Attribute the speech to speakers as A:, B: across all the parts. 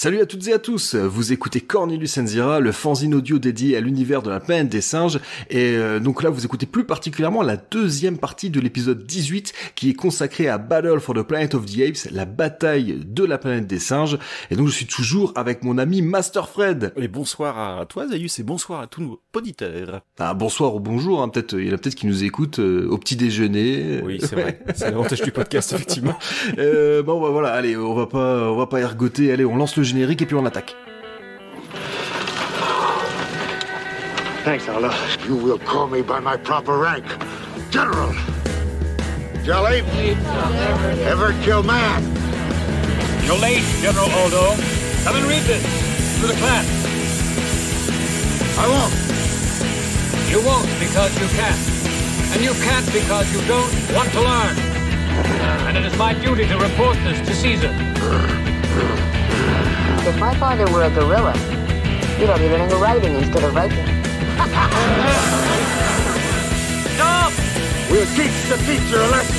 A: Salut à toutes et à tous, vous écoutez Cornelius Enzira, le fanzine audio dédié à l'univers de la planète des singes, et donc là vous écoutez plus particulièrement la deuxième partie de l'épisode 18 qui est consacré à Battle for the Planet of the Apes, la bataille de la planète des singes, et donc je suis toujours avec mon ami Master Fred.
B: Et bonsoir à toi Zaius et bonsoir à tous nos auditeurs.
A: Ah, bonsoir ou bonjour, hein, il y en a peut-être qui nous écoutent au petit déjeuner.
B: Oui c'est vrai, c'est l'avantage du podcast effectivement.
A: Bon bah voilà, allez, on va pas ergoter, allez on lance le générique et puis on attaque.
C: Thanks, Allah. You will call me by my proper rank. General. Jelly? Ever kill man?
D: You're late, General Aldo. Come and read this to the class.
C: I won't.
D: You won't because you can't. And you can't because you don't want to learn. And it is my duty to report this to Caesar.
E: If my father were a gorilla, he'd have you learning writing instead of writing.
D: Stop!
C: We'll teach the teacher a lesson.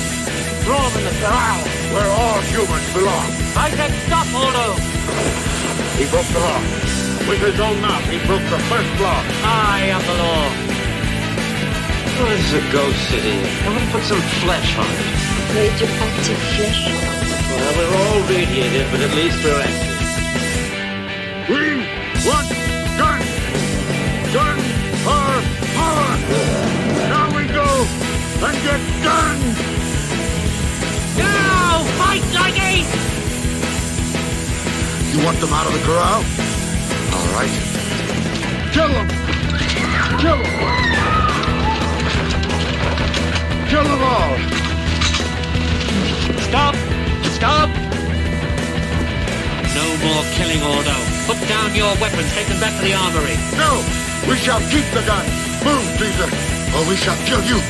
C: Throw him in the corral where all humans belong.
D: I said stop, Aldo!
C: He broke the law. With his own mouth, he broke the first law.
D: I am the law.
F: Oh, this is a ghost sitting. I'm gonna put some flesh on it.
E: Radioactive flesh.
F: Well, we're all radiated, but at least we're active.
C: We want guns. Guns are power. Now we go and get guns.
D: Now, fight like apes!
C: You want them out of the corral? All right. Kill them. Kill them. Kill them all.
D: Stop! Stop!
F: No more killing, Aldo. Put down your weapons. Take them back to the armory.
C: No, we shall keep the gun. Move, Caesar, or we shall kill you.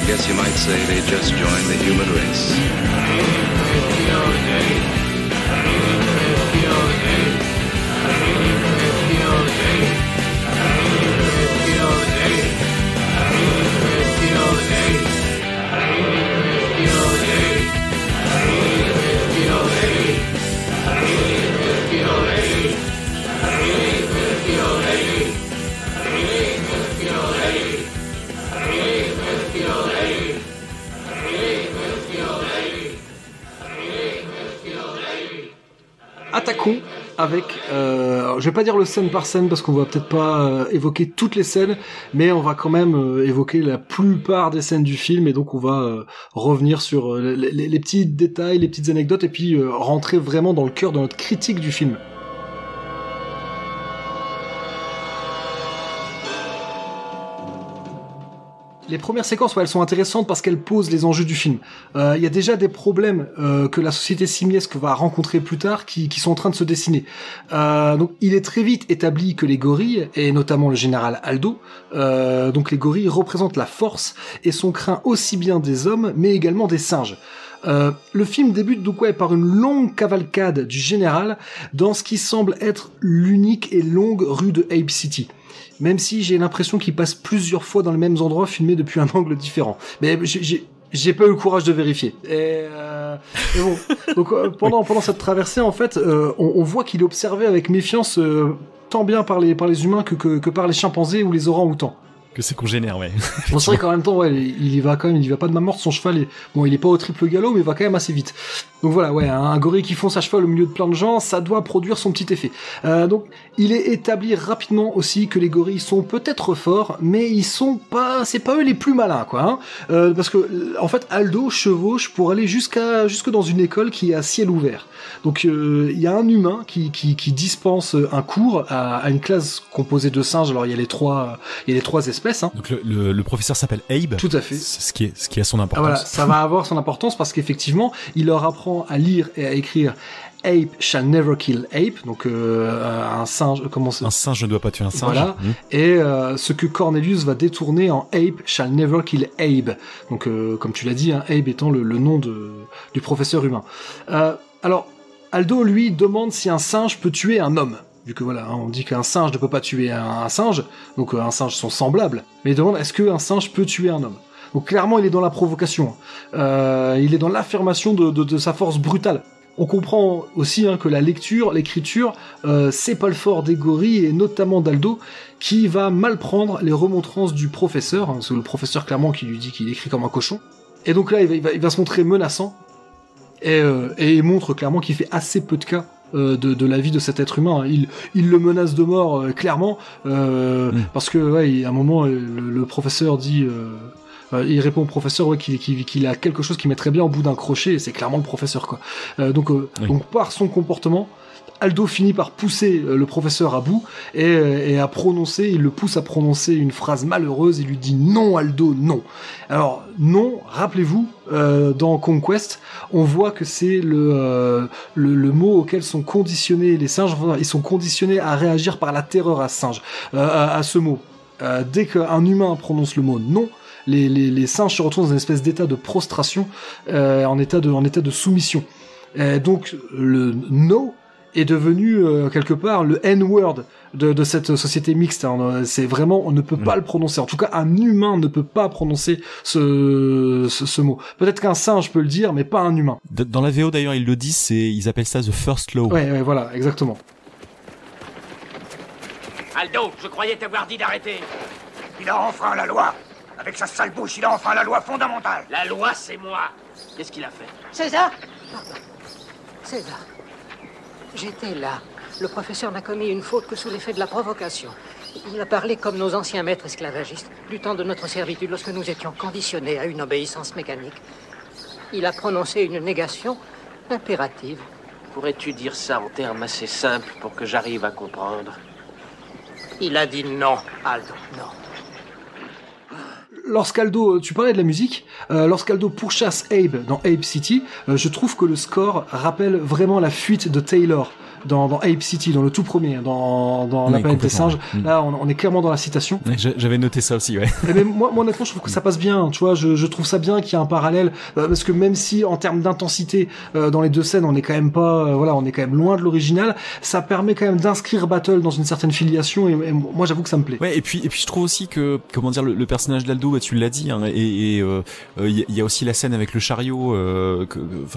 G: Guess you might say they just joined the human race.
A: Attaquons avec, je vais pas dire le scène par scène parce qu'on va peut-être pas évoquer toutes les scènes, mais on va quand même évoquer la plupart des scènes du film et donc on va revenir sur les petits détails, les petites anecdotes et puis rentrer vraiment dans le cœur de notre critique du film. Les premières séquences, elles sont intéressantes parce qu'elles posent les enjeux du film. Il y a déjà des problèmes que la société simiesque va rencontrer plus tard qui sont en train de se dessiner. Donc, il est très vite établi que les gorilles, et notamment le général Aldo, donc les gorilles représentent la force et sont craints aussi bien des hommes, mais également des singes. Le film débute donc par une longue cavalcade du général dans ce qui semble être l'unique et longue rue de Ape City. Même si j'ai l'impression qu'il passe plusieurs fois dans les mêmes endroits filmés depuis un angle différent. Mais j'ai pas eu le courage de vérifier. Et bon, donc pendant cette traversée, en fait, on voit qu'il est observé avec méfiance tant bien par les humains que par les chimpanzés ou les orang-outans.
B: Que c'est congénère, ouais.
A: Bon, c'est vrai qu'en même temps, ouais, il y va pas de main morte, son cheval il est pas au triple galop, mais il va quand même assez vite. Donc voilà, ouais, un gorille qui fonce à cheval au milieu de plein de gens, ça doit produire son petit effet. Donc, il est établi rapidement aussi que les gorilles sont peut-être forts, mais c'est pas eux les plus malins, quoi, hein. Parce que, en fait, Aldo chevauche pour aller jusque dans une école qui est à ciel ouvert. Donc, il y a un humain qui dispense un cours à une classe composée de singes. Alors, il y a les trois espèces, hein.
B: Donc le professeur s'appelle Abe.
A: Tout à fait.
B: C'est ce qui a son importance.
A: Ah, voilà, ça va avoir son importance parce qu'effectivement, il leur apprend à lire et à écrire Ape shall never kill ape, donc un singe,
B: un singe ne doit pas tuer un singe.
A: Voilà. Et ce que Cornelius va détourner en Ape shall never kill Abe. Donc comme tu l'as dit, hein, Abe étant le nom du professeur humain. Alors Aldo lui demande si un singe peut tuer un homme. Vu que voilà, on dit qu'un singe ne peut pas tuer un singe, donc un singe sont semblables. Mais il demande est-ce qu'un singe peut tuer un homme. Donc clairement, il est dans la provocation. Il est dans l'affirmation de sa force brutale. On comprend aussi que l'écriture, c'est pas le fort d'Egori et notamment d'Aldo, qui va mal prendre les remontrances du professeur. C'est le professeur clairement qui lui dit qu'il écrit comme un cochon. Et donc là, il va se montrer menaçant et il montre clairement qu'il fait assez peu de cas de la vie de cet être humain. Il le menace de mort clairement parce que à un moment le professeur dit. Il répond au professeur qu'il a quelque chose qui mettrait bien au bout d'un crochet, et c'est clairement le professeur quoi. Donc par son comportement, Aldo finit par pousser le professeur à bout et à prononcer, il le pousse à prononcer une phrase malheureuse. Il lui dit non Aldo, non. Alors non, rappelez-vous, dans Conquest, on voit que c'est le mot auquel sont conditionnés les singes. Ils sont conditionnés à réagir par la terreur à ce mot. Dès qu'un humain prononce le mot non, les singes se retrouvent dans une espèce d'état de prostration, en état de soumission. Donc le no est devenu quelque part le N-word de cette société mixte. C'est vraiment, on ne peut pas le prononcer. En tout cas, un humain ne peut pas prononcer ce mot. Peut-être qu'un singe peut le dire, mais pas un humain.
H: Dans la VO d'ailleurs, ils le disent, ils appellent ça the first law.
A: Ouais, voilà, exactement.
I: Aldo, je croyais t'avoir dit d'arrêter.
J: Il a enfreint la loi. Avec sa sale bouche, il a enfreint la loi fondamentale.
I: La loi, c'est moi. Qu'est-ce qu'il a fait?
K: César? César. J'étais là. Le professeur n'a commis une faute que sous l'effet de la provocation. Il a parlé comme nos anciens maîtres esclavagistes, du temps de notre servitude, lorsque nous étions conditionnés à une obéissance mécanique. Il a prononcé une négation impérative.
I: Pourrais-tu dire ça en termes assez simples pour que j'arrive à comprendre?
K: Il a dit non, Aldo, non.
A: Lorsqu'Aldo, tu parlais de la musique, lorsqu'Aldo pourchasse Abe dans Abe City, je trouve que le score rappelle vraiment la fuite de Taylor dans Ape City, dans le tout premier, dans La planète des singes. Là, on est clairement dans la citation.
H: J'avais noté ça aussi, ouais.
A: Mais moi, honnêtement, je trouve que ça passe bien. Tu vois, je trouve ça bien qu'il y ait un parallèle, parce que même si en termes d'intensité dans les deux scènes, on est quand même pas, on est quand même loin de l'original. Ça permet quand même d'inscrire Battle dans une certaine filiation, et moi, j'avoue que ça me plaît.
H: Ouais, et puis je trouve aussi que, comment dire, le personnage d'Aldo, tu l'as dit, il y a aussi la scène avec le chariot,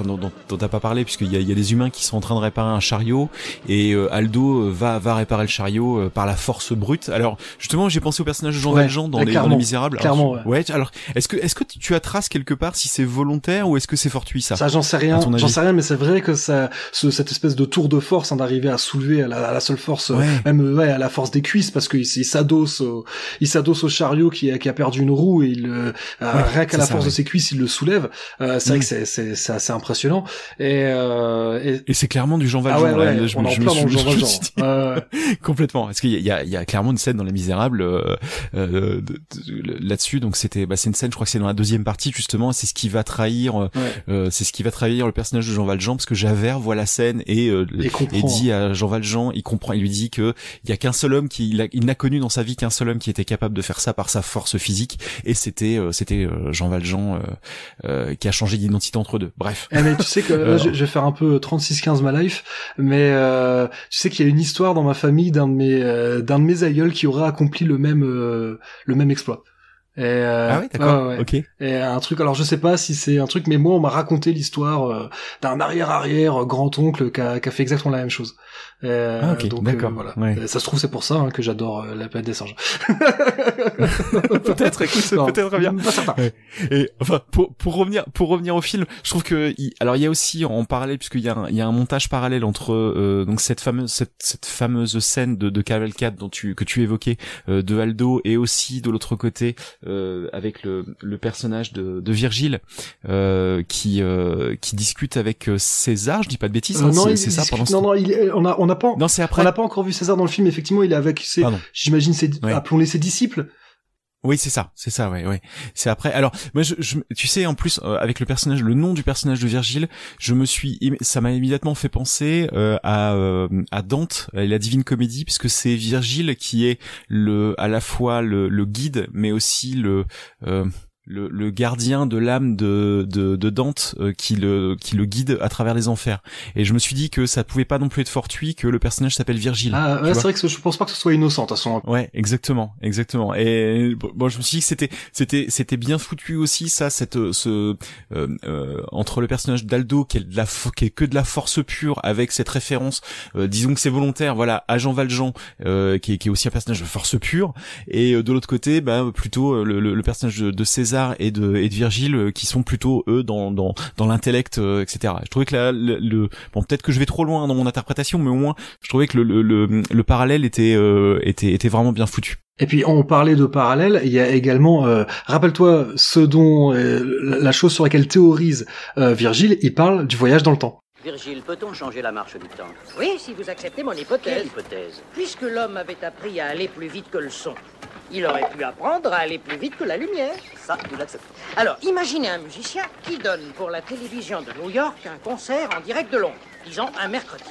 H: dont t'as pas parlé, puisqu'il y a des humains qui sont en train de réparer un chariot. Et Aldo va réparer le chariot par la force brute. Alors justement, j'ai pensé au personnage de Jean Valjean dans Les Misérables.
A: Clairement,
H: alors est-ce que tu as trace quelque part si c'est volontaire ou est-ce que c'est fortuit ça?
A: Ça, j'en sais rien, mais c'est vrai que cette espèce de tour de force d'arriver à soulever à la seule force, même à la force des cuisses, parce qu'il s'adosse au chariot qui a perdu une roue, et rien qu'à la force de ses cuisses, il le soulève. C'est vrai que c'est assez impressionnant. Et
H: c'est clairement du Jean Valjean.
A: On en plein dans Jean Valjean.
H: Complètement. Parce qu'il y a clairement une scène dans Les Misérables là-dessus. Donc c'est une scène, je crois que c'est dans la deuxième partie justement. C'est ce qui va trahir, le personnage de Jean Valjean, parce que Javert voit la scène et dit à Jean Valjean, il comprend, il lui dit que il y a qu'un seul homme il n'a connu dans sa vie qu'un seul homme qui était capable de faire ça par sa force physique, et c'était Jean Valjean qui a changé d'identité entre deux. Bref.
A: Mais tu sais que là, je vais faire un peu 36-15 ma life, mais tu sais qu'il y a une histoire dans ma famille d'un de mes aïeuls qui aurait accompli le même exploit.
H: Ah oui, d'accord.
A: Ok. Et un truc, alors je sais pas si c'est un truc, mais moi on m'a raconté l'histoire d'un arrière grand-oncle qui a fait exactement la même chose. Donc
H: d'accord.
A: Voilà. Ouais. Ça se trouve c'est pour ça que j'adore La planète des singes.
H: Peut-être, écoute, c'est peut-être bien.
A: Pas certain.
H: Ouais. Et enfin pour revenir au film, je trouve que alors il y a aussi en parallèle, puisqu'il y a un montage parallèle entre donc cette fameuse scène de cavalcade que tu évoquais de Aldo, et aussi de l'autre côté avec le personnage de Virgile qui discute avec César, je dis pas de bêtises, c'est ça pendant
A: on n'a pas.
H: Non, c'est après.
A: On n'a pas encore vu César dans le film. Effectivement, il est avec j'imagine appelons-les ses disciples.
H: Oui, c'est ça, ouais. C'est après. Alors, moi, tu sais, en plus, avec le nom du personnage de Virgile, ça m'a immédiatement fait penser à Dante et la Divine Comédie, puisque c'est Virgile qui est à la fois le guide, mais aussi le gardien de l'âme de Dante qui le guide à travers les enfers. Et je me suis dit que ça pouvait pas non plus être fortuit que le personnage s'appelle Virgile.
A: Ah ouais, c'est vrai que je pense pas que ce soit innocent de toute façon.
H: Ouais, exactement. Et bon, je me suis dit que c'était bien foutu aussi ça, entre le personnage d'Aldo qui est que de la force pure avec cette référence, disons que c'est volontaire, voilà, à Jean Valjean qui est aussi un personnage de force pure, et de l'autre côté, plutôt le personnage de César et de Virgile qui sont plutôt eux dans l'intellect, etc. Je trouvais que bon, peut-être que je vais trop loin dans mon interprétation, mais au moins je trouvais que le parallèle était vraiment bien foutu.
A: Et puis on parlait de parallèle, il y a également, rappelle-toi ce dont la chose sur laquelle théorise Virgile, il parle du voyage dans le temps.
L: Virgile, peut-on changer la marche du temps?
K: Oui, si vous acceptez mon hypothèse.
L: Quelle hypothèse?
K: Puisque l'homme avait appris à aller plus vite que le son, il aurait pu apprendre à aller plus vite que la lumière.
L: Ça, nous l'acceptons.
K: Alors, imaginez un musicien qui donne pour la télévision de New York un concert en direct de Londres, disons un mercredi.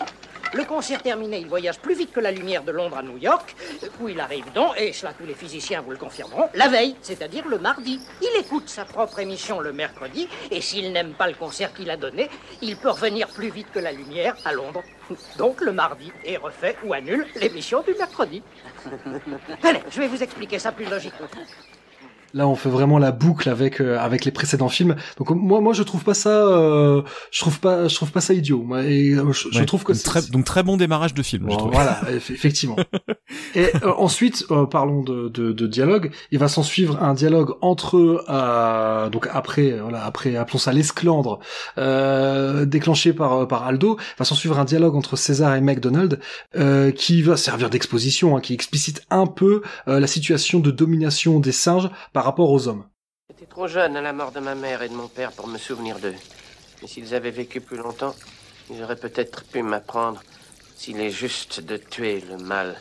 K: Le concert terminé, il voyage plus vite que la lumière de Londres à New York, où il arrive donc, et cela tous les physiciens vous le confirmeront, la veille, c'est-à-dire le mardi. Il écoute sa propre émission le mercredi, et s'il n'aime pas le concert qu'il a donné, il peut revenir plus vite que la lumière à Londres. Donc le mardi, et refait ou annule l'émission du mercredi. Allez, je vais vous expliquer ça plus logiquement.
A: Là, on fait vraiment la boucle avec les précédents films. Donc moi, je trouve pas ça, je trouve pas ça idiot. Moi, et je trouve que
H: donc très bon démarrage de film.
A: Bon, voilà, effectivement. Et ensuite, parlons de dialogue. Il va s'en suivre un dialogue entre donc après appelons ça l'esclandre déclenché par Aldo. Il va s'en suivre un dialogue entre César et McDonald qui va servir d'exposition, qui explicite un peu la situation de domination des singes par rapport aux hommes.
I: J'étais trop jeune à la mort de ma mère et de mon père pour me souvenir d'eux. Mais s'ils avaient vécu plus longtemps, ils auraient peut-être pu m'apprendre s'il est juste de tuer le mal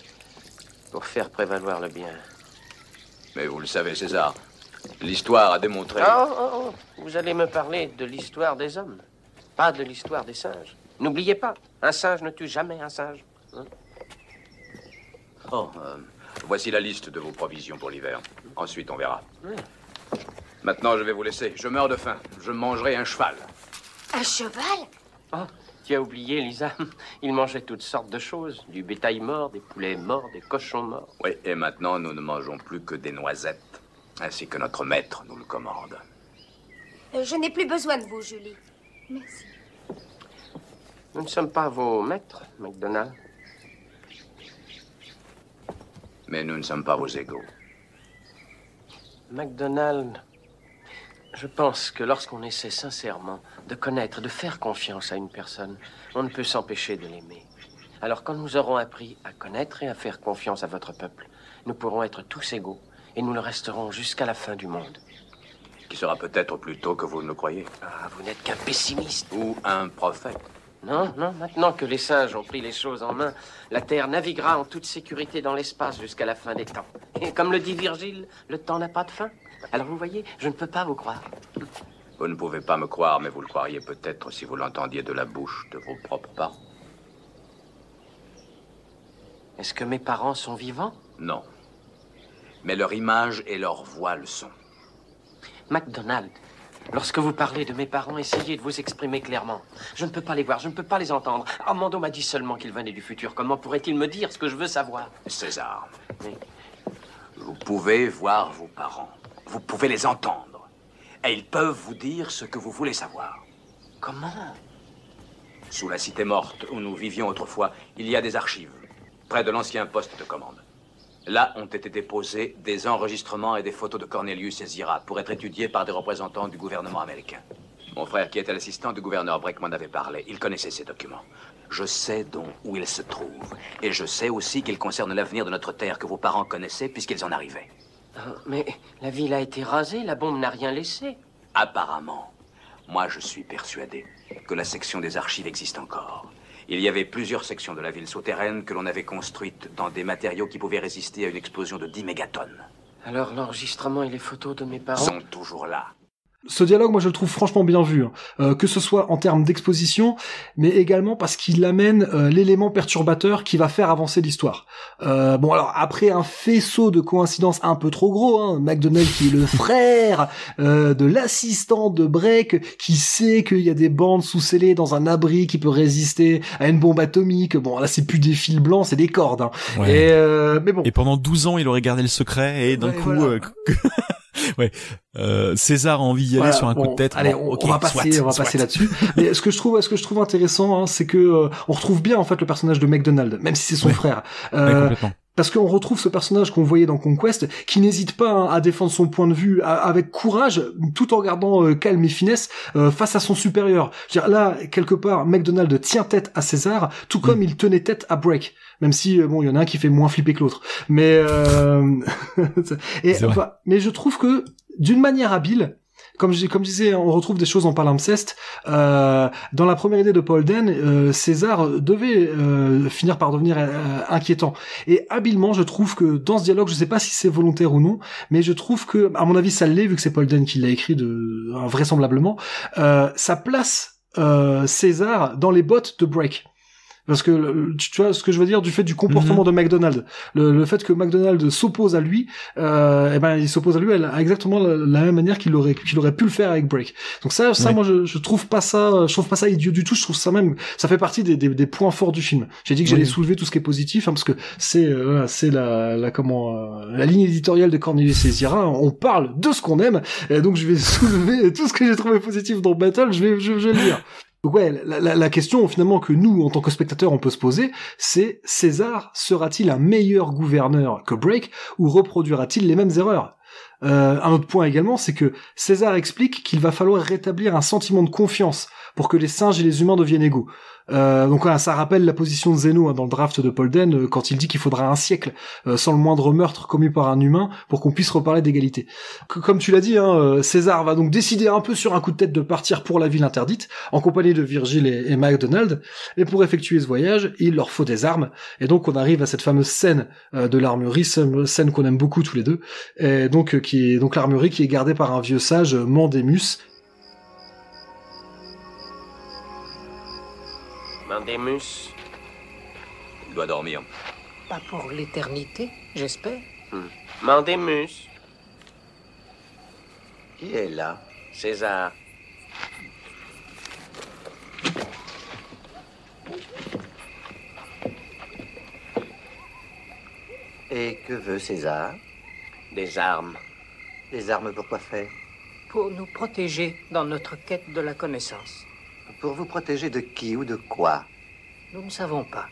I: pour faire prévaloir le bien.
M: Mais vous le savez, César, l'histoire a démontré...
I: Oh, vous allez me parler de l'histoire des hommes, pas de l'histoire des singes. N'oubliez pas, un singe ne tue jamais un singe. Hein?
M: Voici la liste de vos provisions pour l'hiver. Ensuite, on verra.
I: Oui.
M: Maintenant, je vais vous laisser. Je meurs de faim. Je mangerai un cheval.
E: Un cheval?
I: Oh, tu as oublié, Lisa. Il mangeait toutes sortes de choses. Du bétail mort, des poulets morts, des cochons morts.
M: Oui, et maintenant, nous ne mangeons plus que des noisettes. Ainsi que notre maître nous le commande.
E: Je n'ai plus besoin de vous, Julie. Merci.
I: Nous ne sommes pas vos maîtres, McDonald.
M: Mais nous ne sommes pas vos égaux.
I: McDonald, je pense que lorsqu'on essaie sincèrement de connaître, de faire confiance à une personne, on ne peut s'empêcher de l'aimer. Alors quand nous aurons appris à connaître et à faire confiance à votre peuple, nous pourrons être tous égaux et nous le resterons jusqu'à la fin du monde.
M: Qui sera peut-être plus tôt que vous ne le croyez.
I: Ah, vous n'êtes qu'un pessimiste.
M: Ou un prophète.
I: Non, maintenant que les singes ont pris les choses en main, la Terre naviguera en toute sécurité dans l'espace jusqu'à la fin des temps. Et comme le dit Virgile, le temps n'a pas de fin. Alors vous voyez, je ne peux pas vous croire.
M: Vous ne pouvez pas me croire, mais vous le croiriez peut-être si vous l'entendiez de la bouche de vos propres parents.
I: Est-ce que mes parents sont vivants?
M: Non. Mais leur image et leur voix le sont.
I: McDonald, lorsque vous parlez de mes parents, essayez de vous exprimer clairement. Je ne peux pas les voir, je ne peux pas les entendre. Armando m'a dit seulement qu'il venait du futur. Comment pourrait-il me dire ce que je veux savoir?
M: César,
I: oui.
M: Vous pouvez voir vos parents. Vous pouvez les entendre. Et ils peuvent vous dire ce que vous voulez savoir.
I: Comment?
M: Sous la cité morte où nous vivions autrefois, il y a des archives, près de l'ancien poste de commande. Là ont été déposés des enregistrements et des photos de Cornelius et Zira pour être étudiés par des représentants du gouvernement américain. Mon frère, qui était l'assistant du gouverneur Breck, m'en avait parlé. Il connaissait ces documents. Je sais donc où ils se trouvent. Et je sais aussi qu'ils concernent l'avenir de notre terre que vos parents connaissaient puisqu'ils en arrivaient.
I: Mais la ville a été rasée, la bombe n'a rien laissé.
M: Apparemment. Moi, je suis persuadé que la section des archives existe encore. Il y avait plusieurs sections de la ville souterraine que l'on avait construites dans des matériaux qui pouvaient résister à une explosion de 10 mégatonnes.
I: Alors l'enregistrement et les photos de mes parents
M: sont toujours là.
A: Ce dialogue, moi, je le trouve franchement bien vu, hein. Que ce soit en termes d'exposition, mais également parce qu'il amène l'élément perturbateur qui va faire avancer l'histoire. Bon, alors après un faisceau de coïncidences un peu trop gros, hein, McDonald qui est le frère de l'assistant de Break, qui sait qu'il y a des bandes sous-scellées dans un abri qui peut résister à une bombe atomique. Bon, là, c'est plus des fils blancs, c'est des cordes. Hein.
H: Ouais.
A: Mais bon.
H: Et pendant 12 ans, il aurait gardé le secret et d'un coup. Voilà. Ouais, César a envie d'y aller sur un coup de tête.
A: Allez, on va passer là-dessus. Mais ce que je trouve intéressant, hein, c'est que on retrouve bien en fait le personnage de McDonald, même si c'est son frère.
H: Complètement.
A: Parce qu'on retrouve ce personnage qu'on voyait dans Conquest, qui n'hésite pas à défendre son point de vue avec courage, tout en gardant calme et finesse face à son supérieur. Je veux dire, là, quelque part, McDonald tient tête à César, tout comme il tenait tête à Break. Même si, bon, il y en a un qui fait moins flipper que l'autre. Mais mais je trouve que, d'une manière habile, comme je disais, on retrouve des choses en palimpseste. Dans la première idée de Paul Den, César devait finir par devenir inquiétant. Et habilement, je trouve que dans ce dialogue, je sais pas si c'est volontaire ou non, mais je trouve que, à mon avis, ça l'est, vu que c'est Paul Den qui l'a écrit vraisemblablement, ça place César dans les bottes de Break. Parce que tu vois ce que je veux dire du fait du comportement de McDonald, le fait que McDonald s'oppose à lui, il s'oppose à lui à exactement la même manière qu'il aurait pu le faire avec Break. Donc ça moi je trouve pas ça idiot du tout. Je trouve ça même, ça fait partie des points forts du film. J'ai dit que j'allais soulever tout ce qui est positif, hein, parce que c'est la ligne éditoriale de Cornelius et Zira. On parle de ce qu'on aime, et donc je vais soulever tout ce que j'ai trouvé positif dans Battle. Je vais le dire. Donc ouais, la question finalement que nous, en tant que spectateurs, on peut se poser, c'est César sera-t-il un meilleur gouverneur que Break, ou reproduira-t-il les mêmes erreurs ? Un autre point également, c'est que César explique qu'il va falloir rétablir un sentiment de confiance pour que les singes et les humains deviennent égaux. Donc voilà, ça rappelle la position de Zeno, hein, dans le draft de Paul Den, quand il dit qu'il faudra un siècle sans le moindre meurtre commis par un humain pour qu'on puisse reparler d'égalité. Comme tu l'as dit, hein, César va donc décider un peu sur un coup de tête de partir pour la ville interdite, en compagnie de Virgil et McDonald, et pour effectuer ce voyage, il leur faut des armes, et donc on arrive à cette fameuse scène de l'armurerie, scène qu'on aime beaucoup tous les deux, et donc qui est donc l'armurerie qui est gardée par un vieux sage, Mandémus.
I: Mandémus.
M: Il doit dormir.
K: Pas pour l'éternité, j'espère.
I: Mandémus.
L: Qui est là?
I: César.
L: Et que veut César?
I: Des armes.
L: Des armes pour quoi faire?
K: Pour nous protéger dans notre quête de la connaissance.
L: Pour vous protéger de qui ou de quoi?
K: Nous ne savons pas.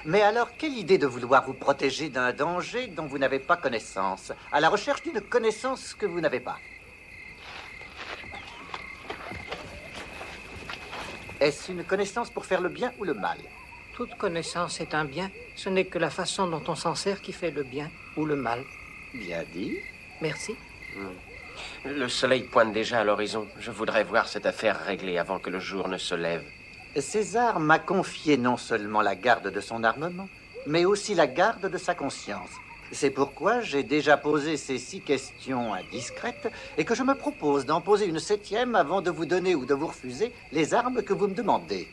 L: Mais alors, quelle idée de vouloir vous protéger d'un danger dont vous n'avez pas connaissance, à la recherche d'une connaissance que vous n'avez pas? Est-ce une connaissance pour faire le bien ou le mal?
K: Toute connaissance est un bien. Ce n'est que la façon dont on s'en sert qui fait le bien ou le mal.
L: Bien dit.
K: Merci.
I: Le soleil pointe déjà à l'horizon. Je voudrais voir cette affaire réglée avant que le jour ne se lève.
L: César m'a confié non seulement la garde de son armement, mais aussi la garde de sa conscience. C'est pourquoi j'ai déjà posé ces 6 questions indiscrètes et que je me propose d'en poser une 7e avant de vous donner ou de vous refuser les armes que vous me demandez.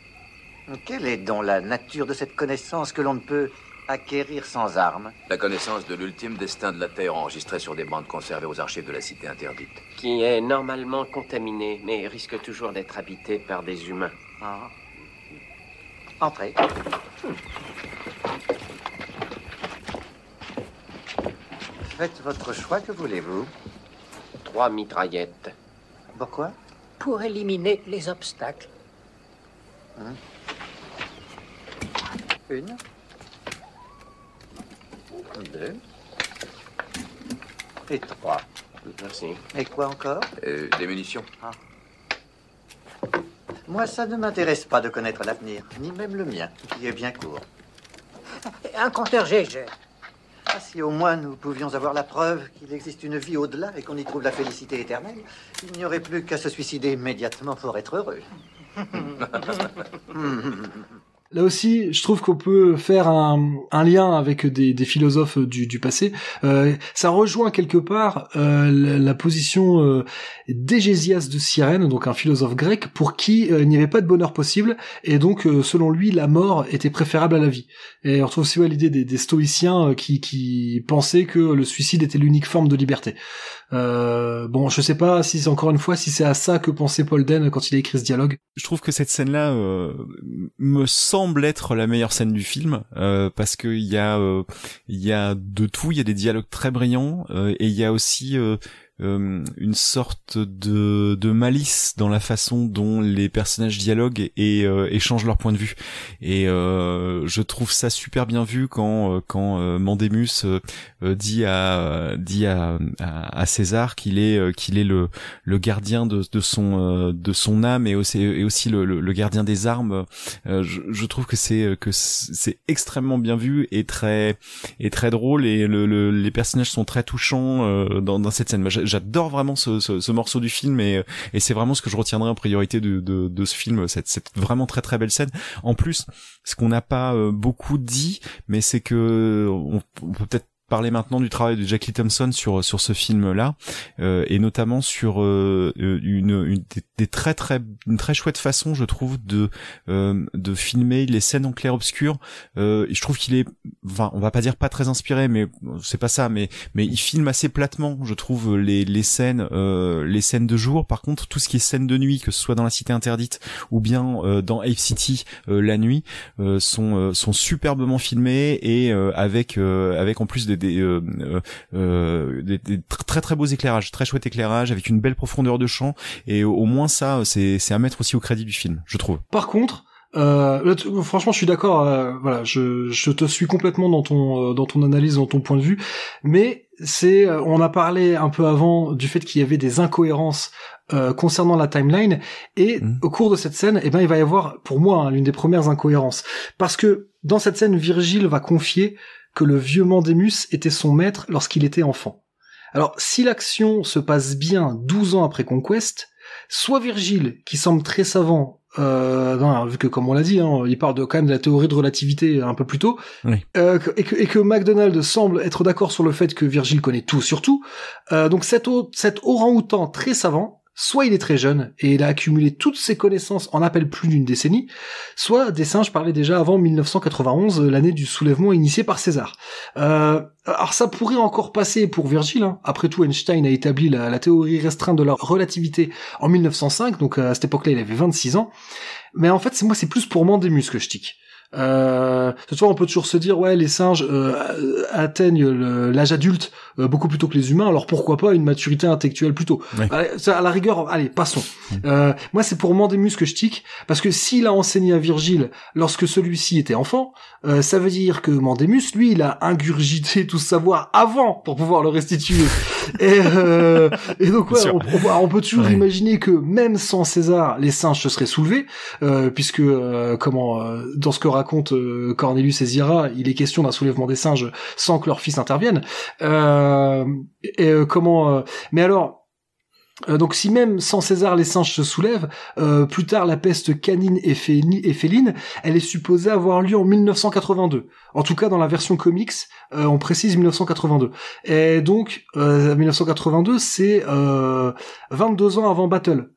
L: Quelle est donc la nature de cette connaissance que l'on ne peut acquérir sans armes?
M: La connaissance de l'ultime destin de la Terre enregistrée sur des bandes conservées aux archives de la Cité interdite.
I: Qui est normalement contaminée, mais risque toujours d'être habitée par des humains.
L: Ah. Entrez. Faites votre choix, que voulez-vous?
I: 3 mitraillettes.
L: Pourquoi?
K: Pour éliminer les obstacles.
L: 1, 2 et 3.
I: Merci.
L: Et quoi encore?
M: Des munitions.
L: Ah. Moi, ça ne m'intéresse pas de connaître l'avenir, ni même le mien, qui est bien court.
K: Un compteur GG.
L: Ah, si au moins nous pouvions avoir la preuve qu'il existe une vie au-delà et qu'on y trouve la félicité éternelle, il n'y aurait plus qu'à se suicider immédiatement pour être heureux.
A: Là aussi, je trouve qu'on peut faire un lien avec des philosophes du passé. Ça rejoint quelque part la position d'Égésias de Cyrène, donc un philosophe grec, pour qui il n'y avait pas de bonheur possible, et donc selon lui, la mort était préférable à la vie. Et on retrouve aussi l'idée des stoïciens qui pensaient que le suicide était l'unique forme de liberté. Bon, je sais pas si c'est encore une fois si c'est à ça que pensait Paul Dehn quand il a écrit ce dialogue.
H: Je trouve que cette scène-là me semble être la meilleure scène du film parce que il y a de tout, il y a des dialogues très brillants et il y a aussi une sorte de malice dans la façon dont les personnages dialoguent et échangent leur point de vue. Et je trouve ça super bien vu quand Mandemus dit à César qu'il est le gardien de son âme et aussi le gardien des armes. Je trouve que c'est extrêmement bien vu et très drôle, et les personnages sont très touchants dans cette scène. J'adore vraiment ce morceau du film, et c'est vraiment ce que je retiendrai en priorité de ce film, cette vraiment très très belle scène. En plus, ce qu'on n'a pas beaucoup dit, mais c'est que on peut peut-être parler maintenant du travail de Jackie Thompson sur ce film-là, et notamment sur une très chouette façon, je trouve, de filmer les scènes en clair-obscur. Je trouve qu'il est, enfin, on va pas dire pas très inspiré, mais c'est pas ça, mais il filme assez platement, je trouve, les scènes de jour. Par contre, tout ce qui est scène de nuit, que ce soit dans La Cité Interdite ou bien dans Ape City la nuit, sont superbement filmés, et avec en plus des très très beaux éclairages, très chouette éclairage avec une belle profondeur de champ, et au moins ça c'est à mettre aussi au crédit du film, je trouve.
A: Par contre, franchement, je suis d'accord. Voilà, je te suis complètement dans ton analyse, dans ton point de vue. Mais on a parlé un peu avant du fait qu'il y avait des incohérences concernant la timeline, et au cours de cette scène, il va y avoir, pour moi, l'une des premières incohérences, parce que dans cette scène, Virgile va confier que le vieux Mandemus était son maître lorsqu'il était enfant. Alors, si l'action se passe bien 12 ans après Conquest, soit Virgile, qui semble très savant, vu que, comme on l'a dit, il parle quand même de la théorie de relativité un peu plus tôt, oui. et que MacDonald semble être d'accord sur le fait que Virgile connaît tout sur tout, donc cet orang-outan très savant, soit il est très jeune et il a accumulé toutes ses connaissances en à peine plus d'une décennie, soit des singes parlaient déjà avant 1991, l'année du soulèvement initié par César. Alors ça pourrait encore passer pour Virgile, Après tout, Einstein a établi la théorie restreinte de la relativité en 1905, donc à cette époque-là il avait 26 ans, mais en fait c'est plus pour Mandemus que je tique. Cette fois, on peut toujours se dire, ouais, les singes atteignent l'âge adulte beaucoup plus tôt que les humains, alors pourquoi pas une maturité intellectuelle plus tôt. Oui. À la rigueur, allez, passons. Moi, c'est pour Mandemus que je tique, parce que s'il a enseigné à Virgile lorsque celui-ci était enfant, ça veut dire que Mandemus, lui, il a ingurgité tout ce savoir avant pour pouvoir le restituer. Et donc, ouais, on peut toujours imaginer que même sans César, les singes se seraient soulevés, puisque dans ce que raconte Cornelius et Zira, il est question d'un soulèvement des singes sans que leur fils intervienne. Mais alors, donc si même sans César les singes se soulèvent, plus tard la peste canine et féline, elle est supposée avoir lieu en 1982. En tout cas dans la version comics, on précise 1982. Et donc 1982 c'est 22 ans avant Battle.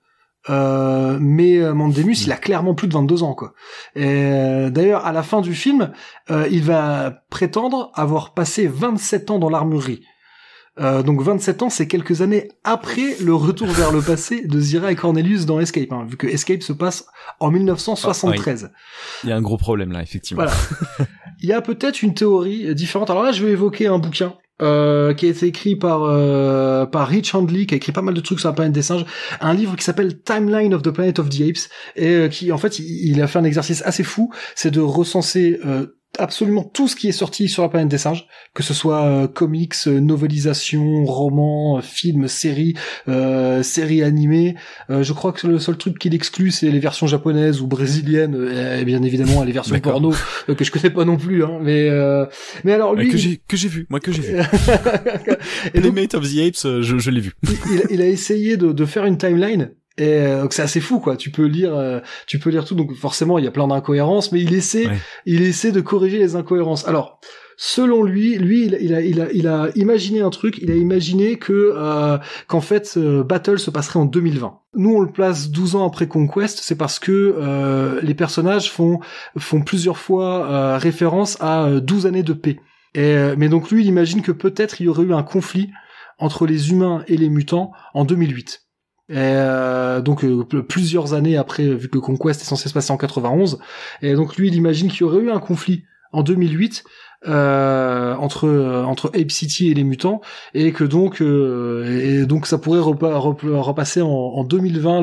A: Mais Mandemus il a clairement plus de 22 ans quoi. Et d'ailleurs à la fin du film il va prétendre avoir passé 27 ans dans l'armurerie. Donc 27 ans, c'est quelques années après le retour vers le passé de Zira et Cornelius dans Escape, vu que Escape se passe en 1973. Oui.
H: Il y a un gros problème là, effectivement.
A: Voilà. Il y a peut-être une théorie différente. Alors là, je vais évoquer un bouquin qui a été écrit par Rich Handley, qui a écrit pas mal de trucs sur la planète des singes, un livre qui s'appelle Timeline of the Planet of the Apes, et qui en fait il a fait un exercice assez fou, c'est de recenser absolument tout ce qui est sorti sur la planète des singes, que ce soit comics, novélisation, romans, films, séries animées. Je crois que le seul truc qu'il exclut, c'est les versions japonaises ou brésiliennes, et bien évidemment les versions porno que je connais pas non plus. Mais alors lui,
H: que j'ai vu. Playmate of the Apes, je l'ai vu.
A: il a essayé de faire une timeline. Et donc c'est assez fou, quoi. Tu peux lire tout. Donc forcément, il y a plein d'incohérences, mais il essaie de corriger les incohérences. Alors, selon lui, il a imaginé un truc. Il a imaginé qu'en fait, Battle se passerait en 2020. Nous, on le place 12 ans après Conquest. C'est parce que les personnages font plusieurs fois référence à 12 années de paix. Mais donc lui, il imagine que peut-être il y aurait eu un conflit entre les humains et les mutants en 2008. Donc plusieurs années après, vu que Conquest est censé se passer en 91, et donc lui il imagine qu'il y aurait eu un conflit en 2008 entre Ape City et les mutants, et que donc ça pourrait repasser en 2020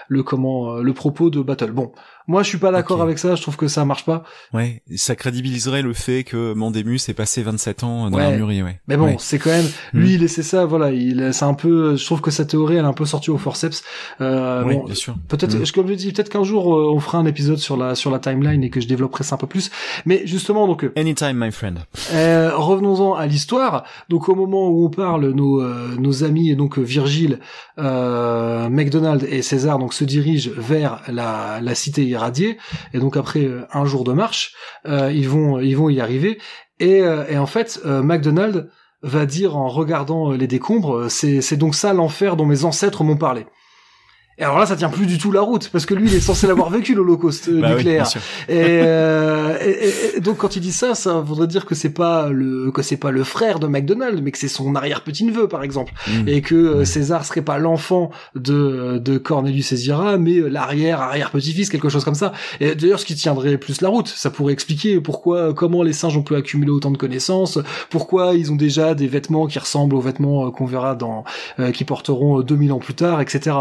A: le propos de Battle. Bon, moi je suis pas d'accord avec ça, je trouve que ça marche pas. Ouais,
H: ça crédibiliserait le fait que Mandemus ait passé 27 ans dans l'armurerie,
A: Mais bon, c'est quand même lui il laissait ça, voilà, c'est un peu, je trouve que sa théorie elle est un peu sortie au forceps. Bon, bien sûr. Peut-être comme je dis, peut-être qu'un jour on fera un épisode sur la timeline et que je développerai ça un peu plus. Mais justement donc
H: anytime my friend.
A: Revenons-en à l'histoire. Donc au moment où on parle, nos amis et donc Virgile, McDonald et César donc se dirigent vers la cité irradiée, et donc après un jour de marche, ils vont y arriver, et en fait McDonald va dire en regardant les décombres, c'est donc ça l'enfer dont mes ancêtres m'ont parlé. Et alors là, ça tient plus du tout la route, parce que lui, il est censé l'avoir vécu, l'Holocauste nucléaire. Oui, et donc, quand il dit ça, ça voudrait dire que c'est pas le frère de McDonald, mais que c'est son arrière-petit-neveu, par exemple. Et que César serait pas l'enfant de Cornelius et Zira, mais l'arrière-petit-fils, quelque chose comme ça. Et d'ailleurs, ce qui tiendrait plus la route, ça pourrait expliquer comment les singes ont pu accumuler autant de connaissances, pourquoi ils ont déjà des vêtements qui ressemblent aux vêtements qu'on verra qui porteront 2000 ans plus tard, etc.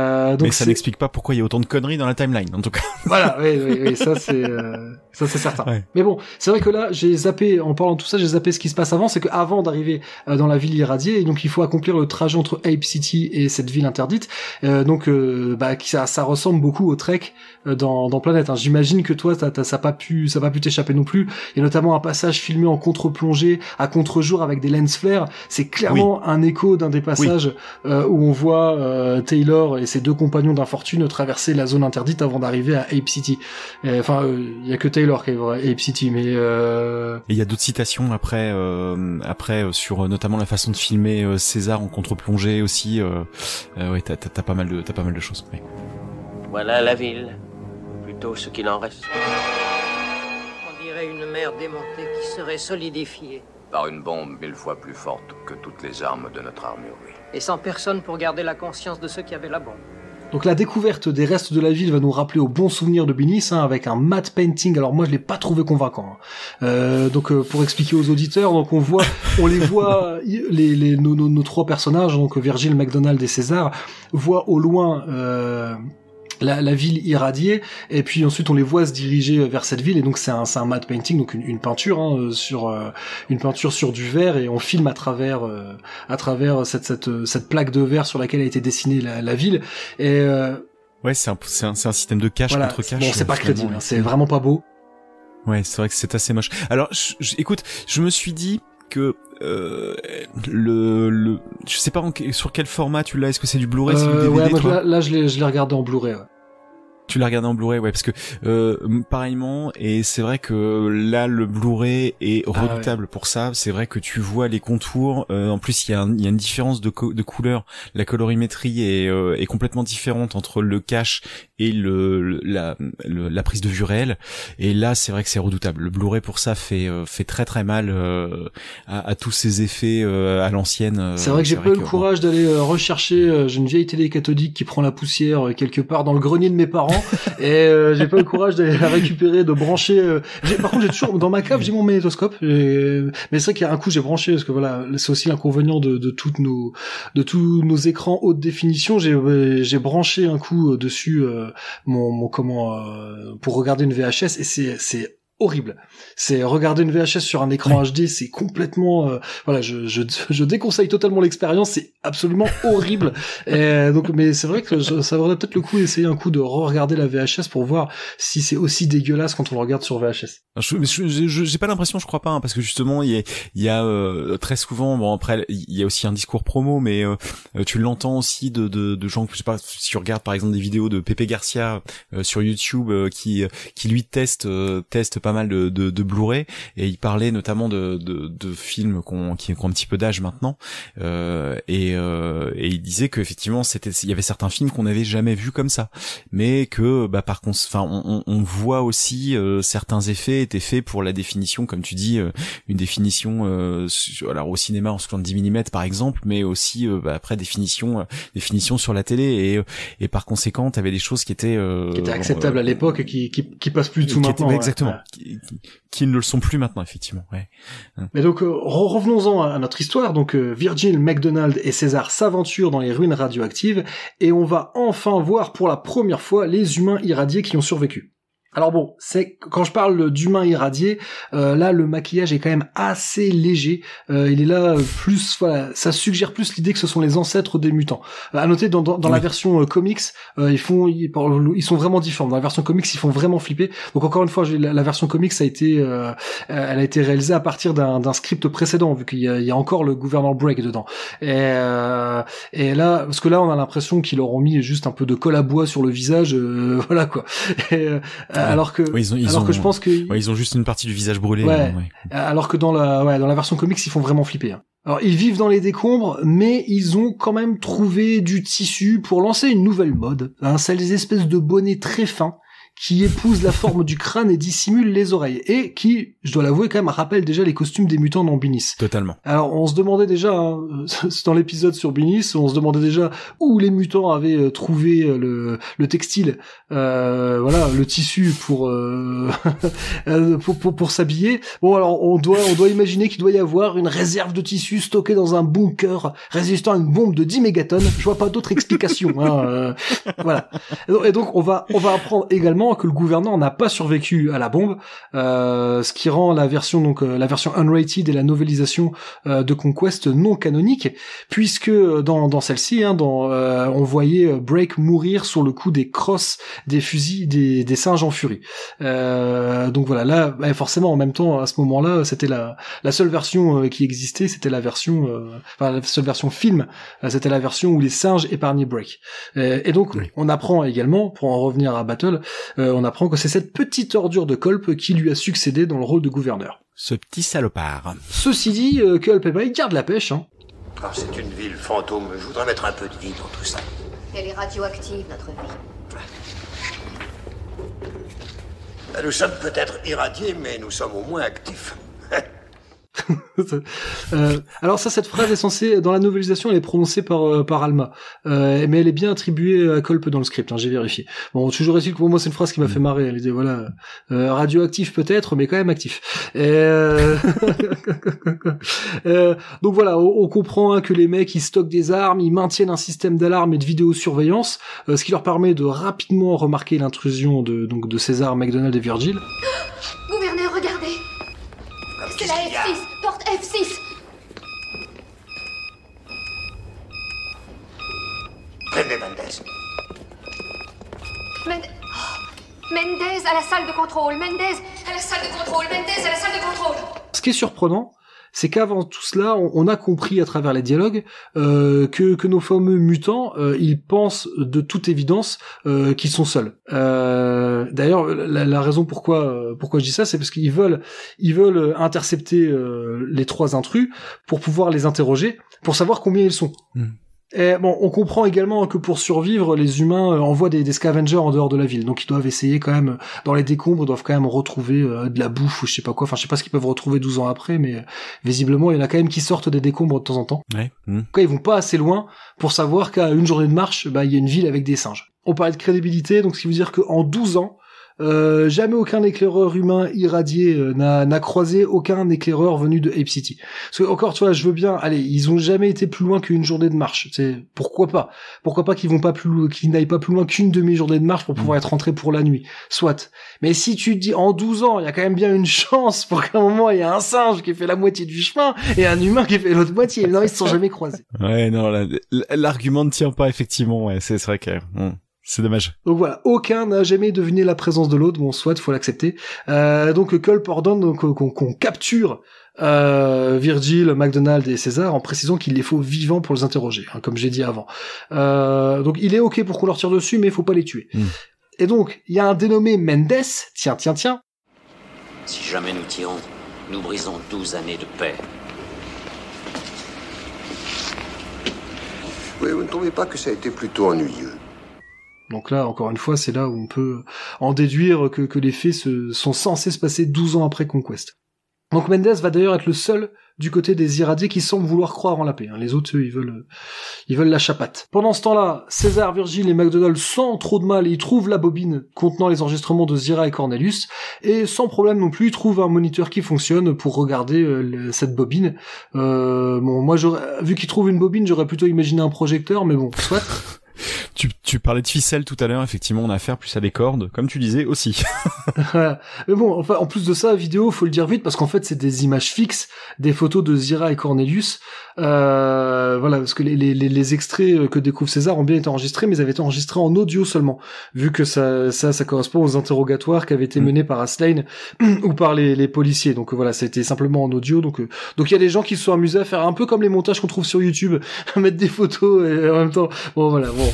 A: Donc
H: mais ça n'explique pas pourquoi il y a autant de conneries dans la timeline, en tout cas.
A: Voilà, oui, ça c'est certain. Ouais. Mais bon, c'est vrai que là, en parlant de tout ça, j'ai zappé ce qui se passe avant, c'est qu'avant d'arriver dans la ville irradiée, et donc il faut accomplir le trajet entre Ape City et cette ville interdite, ça ressemble beaucoup au trek dans Planète. Hein. J'imagine que toi, ça n'a pas pu t'échapper non plus. Il y a notamment un passage filmé en contre-plongée, à contre-jour avec des lens flares. C'est clairement un écho d'un des passages où on voit Taylor et ses deux compagnons d'infortune traverser la zone interdite avant d'arriver à Ape City. Enfin, il y a que Taylor qui est à Ape City, mais
H: et il y a d'autres citations après sur notamment la façon de filmer César en contre-plongée aussi. T'as pas mal de choses. Ouais.
I: Voilà la ville, plutôt ce qu'il en reste.
K: On dirait une mer démontée qui serait solidifiée.
M: Par une bombe 1000 fois plus forte que toutes les armes de notre armurerie.
K: Et sans personne pour garder la conscience de ceux qui avaient la bombe.
A: Donc la découverte des restes de la ville va nous rappeler au bon souvenir de Binis, avec un matte painting. Alors moi je l'ai pas trouvé convaincant. Donc pour expliquer aux auditeurs, donc on les voit, nos trois personnages, donc Virgile, McDonald et César, voient au loin la ville irradiée, et puis ensuite on les voit se diriger vers cette ville, et donc c'est un matte painting, donc une peinture une peinture sur du verre, et on filme à travers cette plaque de verre sur laquelle a été dessinée la ville, et
H: ouais, c'est un système de cache contre cache.
A: Bon, c'est pas crédible, c'est vraiment pas beau.
H: Ouais, c'est vrai que c'est assez moche. Alors écoute, je me suis dit que je sais pas sur quel format tu l'as, est-ce que c'est du Blu-ray, c'est du DVD,
A: ouais, moi, là je l'ai regardé en Blu-ray, ouais.
H: Tu l'as regardé en Blu-ray, ouais, parce que pareillement, et c'est vrai que là le Blu-ray est redoutable pour ça. C'est vrai que tu vois les contours. En plus, il y a une différence de couleur. La colorimétrie est complètement différente entre le cache et la prise de vue réelle. Et là, c'est vrai que c'est redoutable. Le Blu-ray pour ça fait très très mal à tous ces effets à l'ancienne.
A: C'est vrai que j'ai pas eu le courage d'aller rechercher. J'ai une vieille télé cathodique qui prend la poussière quelque part dans le grenier de mes parents. Et j'ai pas le courage d'aller la récupérer, de brancher. Par contre, j'ai toujours dans ma cave, j'ai mon magnétoscope. Mais c'est vrai qu'il y a un coup, j'ai branché parce que voilà, c'est aussi l'inconvénient de tous nos écrans haute définition. J'ai branché un coup dessus pour regarder une VHS, et c'est horrible. C'est regarder une VHS sur un écran HD, c'est complètement voilà, je déconseille totalement l'expérience, c'est absolument horrible. Et donc, mais c'est vrai que ça vaudrait peut-être le coup d'essayer un coup de re-regarder la VHS pour voir si c'est aussi dégueulasse quand on le regarde sur VHS.
H: J'ai pas l'impression, je crois pas, hein, parce que justement il y a très souvent, bon après il y a aussi un discours promo, mais tu l'entends aussi de gens, je sais pas, si tu regardes par exemple des vidéos de Pepe Garcia sur YouTube qui lui teste pas mal de Blu-ray, et il parlait notamment de films qui ont un petit peu d'âge maintenant, et il disait que effectivement il y avait certains films qu'on n'avait jamais vus comme ça, mais que par contre, enfin on voit aussi certains effets étaient faits pour la définition, comme tu dis, une définition alors au cinéma en 70 mm par exemple, mais aussi après définition sur la télé, et par conséquent t'avais des choses qui étaient
A: acceptables à l'époque, qui passent plus du tout maintenant.
H: Exactement. Qui ne le sont plus maintenant, effectivement. Ouais.
A: Mais donc revenons-en à notre histoire. Donc Virgil, McDonald et César s'aventurent dans les ruines radioactives, et on va enfin voir pour la première fois les humains irradiés qui ont survécu. Alors bon, c'est quand je parle d'humains irradiés, là le maquillage est quand même assez léger. Il est là plus, voilà, ça suggère plus l'idée que ce sont les ancêtres des mutants. À noter dans la version comics, ils sont vraiment difformes. Dans la version comics, ils font vraiment flipper. Donc encore une fois, la version comics elle a été réalisée à partir d'un script précédent, vu qu'il y a encore le gouverneur Break dedans. Et là, parce que là, on a l'impression qu'ils leur ont mis juste un peu de colle à bois sur le visage, voilà quoi. Alors que je pense que
H: ils ont juste une partie du visage brûlé.
A: Ouais. Alors que dans la version comics, ils font vraiment flipper. Hein. Alors ils vivent dans les décombres, mais ils ont quand même trouvé du tissu pour lancer une nouvelle mode. Hein, ces espèces de bonnets très fins qui épousent la forme du crâne et dissimulent les oreilles, et qui, je dois l'avouer, quand même rappellent déjà les costumes des mutants dans Binis.
H: Totalement.
A: Alors on se demandait déjà, hein, dans l'épisode sur Binis, on se demandait déjà où les mutants avaient trouvé le textile, voilà, le tissu pour s'habiller. Bon, alors on doit imaginer qu'il doit y avoir une réserve de tissu stockée dans un bunker résistant à une bombe de 10 mégatonnes. Je vois pas d'autre explication. Hein, voilà. Et donc on va apprendre également que le gouverneur n'a pas survécu à la bombe, ce qui rend la version unrated et la novélisation de Conquest non canonique, puisque dans celle-ci, hein, on voyait Break mourir sur le coup des crosses des fusils des singes en furie. Donc voilà, là forcément en même temps à ce moment-là, c'était la seule version qui existait, c'était la version la seule version film, c'était la version où les singes épargnaient Break. Et donc on apprend également, pour en revenir à Battle, on apprend que c'est cette petite ordure de Culp qui lui a succédé dans le rôle de gouverneur.
H: Ce petit salopard.
A: Ceci dit, Culp, il garde la pêche, hein.
J: Ah, c'est une ville fantôme, je voudrais mettre un peu de vie dans tout ça.
E: Elle est radioactive, notre vie.
J: Nous sommes peut-être irradiés, mais nous sommes au moins actifs.
A: Alors ça, cette phrase est censée, dans la novélisation, elle est prononcée par Alma, mais elle est bien attribuée à Culp dans le script, hein, j'ai vérifié. Bon, toujours est-il que pour moi c'est une phrase qui m'a fait marrer. Elle disait voilà, radioactif peut-être, mais quand même actif. Donc voilà, on comprend, hein, que les mecs ils stockent des armes, ils maintiennent un système d'alarme et de vidéosurveillance, ce qui leur permet de rapidement remarquer l'intrusion de César, McDonald et Virgil.
E: Gouverneur, regardez. C'est la F6, porte F6.
J: Prévenez Mendez.
E: Mendez à la salle de contrôle. Mendez à la salle de contrôle. Mendez à la salle de contrôle.
A: Ce qui est surprenant, c'est qu'avant tout cela, on a compris à travers les dialogues que nos fameux mutants, ils pensent de toute évidence qu'ils sont seuls. D'ailleurs, la raison pourquoi je dis ça, c'est parce qu'ils veulent intercepter les trois intrus pour pouvoir les interroger, pour savoir combien ils sont. Et bon, on comprend également que pour survivre, les humains envoient des scavengers en dehors de la ville, donc ils doivent essayer quand même, dans les décombres, ils doivent quand même retrouver de la bouffe ou je sais pas quoi, enfin je sais pas ce qu'ils peuvent retrouver 12 ans après, mais visiblement il y en a quand même qui sortent des décombres de temps en temps.
H: Ouais.
A: En tout cas, ils vont pas assez loin pour savoir qu'à une journée de marche, il y a une ville avec des singes. On parlait de crédibilité, donc ce qui veut dire qu'en 12 ans, jamais aucun éclaireur humain irradié n'a croisé aucun éclaireur venu de Ape City. Parce que encore, tu vois, je veux bien, allez, ils ont jamais été plus loin qu'une journée de marche. Pourquoi pas qu'ils n'aillent pas plus loin qu'une demi-journée de marche pour pouvoir être rentrés pour la nuit. Soit. Mais si tu te dis, en 12 ans, il y a quand même bien une chance pour qu'à un moment, il y a un singe qui fait la moitié du chemin et un humain qui fait l'autre moitié. Non, ils se sont jamais croisés.
H: Ouais, non, l'argument ne tient pas, effectivement, ouais, c'est vrai que, c'est dommage.
A: Donc voilà, aucun n'a jamais deviné la présence de l'autre, bon, soit, faut l'accepter. Donc, Culp ordonne qu'on capture Virgil, McDonald et César en précisant qu'il les faut vivants pour les interroger, hein, comme j'ai dit avant. Donc il est ok pour qu'on leur tire dessus, mais il faut pas les tuer. Et donc, il y a un dénommé Mendes, tiens.
N: Si jamais nous tirons, nous brisons 12 années de paix.
C: Oui, vous ne trouvez pas que ça a été plutôt ennuyeux?
A: Donc là, encore une fois, c'est là où on peut en déduire que les faits sont censés se passer 12 ans après Conquest. Donc Mendes va d'ailleurs être le seul du côté des irradiés qui semble vouloir croire en la paix. Les autres, eux, ils veulent la chapate. Pendant ce temps-là, César, Virgil et McDonald, sans trop de mal, ils trouvent la bobine contenant les enregistrements de Zira et Cornelius, et sans problème non plus, ils trouvent un moniteur qui fonctionne pour regarder cette bobine. Bon, moi, vu qu'ils trouvent une bobine, j'aurais plutôt imaginé un projecteur, mais bon, soit...
H: Tu parlais de ficelle tout à l'heure, effectivement, on a affaire plus à des cordes, comme tu disais aussi.
A: Mais bon, enfin, en plus de ça, vidéo, faut le dire vite, parce qu'en fait, c'est des images fixes, des photos de Zira et Cornelius. Voilà, parce que les extraits que découvre César ont bien été enregistrés, mais ils avaient été enregistrés en audio seulement, vu que ça correspond aux interrogatoires qui avaient été menés par Aslane ou par les policiers. Donc voilà, ça a été simplement en audio. Donc il y a des gens qui se sont amusés à faire un peu comme les montages qu'on trouve sur YouTube, à mettre des photos et en même temps, bon voilà, bon.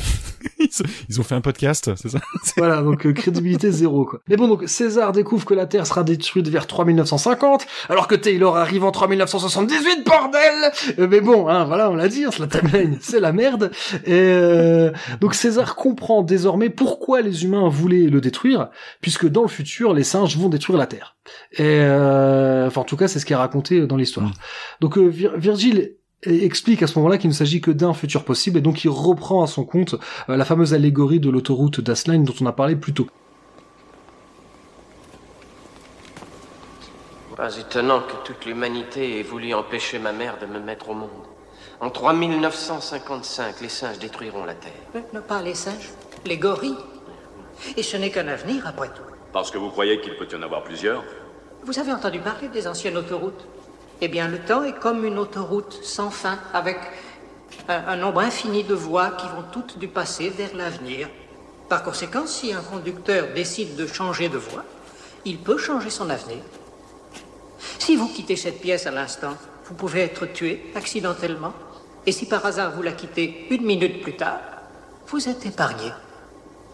H: Ils ont fait un podcast, c'est ça?
A: Voilà, donc crédibilité zéro, quoi. Mais bon, donc César découvre que la Terre sera détruite vers 3950, alors que Taylor arrive en 3978, bordel. Mais bon, hein, voilà, on l'a dit, la timeline, c'est la merde. Et donc César comprend désormais pourquoi les humains voulaient le détruire, puisque dans le futur, les singes vont détruire la Terre. Et enfin, en tout cas, c'est ce qui est raconté dans l'histoire. Donc Virgil explique à ce moment-là qu'il ne s'agit que d'un futur possible, et donc il reprend à son compte la fameuse allégorie de l'autoroute d'Asline dont on a parlé plus tôt.
I: Pas étonnant que toute l'humanité ait voulu empêcher ma mère de me mettre au monde. En 3955, les singes détruiront la Terre.
K: Ne pas les singes, les gorilles. Et ce n'est qu'un avenir, après tout.
M: Parce que vous croyez qu'il peut y en avoir plusieurs?
K: Vous avez entendu parler des anciennes autoroutes? Eh bien, le temps est comme une autoroute sans fin, avec un nombre infini de voies qui vont toutes du passé vers l'avenir. Par conséquent, si un conducteur décide de changer de voie, il peut changer son avenir. Si vous quittez cette pièce à l'instant, vous pouvez être tué accidentellement. Et si par hasard vous la quittez 1 minute plus tard, vous êtes épargné.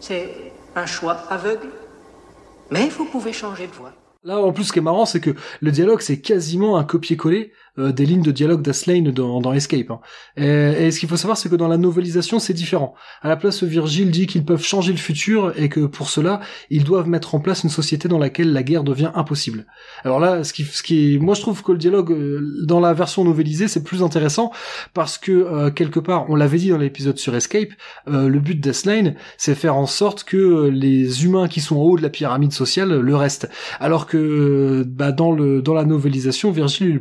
K: C'est un choix aveugle, mais vous pouvez changer de voie.
A: Là, en plus, ce qui est marrant, c'est que le dialogue, c'est quasiment un copier-coller des lignes de dialogue d'Aslane dans Escape. Hein. Et ce qu'il faut savoir, c'est que dans la novélisation, c'est différent. À la place, Virgil dit qu'ils peuvent changer le futur et que pour cela, ils doivent mettre en place une société dans laquelle la guerre devient impossible. Alors là, ce qui est, moi, je trouve que le dialogue dans la version novélisée, c'est plus intéressant parce que quelque part, on l'avait dit dans l'épisode sur Escape, le but d'Aslane, c'est faire en sorte que les humains qui sont en haut de la pyramide sociale le restent. Alors que dans la novélisation, Virgil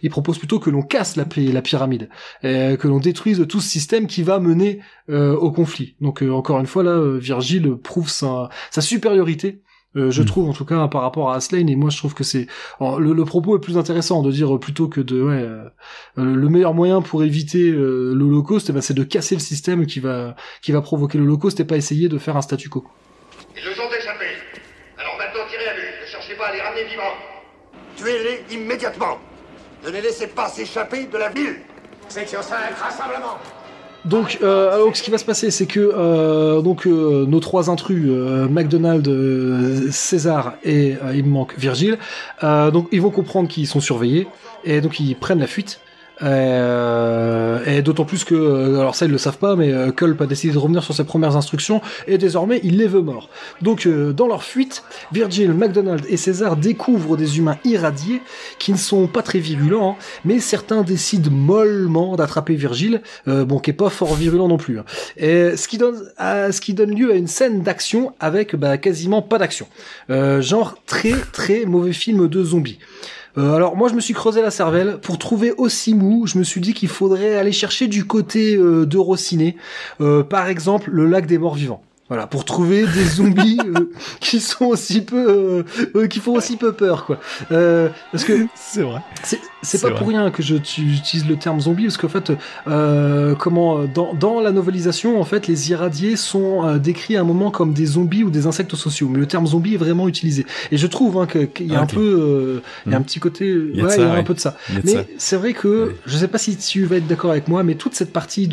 A: il propose plutôt que l'on casse la pyramide, que l'on détruise tout ce système qui va mener au conflit. Donc encore une fois là, Virgil prouve sa supériorité. Je trouve en tout cas par rapport à Aslane, et moi je trouve que c'est le propos est plus intéressant de dire plutôt que le meilleur moyen pour éviter l'Holocauste, c'est de casser le système qui va provoquer l'Holocauste et pas essayer de faire un statu quo.
J: Ils nous ont échappé. Alors maintenant tirez à vue, ne cherchez pas à les ramener vivants. Tuez-les immédiatement. Ne les laissez pas s'échapper de la ville. Section 5, rassemblement.
A: Donc, alors, ce qui va se passer, c'est que nos trois intrus, McDonald, César et il me manque Virgil, donc ils vont comprendre qu'ils sont surveillés et donc ils prennent la fuite. Et d'autant plus que, alors ça ils le savent pas, mais Culp a décidé de revenir sur ses premières instructions et désormais il les veut morts. Donc dans leur fuite, Virgil, McDonald et César découvrent des humains irradiés qui ne sont pas très virulents, hein, mais certains décident mollement d'attraper Virgil, qui est pas fort virulent non plus. Hein. Et ce qui donne lieu à une scène d'action avec quasiment pas d'action. Genre très très mauvais film de zombies. Alors moi je me suis creusé la cervelle pour trouver aussi mou. Je me suis dit qu'il faudrait aller chercher du côté d'Eurociné, par exemple le lac des morts vivants. Voilà, pour trouver des zombies qui sont aussi qui font aussi peu peur, quoi. Parce que
H: c'est vrai.
A: C'est pas pour rien que j'utilise le terme zombie, parce qu'en fait, dans la novelisation, en fait, les irradiés sont décrits à un moment comme des zombies ou des insectes sociaux. Mais le terme zombie est vraiment utilisé. Et je trouve qu'il y a un peu, il y a un petit côté, il y a un peu de ça. Mais c'est vrai que, je sais pas si tu vas être d'accord avec moi, mais toute cette partie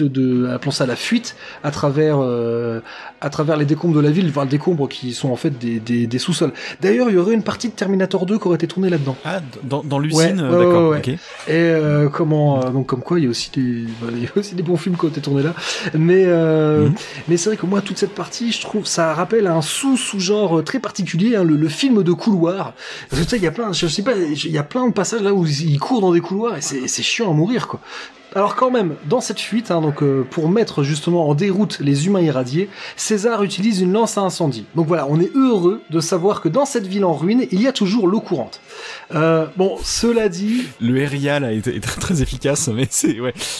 A: appelons ça la fuite, à travers les décombres de la ville, enfin, les décombres qui sont en fait des sous-sols. D'ailleurs, il y aurait une partie de Terminator 2 qui aurait été tournée là-dedans.
H: Ah, dans l'usine, d'accord.
A: Ouais. Okay. Et donc comme quoi il y a aussi des bons films qui ont été tournés là. Mais c'est vrai que moi toute cette partie, je trouve ça rappelle un sous-genre très particulier, hein, le film de couloir. Parce que tu sais, il y a plein, je sais pas, il y a plein de passages là où il court dans des couloirs et c'est chiant à mourir, quoi. Alors quand même, dans cette fuite, hein, pour mettre justement en déroute les humains irradiés, César utilise une lance à incendie. Donc voilà, on est heureux de savoir que dans cette ville en ruine, il y a toujours l'eau courante. Cela dit...
H: Le RIA là est très, très efficace, mais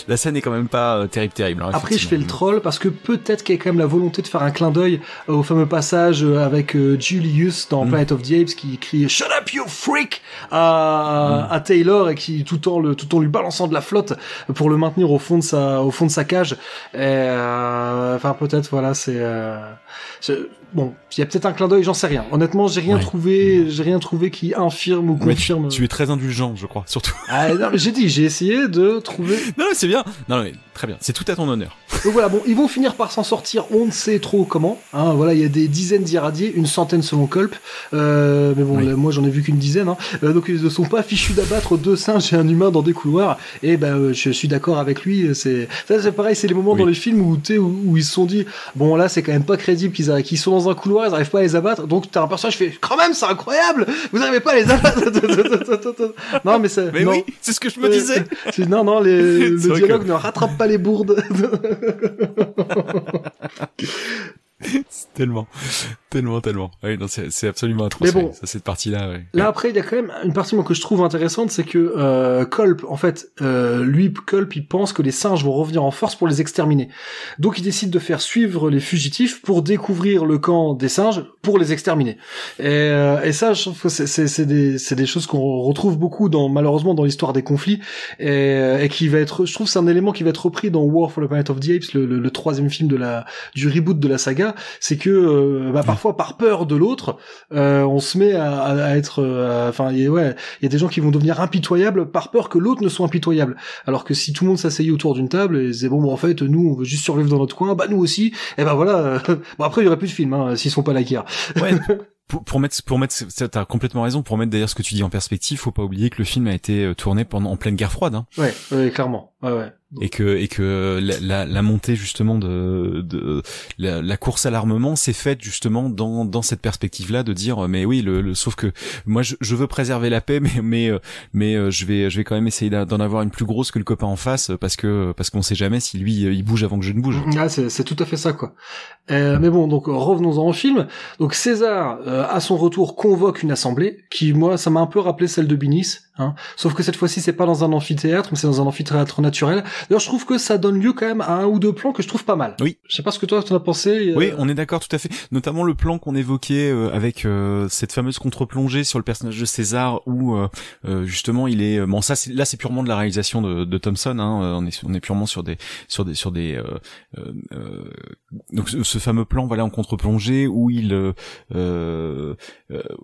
H: la scène est quand même pas terrible. Hein,
A: après, je fais le troll parce que peut-être qu'il y a quand même la volonté de faire un clin d'œil au fameux passage avec Julius dans Planet of the Apes qui crie « Shut up, you freak !» à Taylor et qui tout en lui balançant de la flotte pour le maintenir au fond de sa cage. Enfin peut-être bon, il y a peut-être un clin d'œil, j'en sais rien. Honnêtement, j'ai rien trouvé qui infirme ou confirme.
H: Tu es très indulgent, je crois, surtout.
A: Ah non, mais j'ai essayé de trouver.
H: Non, mais c'est bien. Non, mais très bien. C'est tout à ton honneur.
A: Donc voilà, bon, ils vont finir par s'en sortir. On ne sait trop comment. Hein, voilà, il y a des dizaines d'irradiés, une centaine selon Culp. Mais bon, moi j'en ai vu qu'une dizaine. Hein. Donc ils ne sont pas fichus d'abattre 2 singes et un humain dans des couloirs. Et je suis d'accord avec lui. C'est pareil, c'est les moments dans les films où ils se sont dit, bon là c'est quand même pas crédible qu'ils sont dans un couloir, ils n'arrivent pas à les abattre. Donc t'as un personnage qui fait, quand même c'est incroyable, vous n'arrivez pas à les abattre. Non mais c'est.
H: Mais oui, c'est ce que je me disais.
A: Non, le dialogue ne rattrape pas les bourdes.
H: Tellement. Oui, non, c'est absolument atroce.
A: Mais bon,
H: cette partie-là. Ouais.
A: Là après, il y a quand même une partie que je trouve intéressante, c'est que Culp, en fait, Culp, il pense que les singes vont revenir en force pour les exterminer. Donc il décide de faire suivre les fugitifs pour découvrir le camp des singes pour les exterminer. Et ça, je trouve que c'est des choses qu'on retrouve beaucoup malheureusement dans l'histoire des conflits et qui va être, je trouve, c'est un élément qui va être repris dans War for the Planet of the Apes, le 3e film du reboot de la saga. C'est que parfois par peur de l'autre, on se met à être, il y a des gens qui vont devenir impitoyables par peur que l'autre ne soit impitoyable. Alors que si tout le monde s'asseyait autour d'une table et disait en fait nous on veut juste survivre dans notre coin, nous aussi, et voilà. Bon après il y aurait plus de films s'ils sont pas la guerre.
H: Ouais. Pour mettre, t'as complètement raison. Pour mettre d'ailleurs ce que tu dis en perspective, faut pas oublier que le film a été tourné en pleine guerre froide. Hein.
A: Ouais, clairement. Ouais.
H: Et que la montée justement de la course à l'armement s'est faite justement dans cette perspective-là de dire mais oui sauf que moi je veux préserver la paix mais je vais quand même essayer d'en avoir une plus grosse que le copain en face parce qu'on sait jamais si lui il bouge avant que je ne bouge.
A: Ah c'est tout à fait ça quoi. Mais bon donc revenons-en au film. Donc César à son retour convoque une assemblée qui moi ça m'a un peu rappelé celle de Binis. Hein. Sauf que cette fois-ci c'est pas dans un amphithéâtre mais c'est dans un amphithéâtre naturel. D'ailleurs je trouve que ça donne lieu quand même à 1 ou 2 plans que je trouve pas mal.
H: Oui.
A: Je sais pas ce que toi t'en as pensé.
H: Oui, on est d'accord tout à fait. Notamment le plan qu'on évoquait avec cette fameuse contre-plongée sur le personnage de César où justement il est bon ça c'est purement de la réalisation de Thompson hein. On est purement sur des donc ce fameux plan voilà en contre-plongée où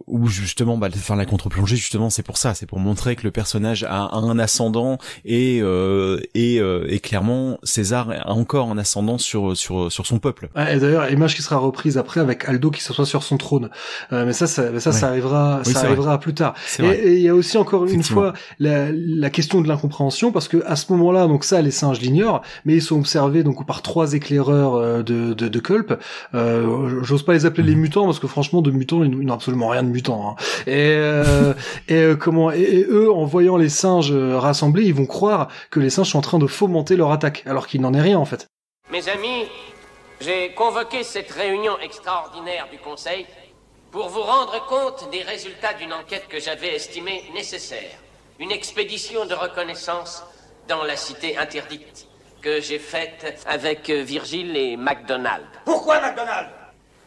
H: où justement la contre-plongée justement c'est pour ça, c'est pour montrer montrer que le personnage a un ascendant et clairement César a encore un ascendant sur son peuple.
A: Et d'ailleurs, image qui sera reprise après avec Aldo qui s'assoit sur son trône. Mais ça arrivera, ça arrivera plus tard. Et il y a aussi encore une fois la question de l'incompréhension, parce que à ce moment-là, donc ça, les singes l'ignorent, mais ils sont observés donc par 3 éclaireurs de Culp. J'ose pas les appeler les mutants, parce que franchement, de mutants, ils n'ont absolument rien de mutant. Hein. Et eux, en voyant les singes rassemblés, ils vont croire que les singes sont en train de fomenter leur attaque, alors qu'il n'en est rien en fait.
I: Mes amis, j'ai convoqué cette réunion extraordinaire du Conseil pour vous rendre compte des résultats d'une enquête que j'avais estimée nécessaire. Une expédition de reconnaissance dans la cité interdite que j'ai faite avec Virgile et MacDonald.
J: Pourquoi MacDonald?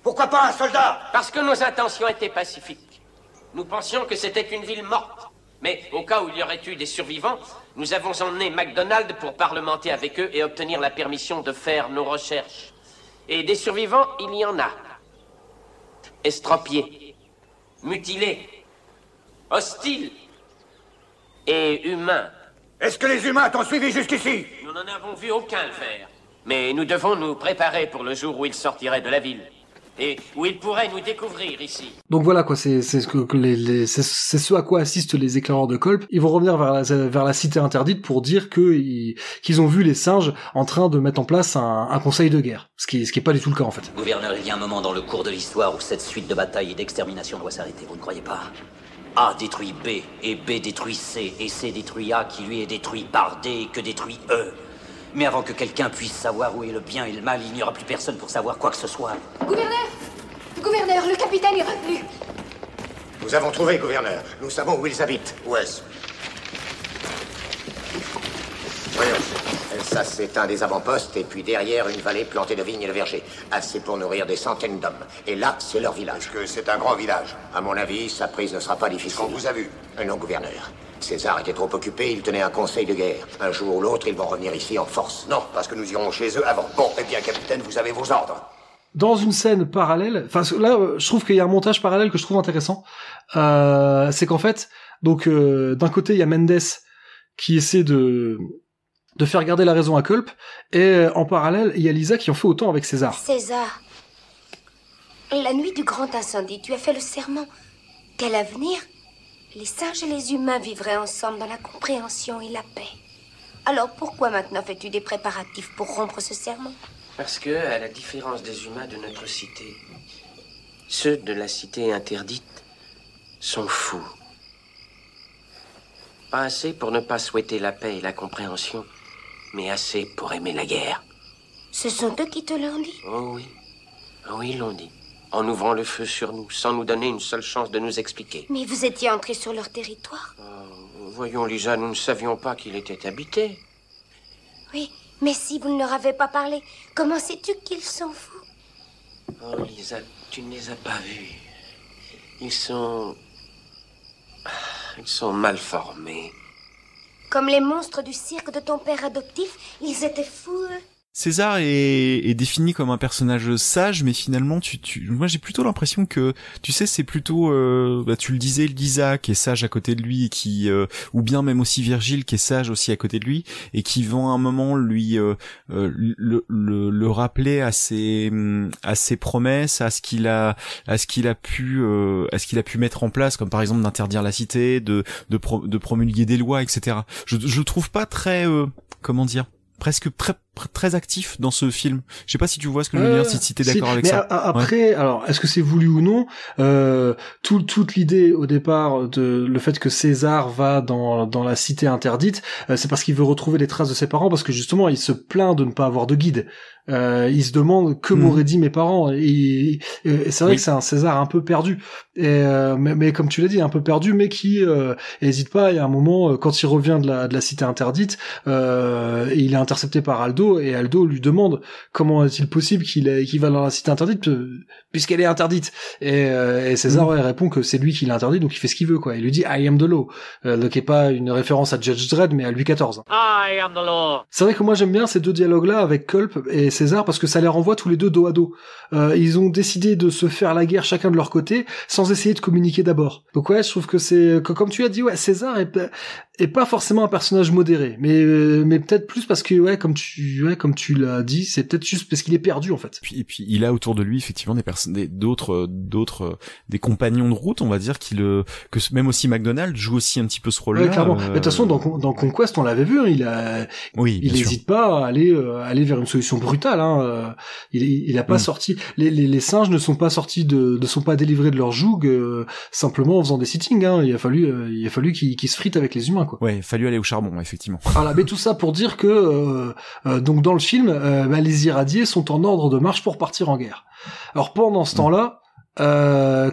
J: Pourquoi pas un soldat?
I: Parce que nos intentions étaient pacifiques. Nous pensions que c'était une ville morte. Mais au cas où il y aurait eu des survivants, nous avons emmené MacDonald pour parlementer avec eux et obtenir la permission de faire nos recherches. Et des survivants, il y en a. Estropiés, mutilés, hostiles et humains.
J: Est-ce que les humains t'ont suivi jusqu'ici?
I: Nous n'en avons vu aucun le faire. Mais nous devons nous préparer pour le jour où ils sortiraient de la ville. Et où ils pourraient nous découvrir ici.
A: Donc voilà quoi, c'est ce à quoi assistent les éclaireurs de Culp. Ils vont revenir vers la cité interdite pour dire qu'ils ont vu les singes en train de mettre en place un conseil de guerre, ce qui est pas du tout le cas en fait.
N: Gouverneur, il y a un moment dans le cours de l'histoire où cette suite de batailles et d'extermination doit s'arrêter, vous ne croyez pas? A détruit B, et B détruit C, et C détruit A, qui lui est détruit par D, que détruit E. Mais avant que quelqu'un puisse savoir où est le bien et le mal, il n'y aura plus personne pour savoir quoi que ce soit.
E: Gouverneur, le capitaine est revenu.
J: Nous avons trouvé, gouverneur. Nous savons où ils habitent. Où est-ce? Voyons. Ça, c'est un des avant-postes, et puis derrière, une vallée plantée de vignes et de vergers. Assez pour nourrir des centaines d'hommes. Et là, c'est leur village.
C: Est-ce que c'est un grand village?
J: À mon avis, sa prise ne sera pas difficile.
C: Qu'on vous a vu?
J: Non, gouverneur. César était trop occupé, il tenait un conseil de guerre. Un jour ou l'autre, ils vont revenir ici en force.
C: Non, parce que nous irons chez eux avant. Bon, eh bien, capitaine, vous avez vos ordres.
A: Dans une scène parallèle, enfin là, je trouve qu'il y a un montage parallèle que je trouve intéressant. C'est qu'en fait, donc d'un côté, il y a Mendes qui essaie de faire garder la raison à Culp, et en parallèle, il y a Lisa qui en fait autant avec César.
E: César, la nuit du grand incendie, tu as fait le serment qu'à l'avenir, les singes et les humains vivraient ensemble dans la compréhension et la paix. Alors pourquoi maintenant fais-tu des préparatifs pour rompre ce serment?
I: Parce que, à la différence des humains de notre cité, ceux de la cité interdite sont fous. Pas assez pour ne pas souhaiter la paix et la compréhension, mais assez pour aimer la guerre.
E: Ce sont eux qui te l'ont dit?
I: Oh oui. Oh oui, ils l'ont dit. En ouvrant le feu sur nous, sans nous donner une seule chance de nous expliquer.
E: Mais vous étiez entrés sur leur territoire?
I: Voyons, Lisa, nous ne savions pas qu'il était habité.
E: Oui, mais si vous ne leur avez pas parlé, comment sais-tu qu'ils sont fous?
I: Oh, Lisa, tu ne les as pas vus. Ils sont mal formés.
E: Comme les monstres du cirque de ton père adoptif, ils étaient fous, eux.
H: César est défini comme un personnage sage, mais finalement, moi j'ai plutôt l'impression que, tu sais, c'est plutôt, tu le disais, Lisa qui est sage à côté de lui, et ou bien même aussi Virgile qui est sage aussi à côté de lui, et qui vont à un moment lui le rappeler à ses promesses, à ce qu'il a pu mettre en place, comme par exemple d'interdire la cité, de promulguer des lois, etc. Je trouve pas très, comment dire, presque très actif dans ce film. Je sais pas si tu vois ce que je veux dire, si t'es d'accord avec
A: mais
H: ça.
A: Après, ouais. Alors, est-ce que c'est voulu ou non? Toute l'idée au départ de le fait que César va dans la cité interdite, c'est parce qu'il veut retrouver les traces de ses parents, parce que justement, il se plaint de ne pas avoir de guide. Il se demande que m'auraient dit mes parents, et c'est vrai que c'est un César un peu perdu. Mais comme tu l'as dit, un peu perdu, mais qui hésite pas. Il y a un moment, quand il revient de la cité interdite, il est intercepté par Aldo. Aldo, et Aldo lui demande comment est-il possible qu'il va dans la cité interdite puisqu'elle est interdite. Et César répond que c'est lui qui l'a interdit, donc il fait ce qu'il veut, quoi. Il lui dit I am the law, donc est pas une référence à Judge Dredd, mais à Louis XIV.
D: I am the law.
A: C'est vrai que moi j'aime bien ces deux dialogues-là avec Culp et César parce que ça les renvoie tous les deux dos à dos. Ils ont décidé de se faire la guerre chacun de leur côté sans essayer de communiquer d'abord. Donc ouais, je trouve que comme tu as dit, ouais, César est pas forcément un personnage modéré, mais peut-être plus parce que ouais, comme tu l'as dit, c'est peut-être juste parce qu'il est perdu en fait.
H: Et puis il a autour de lui effectivement d'autres des compagnons de route, on va dire, que même aussi McDonald joue aussi un petit peu ce rôle-là.
A: Ouais, clairement. Mais de toute façon, dans Conquest, on l'avait vu, hein, il n'hésite pas à aller vers une solution brutale. Hein. Il a pas sorti. Les singes ne sont pas sortis ne sont pas délivrés de leur joug simplement en faisant des sittings. Hein. Il a fallu qu'ils se fritent avec les humains, quoi.
H: Ouais, il a fallu aller au charbon, effectivement.
A: Voilà, mais tout ça pour dire que donc dans le film, les irradiés sont en ordre de marche pour partir en guerre. Alors pendant ce temps-là,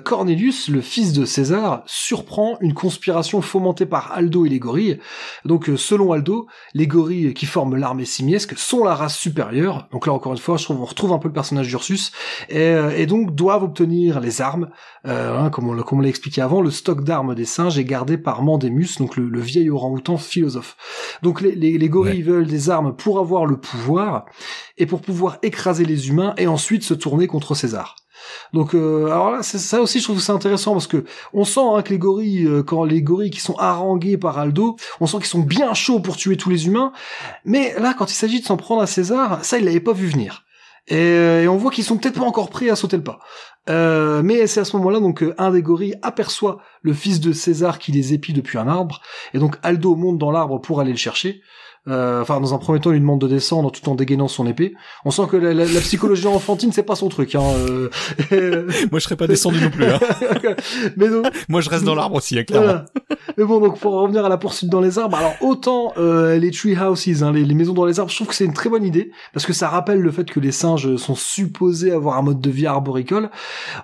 A: Cornelius, le fils de César, surprend une conspiration fomentée par Aldo et les gorilles. Donc selon Aldo, les gorilles qui forment l'armée simiesque sont la race supérieure. Donc là encore une fois, on retrouve un peu le personnage d'Ursus et donc doivent obtenir les armes. Comme on l'a expliqué avant, le stock d'armes des singes est gardé par Mandémus, donc le vieil orang-outan philosophe. Donc les gorilles veulent des armes pour avoir le pouvoir et pour pouvoir écraser les humains et ensuite se tourner contre César. Donc alors là, c'est ça aussi, je trouve que c'est intéressant parce que on sent que les gorilles, quand les gorilles qui sont harangués par Aldo, on sent qu'ils sont bien chauds pour tuer tous les humains, mais là, quand il s'agit de s'en prendre à César, ça, il l'avait pas vu venir. Et on voit qu'ils sont peut-être pas encore prêts à sauter le pas. Mais c'est à ce moment-là donc un des gorilles aperçoit le fils de César qui les épie depuis un arbre, et donc Aldo monte dans l'arbre pour aller le chercher. Dans un premier temps, il lui demande de descendre tout en dégainant son épée. On sent que la psychologie enfantine, c'est pas son truc. Hein.
H: Moi, je serais pas descendu non plus. Hein.
A: Mais donc,
H: moi, je reste dans l'arbre aussi, hein, clairement.
A: Voilà. Mais bon, donc pour revenir à la poursuite dans les arbres, alors autant les tree houses, hein, les maisons dans les arbres, je trouve que c'est une très bonne idée parce que ça rappelle le fait que les singes sont supposés avoir un mode de vie arboricole.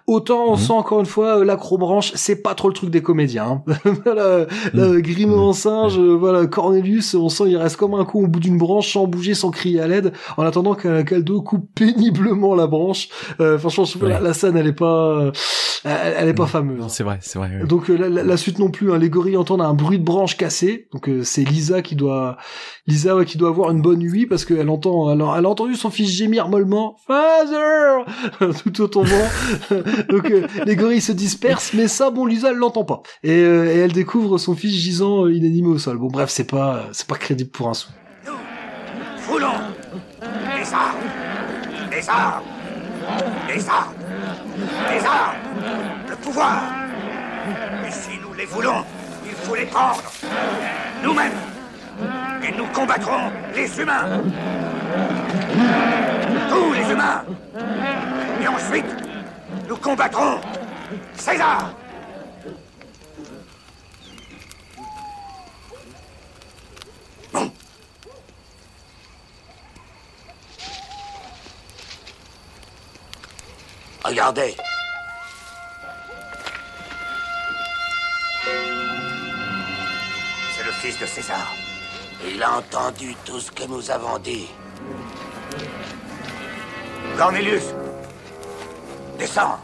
A: Autant on sent encore une fois l'acrobranche, c'est pas trop le truc des comédiens. Hein. Grimaud en singe, Cornelius, on sent il reste comme un coup au bout d'une branche sans bouger, sans crier à l'aide, en attendant qu'Aldo coupe péniblement la branche. Franchement, je trouve la scène, elle est pas fameuse.
H: Non, c'est vrai.
A: Donc la suite non plus. Hein, les gorilles entendent un bruit de branche cassée. Donc c'est Lisa qui doit avoir une bonne nuit parce qu'elle elle a entendu son fils gémir mollement, Father, tout au tombant. Donc les gorilles se dispersent, mais ça, bon, Lisa elle l'entend pas. Et elle découvre son fils gisant inanimé au sol. Bon, bref, c'est pas crédible pour un sou.
J: Nous voulons les armes, les armes, les armes, les armes, le pouvoir. Et si nous les voulons, il faut les prendre nous-mêmes. Et nous combattrons les humains. Tous les humains. Et ensuite, nous combattrons César. Bon. Regardez. C'est le fils de César. Il a entendu tout ce que nous avons dit. Cornelius, descends.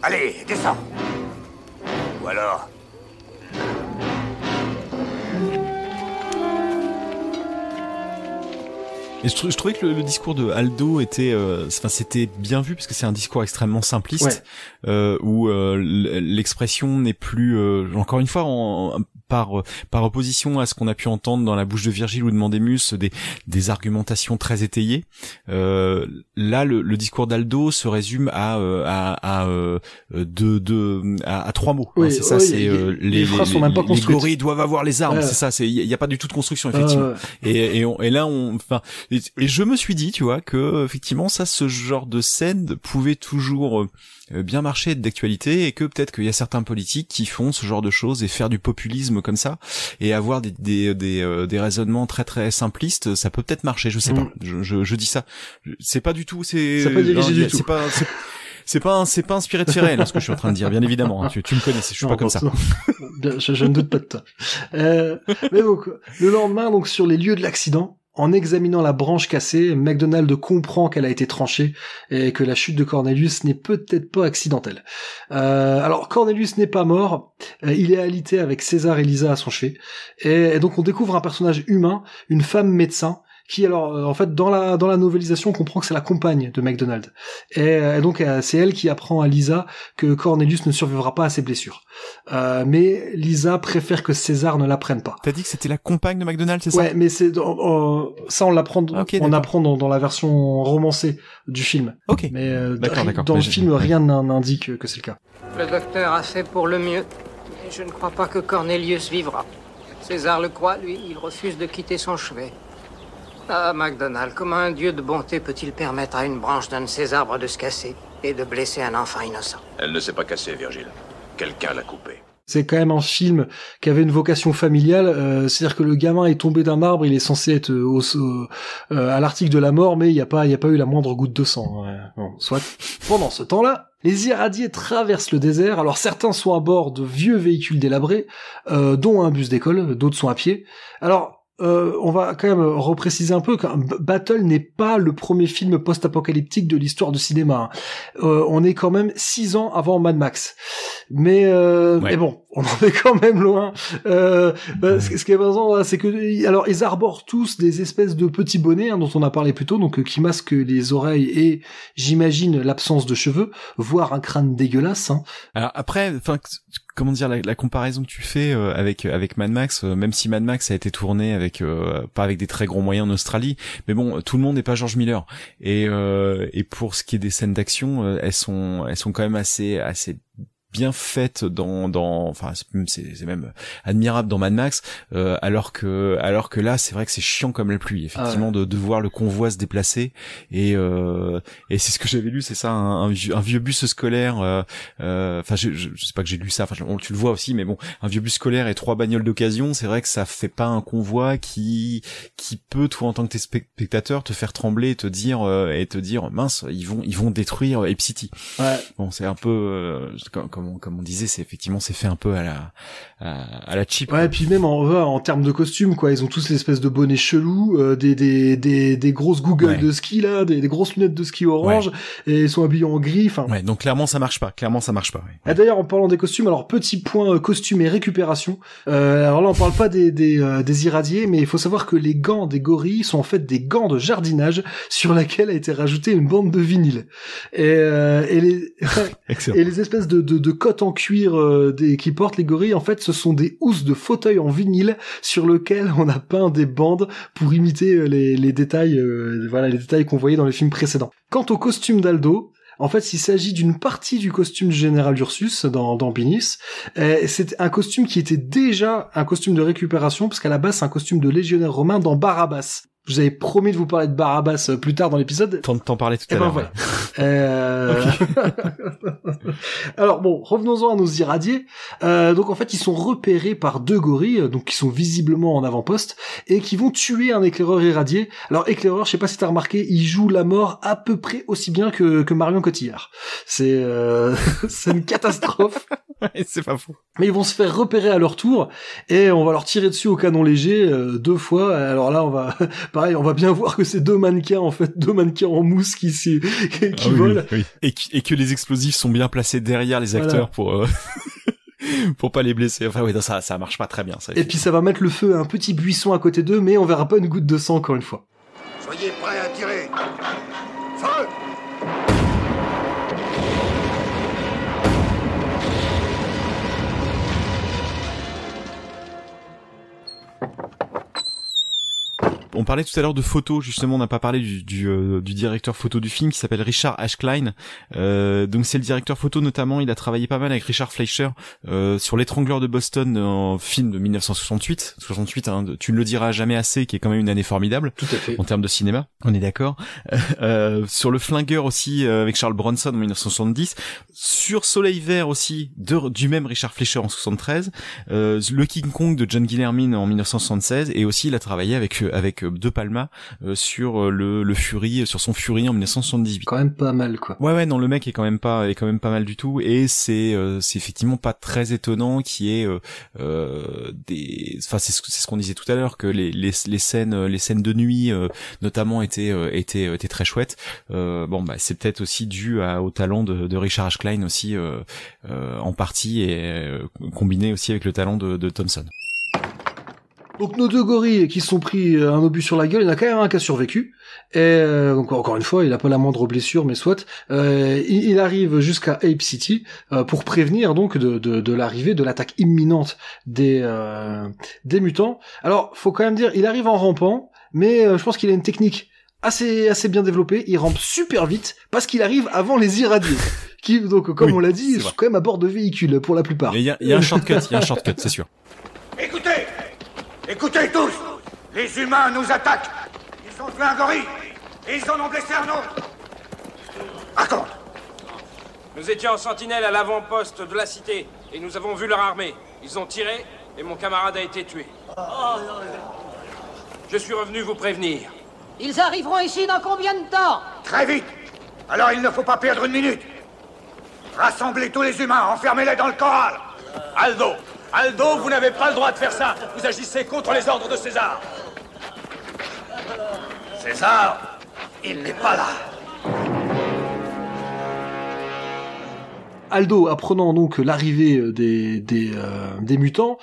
J: Allez, descends. Ou alors...
H: Et je trouvais que le discours de Aldo était, c'était bien vu parce que c'est un discours extrêmement simpliste, où l'expression n'est plus, encore une fois, par opposition à ce qu'on a pu entendre dans la bouche de Virgile ou de Mandémus, des argumentations très étayées. Là, le discours d'Aldo se résume à trois mots.
A: Oui,
H: c'est ça,
A: les phrases sont même pas construites.
H: Les gorilles doivent avoir les armes, c'est ça. Il y a pas du tout de construction, effectivement. Et là, et je me suis dit, tu vois, que effectivement, ce genre de scène pouvait toujours bien marcher, être d'actualité, et que peut-être qu'il y a certains politiques qui font ce genre de choses et faire du populisme comme ça et avoir des raisonnements très très simplistes, ça peut peut-être marcher, je sais pas. Je dis ça. C'est pas du tout.
A: C'est pas dirigé du tout.
H: C'est pas inspiré de Ferrell, ce que je suis en train de dire, bien évidemment. Tu me connais, je suis pas comme ça.
A: Je ne doute pas de toi. Mais donc, le lendemain, donc, sur les lieux de l'accident, en examinant la branche cassée, MacDonald comprend qu'elle a été tranchée et que la chute de Cornelius n'est peut-être pas accidentelle. Alors Cornelius n'est pas mort, il est alité avec César et Lisa à son chevet, et donc on découvre un personnage humain, une femme médecin, qui alors en fait dans la novélisation on comprend que c'est la compagne de MacDonald, et donc c'est elle qui apprend à Lisa que Cornelius ne survivra pas à ses blessures, mais Lisa préfère que César ne l'apprenne pas.
H: T'as dit que c'était la compagne de MacDonald, c'est ça?
A: Ouais, mais c'est ça on l'apprend, on apprend dans la version romancée du film.
H: Ok.
A: Mais
H: d'accord.
A: dans le film rien n'indique que c'est le cas.
K: Le docteur a fait pour le mieux, mais je ne crois pas que Cornelius vivra. César le croit, lui, il refuse de quitter son chevet. Ah, MacDonald, comment un dieu de bonté peut-il permettre à une branche d'un de ses arbres de se casser et de blesser un enfant innocent?
M: Elle ne s'est pas cassée, Virgile. Quelqu'un l'a coupée.
A: C'est quand même un film qui avait une vocation familiale, c'est-à-dire que le gamin est tombé d'un arbre, il est censé être à l'article de la mort, mais il y a pas eu la moindre goutte de sang. Ouais. Bon, soit. Pendant ce temps-là, les irradiés traversent le désert. Alors certains sont à bord de vieux véhicules délabrés, dont un bus d'école, d'autres sont à pied. Alors on va quand même repréciser un peu que Battle n'est pas le premier film post-apocalyptique de l'histoire du cinéma. On est quand même 6 ans avant Mad Max. Mais bon, on en est quand même loin. Ce qui est présent, c'est que alors ils arborent tous des espèces de petits bonnets dont on a parlé plus tôt, donc qui masquent les oreilles et j'imagine l'absence de cheveux, voire un crâne dégueulasse.
H: Alors après, comment dire, la comparaison que tu fais avec Mad Max, même si Mad Max a été tourné avec pas avec des très gros moyens en Australie, mais bon, tout le monde n'est pas George Miller. Et pour ce qui est des scènes d'action, elles sont quand même assez bien faite c'est même admirable dans Mad Max, alors que là c'est vrai que c'est chiant comme la pluie effectivement de voir le convoi se déplacer et c'est ce que j'avais lu, c'est ça, un vieux bus scolaire, je sais pas que j'ai lu ça, tu le vois aussi, mais bon, un vieux bus scolaire et 3 bagnoles d'occasion, c'est vrai que ça fait pas un convoi qui peut, toi en tant que spectateur, te faire trembler et te dire mince, ils vont détruire Ape City. Ouais. Bon, c'est un peu comme on disait, c'est fait un peu à la cheap.
A: Ouais, et puis même en termes de costumes, quoi, ils ont tous l'espèce de bonnets chelous, des grosses googles de ski là, des grosses lunettes de ski orange, et ils sont habillés en gris.
H: Ouais, donc clairement ça marche pas. Ouais.
A: Et d'ailleurs, en parlant des costumes, alors petit point costume et récupération. Alors là, on parle pas des irradiés, mais il faut savoir que les gants des gorilles sont en fait des gants de jardinage sur laquelle a été rajoutée une bande de vinyle. Et les espèces de cottes en cuir qui portent les gorilles, en fait, ce sont des housses de fauteuils en vinyle sur lesquelles on a peint des bandes pour imiter les détails, les détails qu'on voyait dans les films précédents. Quant au costume d'Aldo, en fait, il s'agit d'une partie du costume du général Ursus dans Binis. C'est un costume qui était déjà un costume de récupération, parce qu'à la base, c'est un costume de légionnaire romain dans Barabbas. Je vous avais promis de vous parler de Barabbas plus tard dans l'épisode.
H: T'en parlais tout à l'heure.
A: Voilà. Alors bon, revenons-en à nos irradiés. Donc en fait, ils sont repérés par 2 gorilles, donc qui sont visiblement en avant-poste, et qui vont tuer un éclaireur irradié. Alors éclaireur, je sais pas si t'as remarqué, il joue la mort à peu près aussi bien que Marion Cotillard. C'est une catastrophe.
H: Ouais, c'est pas fou.
A: Mais ils vont se faire repérer à leur tour, et on va leur tirer dessus au canon léger 2 fois. Alors là, on va bien voir que c'est 2 mannequins en mousse qui volent.
H: Oui. Et que les explosifs sont bien placés derrière les acteurs pour pas les blesser. Enfin oui, ça marche pas très bien ça.
A: Et puis ça va mettre le feu à un petit buisson à côté d'eux, mais on verra pas une goutte de sang encore une fois.
J: Soyez prêts à tirer. Feu!
H: On parlait tout à l'heure de photos, justement, on n'a pas parlé du directeur photo du film qui s'appelle Richard Ashcline. Donc c'est le directeur photo, notamment, il a travaillé pas mal avec Richard Fleischer sur L'étrangleur de Boston, un film de 1968, tu ne le diras jamais assez, qui est quand même une année formidable.
A: Tout à fait.
H: En termes de cinéma, on est d'accord. Sur Le Flingueur aussi, avec Charles Bronson en 1970. Sur Soleil Vert aussi, du même Richard Fleischer en 73. Le King Kong de John Guillermin en 1976. Et aussi, il a travaillé avec avec De Palma sur le Fury, sur son Fury en 1978.
A: Quand même pas mal, quoi.
H: Ouais, non, le mec est quand même pas mal du tout, et c'est effectivement pas très étonnant qu'il y ait c'est ce qu'on disait tout à l'heure, que les scènes de nuit notamment étaient très chouettes. C'est peut-être aussi dû au talent de Richard H. Klein aussi en partie, et combiné aussi avec le talent de Thompson.
A: Donc nos deux gorilles qui se sont pris un obus sur la gueule, il y en a quand même un qui a survécu. Et donc encore une fois, il a pas la moindre blessure, mais soit. Il arrive jusqu'à Ape City pour prévenir donc de l'arrivée, de l'attaque imminente des mutants. Alors, faut quand même dire, il arrive en rampant, mais je pense qu'il a une technique assez bien développée. Il rampe super vite parce qu'il arrive avant les irradiés, qui donc comme on l'a dit, sont quand même à bord de véhicules pour la plupart.
H: Il y a un shortcut, c'est sûr.
J: Écoutez tous, les humains nous attaquent. Ils ont tué un gorille et ils en ont blessé un autre. Raconte.
O: Nous étions en sentinelle à l'avant-poste de la cité et nous avons vu leur armée. Ils ont tiré et mon camarade a été tué. Je suis revenu vous prévenir.
K: Ils arriveront ici dans combien de temps?
J: Très vite. Alors il ne faut pas perdre une minute. Rassemblez tous les humains, enfermez-les dans le corral.
O: Aldo, vous n'avez pas le droit de faire ça. Vous agissez contre les ordres de César.
J: César, il n'est pas là.
A: Aldo, apprenant donc l'arrivée des mutants,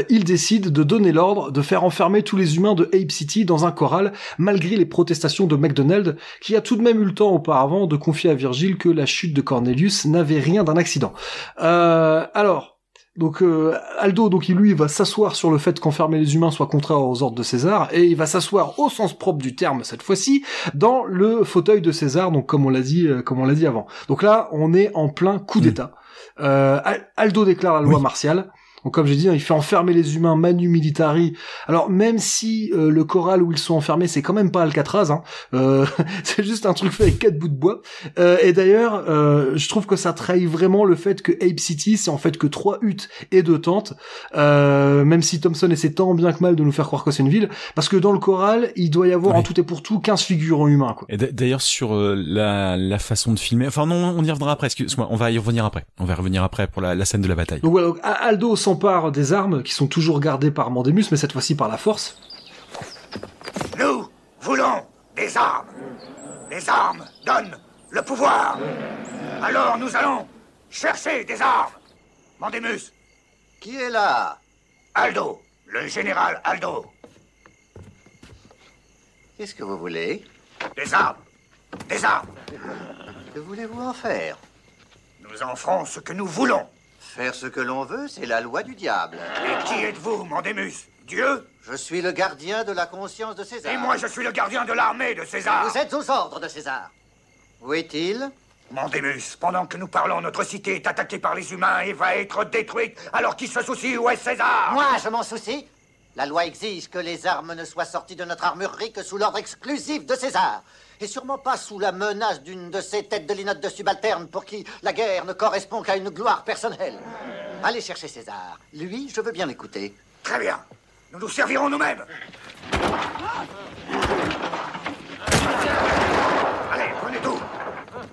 A: il décide de donner l'ordre de faire enfermer tous les humains de Ape City dans un corral, malgré les protestations de MacDonald, qui a tout de même eu le temps auparavant de confier à Virgile que la chute de Cornelius n'avait rien d'un accident. Donc Aldo, il va s'asseoir sur le fait qu'enfermer les humains soit contraire aux ordres de César, et il va s'asseoir au sens propre du terme cette fois-ci dans le fauteuil de César, donc comme on l'a dit avant. Donc là, on est en plein coup d'État. Aldo déclare la loi martiale. Donc comme j'ai dit, il fait enfermer les humains manu militari. Alors même si le corral où ils sont enfermés, c'est quand même pas Alcatraz, c'est juste un truc fait avec 4 bouts de bois. Et d'ailleurs, je trouve que ça trahit vraiment le fait que Ape City, c'est en fait que 3 huttes et 2 tentes. Même si Thompson essaie tant bien que mal de nous faire croire que c'est une ville, parce que dans le corral, il doit y avoir en tout et pour tout 15 figurants humains, quoi.
H: Et d'ailleurs sur la façon de filmer, enfin non, on y reviendra après. Excuse-moi, on va y revenir après. On va revenir après pour la scène de la bataille.
A: Donc voilà, donc, Aldo s'empare des armes qui sont toujours gardées par Mandemus, mais cette fois-ci par la force.
J: Nous voulons des armes. Les armes donnent le pouvoir. Alors nous allons chercher des armes. Mandemus.
L: Qui est là?
J: Aldo, le général Aldo.
L: Qu'est-ce que vous voulez?
J: Des armes. Des armes.
L: Que voulez-vous en faire?
J: Nous en ferons ce que nous voulons.
L: Faire ce que l'on veut, c'est la loi du diable.
J: Et qui êtes-vous, Mandemus? Dieu?
L: Je suis le gardien de la conscience de César.
J: Et moi, je suis le gardien de l'armée de César.
L: Vous êtes aux ordres de César. Où est-il?
J: Mandemus, pendant que nous parlons, notre cité est attaquée par les humains et va être détruite. Alors qui se soucie? Où est César?
L: Moi, je m'en soucie. La loi exige que les armes ne soient sorties de notre armurerie que sous l'ordre exclusif de César. Et sûrement pas sous la menace d'une de ces têtes de linotte de subalternes pour qui la guerre ne correspond qu'à une gloire personnelle. Allez chercher César. Lui, je veux bien l'écouter.
J: Très bien. Nous nous servirons nous-mêmes. Allez, prenez tout.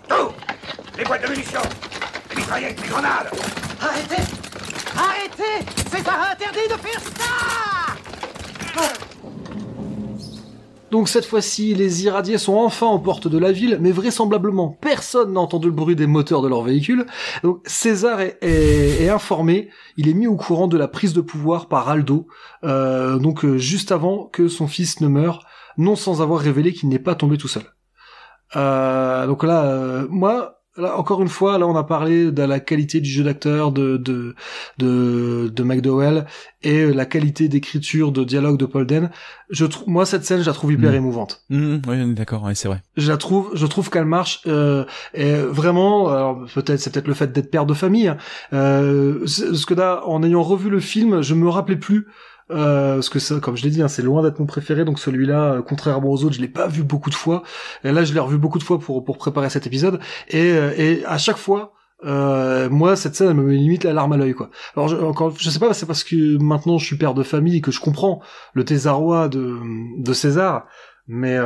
J: Tout. Les boîtes de munitions. Les mitraillettes, les grenades.
K: Arrêtez! Arrêtez! César a interdit de faire ça!
A: Donc cette fois-ci, les irradiés sont enfin aux portes de la ville, mais vraisemblablement personne n'a entendu le bruit des moteurs de leur véhicule. Donc César est informé, il est mis au courant de la prise de pouvoir par Aldo, juste avant que son fils ne meure, non sans avoir révélé qu'il n'est pas tombé tout seul. Donc là, là, encore une fois, là, on a parlé de la qualité du jeu d'acteur de McDowell et la qualité d'écriture, de dialogue de Paul Dehn. Moi, cette scène, je la trouve hyper émouvante.
H: Oui, d'accord, ouais, c'est vrai.
A: Je trouve qu'elle marche, et vraiment, alors, c'est peut-être le fait d'être père de famille, parce que là, en ayant revu le film, je me rappelais plus, parce que ça, comme je l'ai dit, c'est loin d'être mon préféré, donc celui-là, contrairement aux autres, je l'ai pas vu beaucoup de fois. Et là, je l'ai revu beaucoup de fois pour préparer cet épisode. Et à chaque fois, moi cette scène elle me met limite la larme à l'œil quoi. Alors je sais pas, c'est parce que maintenant je suis père de famille et que je comprends le désarroi de César, mais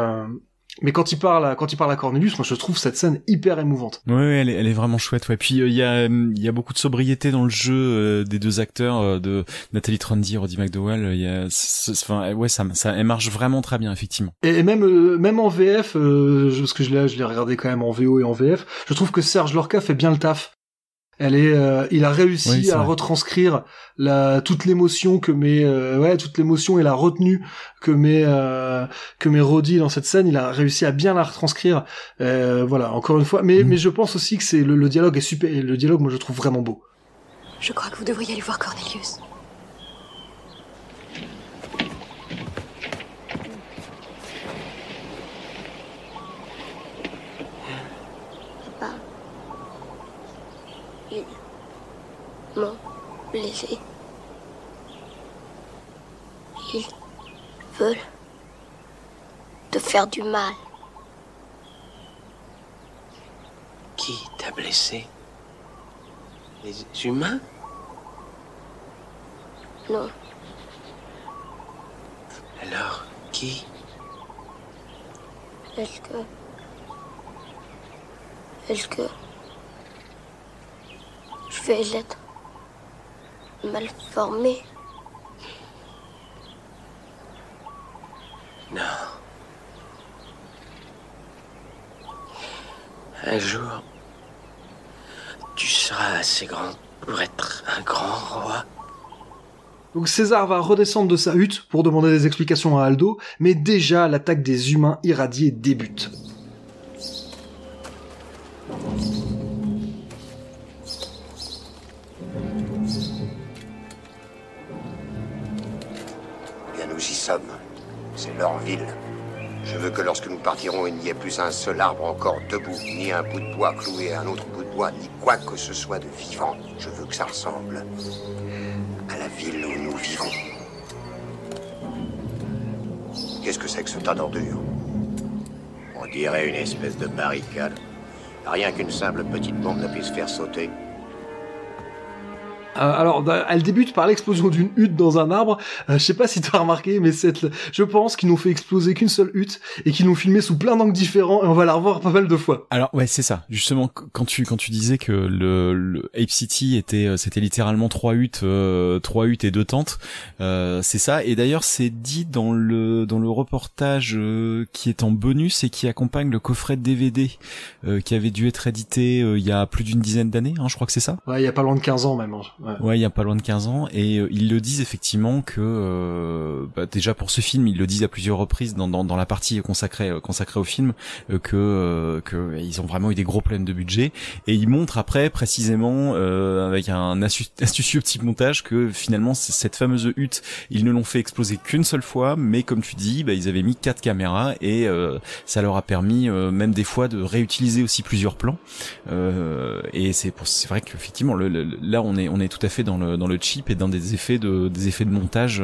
A: quand il parle à Cornelius, moi je trouve cette scène hyper émouvante.
H: Ouais, elle est vraiment chouette. Ouais. Puis il y a beaucoup de sobriété dans le jeu des deux acteurs, de Nathalie Trundy et Roddy McDowall. Elle marche vraiment très bien effectivement.
A: Et même en VF, parce que je l'ai regardé quand même en VO et en VF, je trouve que Serge Lorca fait bien le taf. Il a réussi à retranscrire toute l'émotion toute l'émotion et la retenue que met Roddy dans cette scène. Il a réussi à bien la retranscrire. Voilà, encore une fois. Mais je pense aussi que le dialogue est super. Et le dialogue, moi, je trouve vraiment beau.
E: Je crois que vous devriez aller voir Cornelius. Papa. Ils m'ont blessé. Ils veulent te faire du mal.
I: Qui t'a blessé? Les humains?
E: Non.
I: Alors, qui?
E: Est-ce que je vais être mal formé?
I: Non. Un jour, tu seras assez grand pour être un grand roi.
A: Donc César va redescendre de sa hutte pour demander des explications à Aldo, mais déjà l'attaque des humains irradiés débute.
J: Bien, nous y sommes. C'est leur ville. Je veux que lorsque nous partirons, il n'y ait plus un seul arbre encore debout, ni un bout de bois cloué à un autre bout de bois, ni quoi que ce soit de vivant. Je veux que ça ressemble à la ville où nous vivons. Qu'est-ce que c'est que ce tas d'ordures? On dirait une espèce de barricade. Rien qu'une simple petite bombe ne puisse faire sauter.
A: Alors, elle débute par l'explosion d'une hutte dans un arbre. Je sais pas si tu as remarqué, mais je pense qu'ils n'ont fait exploser qu'une seule hutte et qu'ils l'ont filmée sous plein d'angles différents et on va la revoir pas mal de fois.
H: Alors ouais, c'est ça. Justement, quand tu disais que le Ape City c'était littéralement 3 huttes et 2 tentes, c'est ça. Et d'ailleurs, c'est dit dans le reportage qui est en bonus et qui accompagne le coffret de DVD qui avait dû être édité il y a plus d'une dizaine d'années, hein, je crois que c'est ça.
A: Ouais, il y a pas loin de 15 ans même.
H: Ouais, il y a pas loin de 15 ans et ils le disent effectivement que déjà pour ce film, ils le disent à plusieurs reprises dans la partie consacrée au film que ils ont vraiment eu des gros problèmes de budget et ils montrent après précisément avec un astucieux petit montage que finalement cette fameuse hutte, ils ne l'ont fait exploser qu'une seule fois, mais comme tu dis, ils avaient mis 4 caméras et ça leur a permis même des fois de réutiliser aussi plusieurs plans et c'est vrai qu'effectivement là on est tout à fait dans le cheap et dans des effets de montage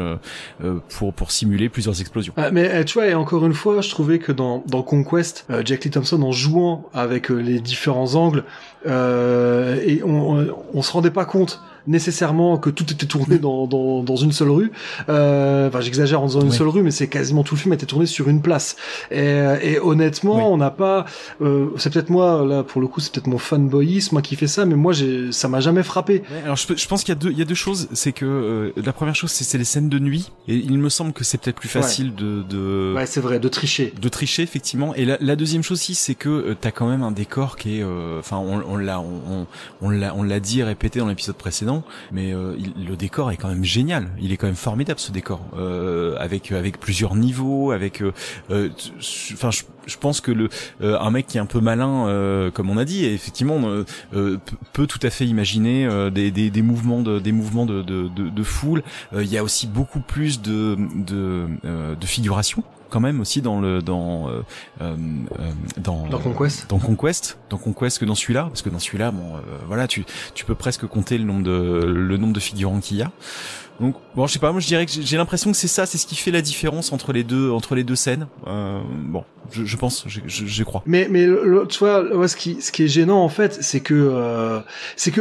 H: pour simuler plusieurs explosions.
A: Mais tu vois, et encore une fois, je trouvais que dans Conquest, Jack Lee Thompson en jouant avec les différents angles et on se rendait pas compte nécessairement que tout était tourné dans une seule rue. Enfin, j'exagère en disant une seule rue, mais c'est quasiment tout le film était tourné sur une place. Et honnêtement, on n'a pas. C'est peut-être moi là pour le coup, c'est peut-être mon fanboyisme moi qui fait ça, mais moi ça m'a jamais frappé.
H: Ouais, alors je pense qu'il y a deux choses, c'est que la première chose c'est les scènes de nuit et il me semble que c'est peut-être plus facile de.
A: Ouais, c'est vrai, de tricher.
H: De tricher effectivement. Et la deuxième chose aussi, c'est que t'as quand même un décor qui est. Enfin, on l'a dit et répété dans l'épisode précédent. Mais le décor est quand même génial. Il est quand même formidable ce décor, avec plusieurs niveaux, avec. Enfin, je pense que un mec qui est un peu malin, comme on a dit, effectivement, peut tout à fait imaginer des mouvements de foule. Il y a aussi beaucoup plus de figuration quand même aussi dans
A: Conquest.
H: Dans Conquest que dans celui-là, parce que dans celui-là, bon, voilà, tu peux presque compter le nombre de figurants qu'il y a. Donc bon, je sais pas, moi je dirais que j'ai l'impression que c'est ce qui fait la différence entre les deux scènes. Bon, je pense, je crois.
A: Mais tu vois, ce qui est gênant en fait, c'est que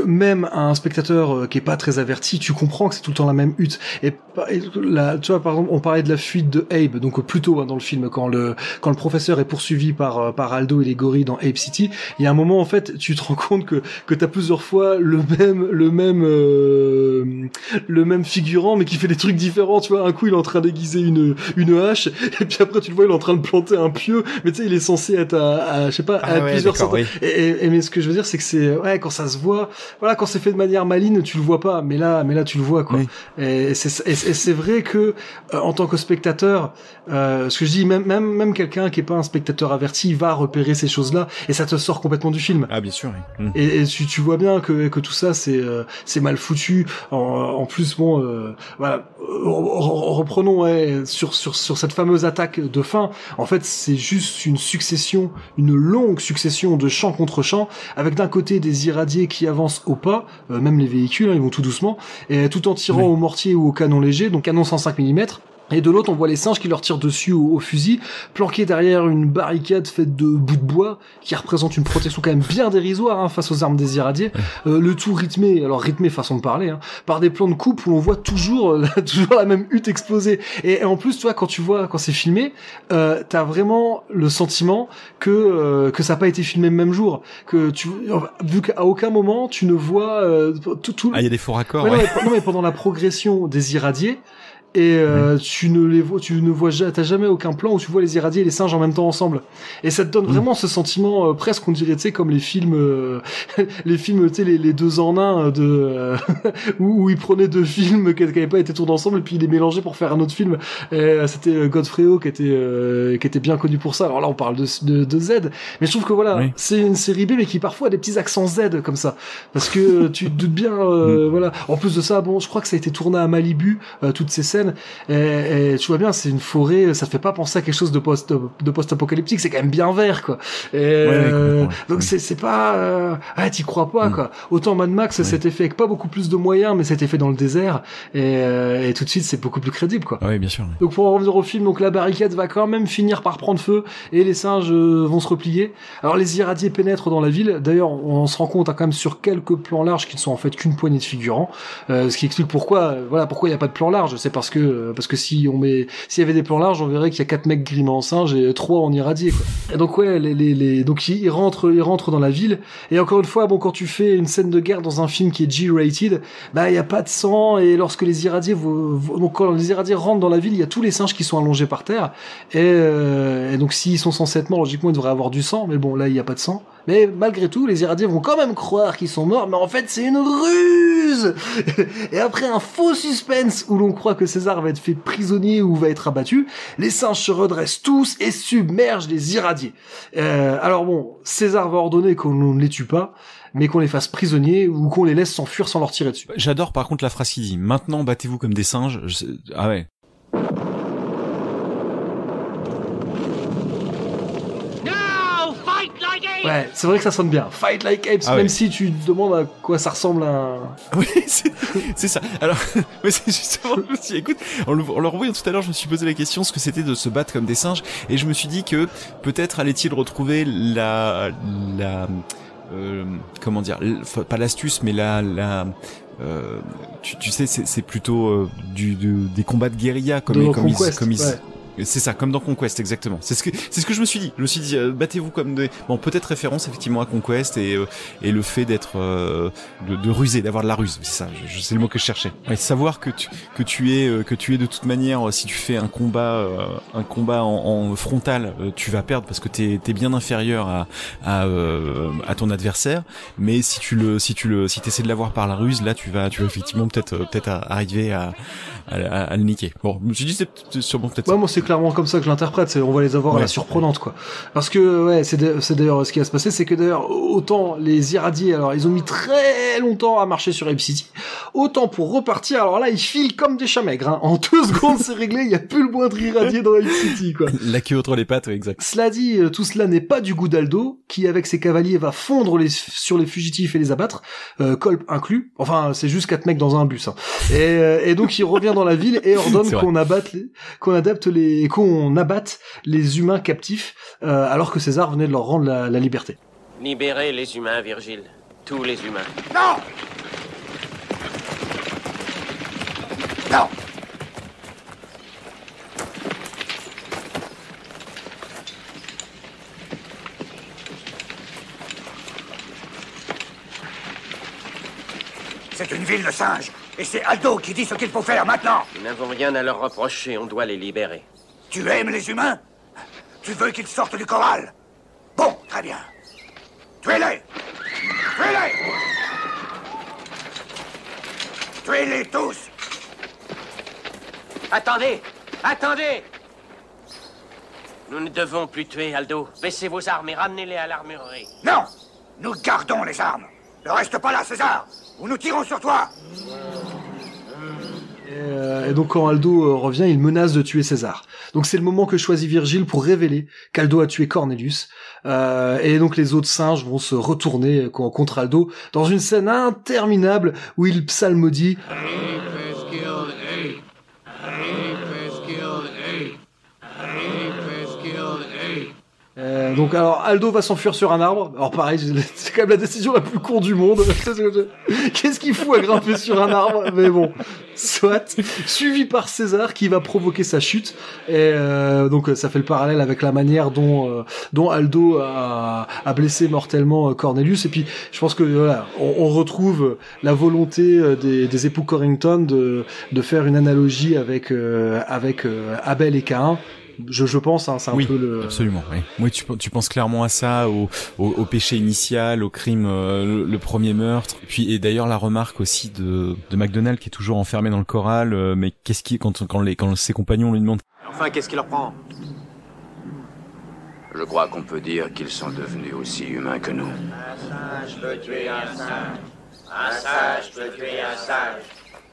A: même un spectateur qui est pas très averti, tu comprends que c'est tout le temps la même hutte. Et là, tu vois, par exemple, on parlait de la fuite de Abe, donc plus tôt dans le film, quand le professeur est poursuivi par Aldo et les gorilles dans Ape City, il y a un moment en fait, tu te rends compte que t'as plusieurs fois le même figurant, mais qui fait des trucs différents. Tu vois, un coup il est en train d'aiguiser une hache, et puis après tu le vois il est en train de planter un pieu, mais tu sais il est censé être à je sais pas, à plusieurs centaines. Oui. Et mais ce que je veux dire, c'est que c'est quand ça se voit, voilà, quand c'est fait de manière maligne, tu le vois pas, mais là tu le vois quoi. Oui. Et c'est vrai que en tant que spectateur, ce que je dis, même quelqu'un qui est pas un spectateur averti va repérer ces choses-là, et ça te sort complètement du film.
H: Ah bien sûr. Oui.
A: Et tu vois bien que tout ça c'est mal foutu. En plus bon, voilà, reprenons sur cette fameuse attaque de fin. En fait, c'est juste une longue succession de champ contre champ, avec d'un côté des irradiés qui avancent au pas, même les véhicules, ils vont tout doucement, et tout en tirant au mortier ou au canon léger, donc canon 105 mm. Et de l'autre, on voit les singes qui leur tirent dessus au fusil, planqués derrière une barricade faite de bouts de bois, qui représente une protection quand même bien dérisoire face aux armes des irradiés. Le tout rythmé façon de parler, par des plans de coupe où on voit toujours la même hutte exploser. Et en plus, tu vois, quand c'est filmé, t'as vraiment le sentiment que ça n'a pas été filmé le même jour. Vu qu'à aucun moment tu ne vois tout.
H: Ah, il y a des faux raccords.
A: Non, mais pendant la progression des irradiés. Et tu ne vois t'as jamais aucun plan où tu vois les irradiés et les singes en même temps ensemble. Et ça te donne vraiment ce sentiment presque, on dirait, tu sais, comme les films, tu sais, les deux en un où ils prenaient deux films qui n'avaient pas été tournés ensemble et puis ils les mélangeaient pour faire un autre film. Et c'était Godfrey qui était bien connu pour ça. Alors là, on parle de Z, mais je trouve que voilà, c'est une série B mais qui parfois a des petits accents Z comme ça, parce que tu te doutes bien, voilà. En plus de ça, bon, je crois que ça a été tourné à Malibu, toutes ces scènes. Et tu vois bien, c'est une forêt, ça te fait pas penser à quelque chose de post-apocalyptique, c'est quand même bien vert quoi. Donc c'est pas t'y crois pas quoi. Autant Mad Max c'était fait avec pas beaucoup plus de moyens, mais c'était fait dans le désert, et tout de suite c'est beaucoup plus crédible quoi.
H: Oui, bien sûr. Oui.
A: Donc pour en revenir au film, donc la barricade va quand même finir par prendre feu et les singes vont se replier. Alors les irradiés pénètrent dans la ville. D'ailleurs, on se rend compte quand même sur quelques plans larges qui ne sont en fait qu'une poignée de figurants, ce qui explique pourquoi il y a pas de plan large. C'est parce que s'il y avait des plans larges, on verrait qu'il y a 4 mecs grimés en singe et 3 en irradié quoi. Et donc donc ils rentrent dans la ville, et encore une fois, bon, quand tu fais une scène de guerre dans un film qui est G-rated, il y a pas de sang, et lorsque les irradiés donc quand les irradiés rentrent dans la ville, il y a tous les singes qui sont allongés par terre, et donc s'ils sont censés être morts, logiquement ils devraient avoir du sang, mais bon, là il y a pas de sang. Mais malgré tout, les irradiés vont quand même croire qu'ils sont morts, mais en fait c'est une ruse. Et après un faux suspense où l'on croit que César va être fait prisonnier ou va être abattu, les singes se redressent tous et submergent les irradiés. Alors bon, César va ordonner qu'on ne les tue pas, mais qu'on les fasse prisonniers ou qu'on les laisse s'enfuir sans leur tirer dessus.
H: J'adore par contre la phrase qu'il dit. Maintenant, battez-vous comme des singes. Ah ouais.
A: Ouais, c'est vrai que ça sonne bien. Fight like apes, même si tu te demandes à quoi ça ressemble à...
H: Oui, c'est ça. Alors, mais c'est justement, je me suis dit, écoute, en le revoyant tout à l'heure, je me suis posé la question ce que c'était de se battre comme des singes, et je me suis dit que peut-être allait-il retrouver comment dire, pas l'astuce, mais tu sais, c'est plutôt des combats de guérilla comme c'est ça, comme dans Conquest, exactement. C'est ce que je me suis dit. Je me suis dit, battez-vous comme des... Bon, peut-être référence effectivement à Conquest et le fait d'être de ruser, d'avoir de la ruse. C'est ça, c'est le mot que je cherchais. Ouais, savoir que tu es de toute manière, si tu fais un combat en frontal, tu vas perdre parce que t'es bien inférieur à ton adversaire. Mais si t'essaies de l'avoir par la ruse, là tu vas effectivement peut-être arriver à le niquer. Bon, je me suis dit c'est sûrement peut-être.
A: Ouais, moi c'est clairement comme ça que je l'interprète, c'est on va les avoir à la surprenante, quoi. Parce que, ouais, c'est d'ailleurs ce qui va se passer, c'est que d'ailleurs, autant les irradiés, alors ils ont mis très longtemps à marcher sur Ape City, autant pour repartir, alors là, ils filent comme des chats maigres, hein. En 2 secondes, c'est réglé, il y a plus le moindre irradié dans Ape City, quoi.
H: La queue entre les pattes, exact.
A: Cela dit, tout cela n'est pas du goût d'Aldo, qui avec ses cavaliers va fondre sur les fugitifs et les abattre, Kolb inclus. Enfin, c'est juste 4 mecs dans un bus, hein. Et donc il revient dans la ville et ordonne qu'on abatte les humains captifs, alors que César venait de leur rendre la liberté.
I: Libérez les humains, Virgile. Tous les humains.
J: Non! Non! C'est une ville de singes, et c'est Aldo qui dit ce qu'il faut faire maintenant.
I: Nous n'avons rien à leur reprocher, on doit les libérer.
J: Tu aimes les humains? Tu veux qu'ils sortent du corral? Bon, très bien. Tuez-les! Tuez-les! Tuez-les tous!
I: Attendez! Attendez! Nous ne devons plus tuer, Aldo. Baissez vos armes et ramenez-les à l'armurerie.
J: Non! Nous gardons les armes. Ne reste pas là, César, ou nous tirons sur toi.
A: Et donc quand Aldo revient, il menace de tuer César. Donc c'est le moment que choisit Virgile pour révéler qu'Aldo a tué Cornelius. Et donc les autres singes vont se retourner contre Aldo dans une scène interminable où il psalmodie. Donc alors Aldo va s'enfuir sur un arbre. Alors pareil, c'est quand même la décision la plus con du monde. Qu'est-ce qu'il fout à grimper sur un arbre? Mais bon, soit. Suivi par César qui va provoquer sa chute. Et donc ça fait le parallèle avec la manière dont Aldo a blessé mortellement Cornelius. Et puis je pense que voilà, on retrouve la volonté des époux Corrington de faire une analogie avec Abel et Caïn. Je pense, hein, c'est un peu le...
H: Absolument, oui. Oui, tu penses clairement à ça, au péché initial, au crime, le premier meurtre. Et d'ailleurs, la remarque aussi de McDonald qui est toujours enfermé dans le corral, mais qu'est-ce qui, quand ses compagnons lui demandent...
M: Enfin, qu'est-ce qui leur prend? Je crois qu'on peut dire qu'ils sont devenus aussi humains que nous.
F: Un singe peut tuer un singe. Un singe peut tuer un singe.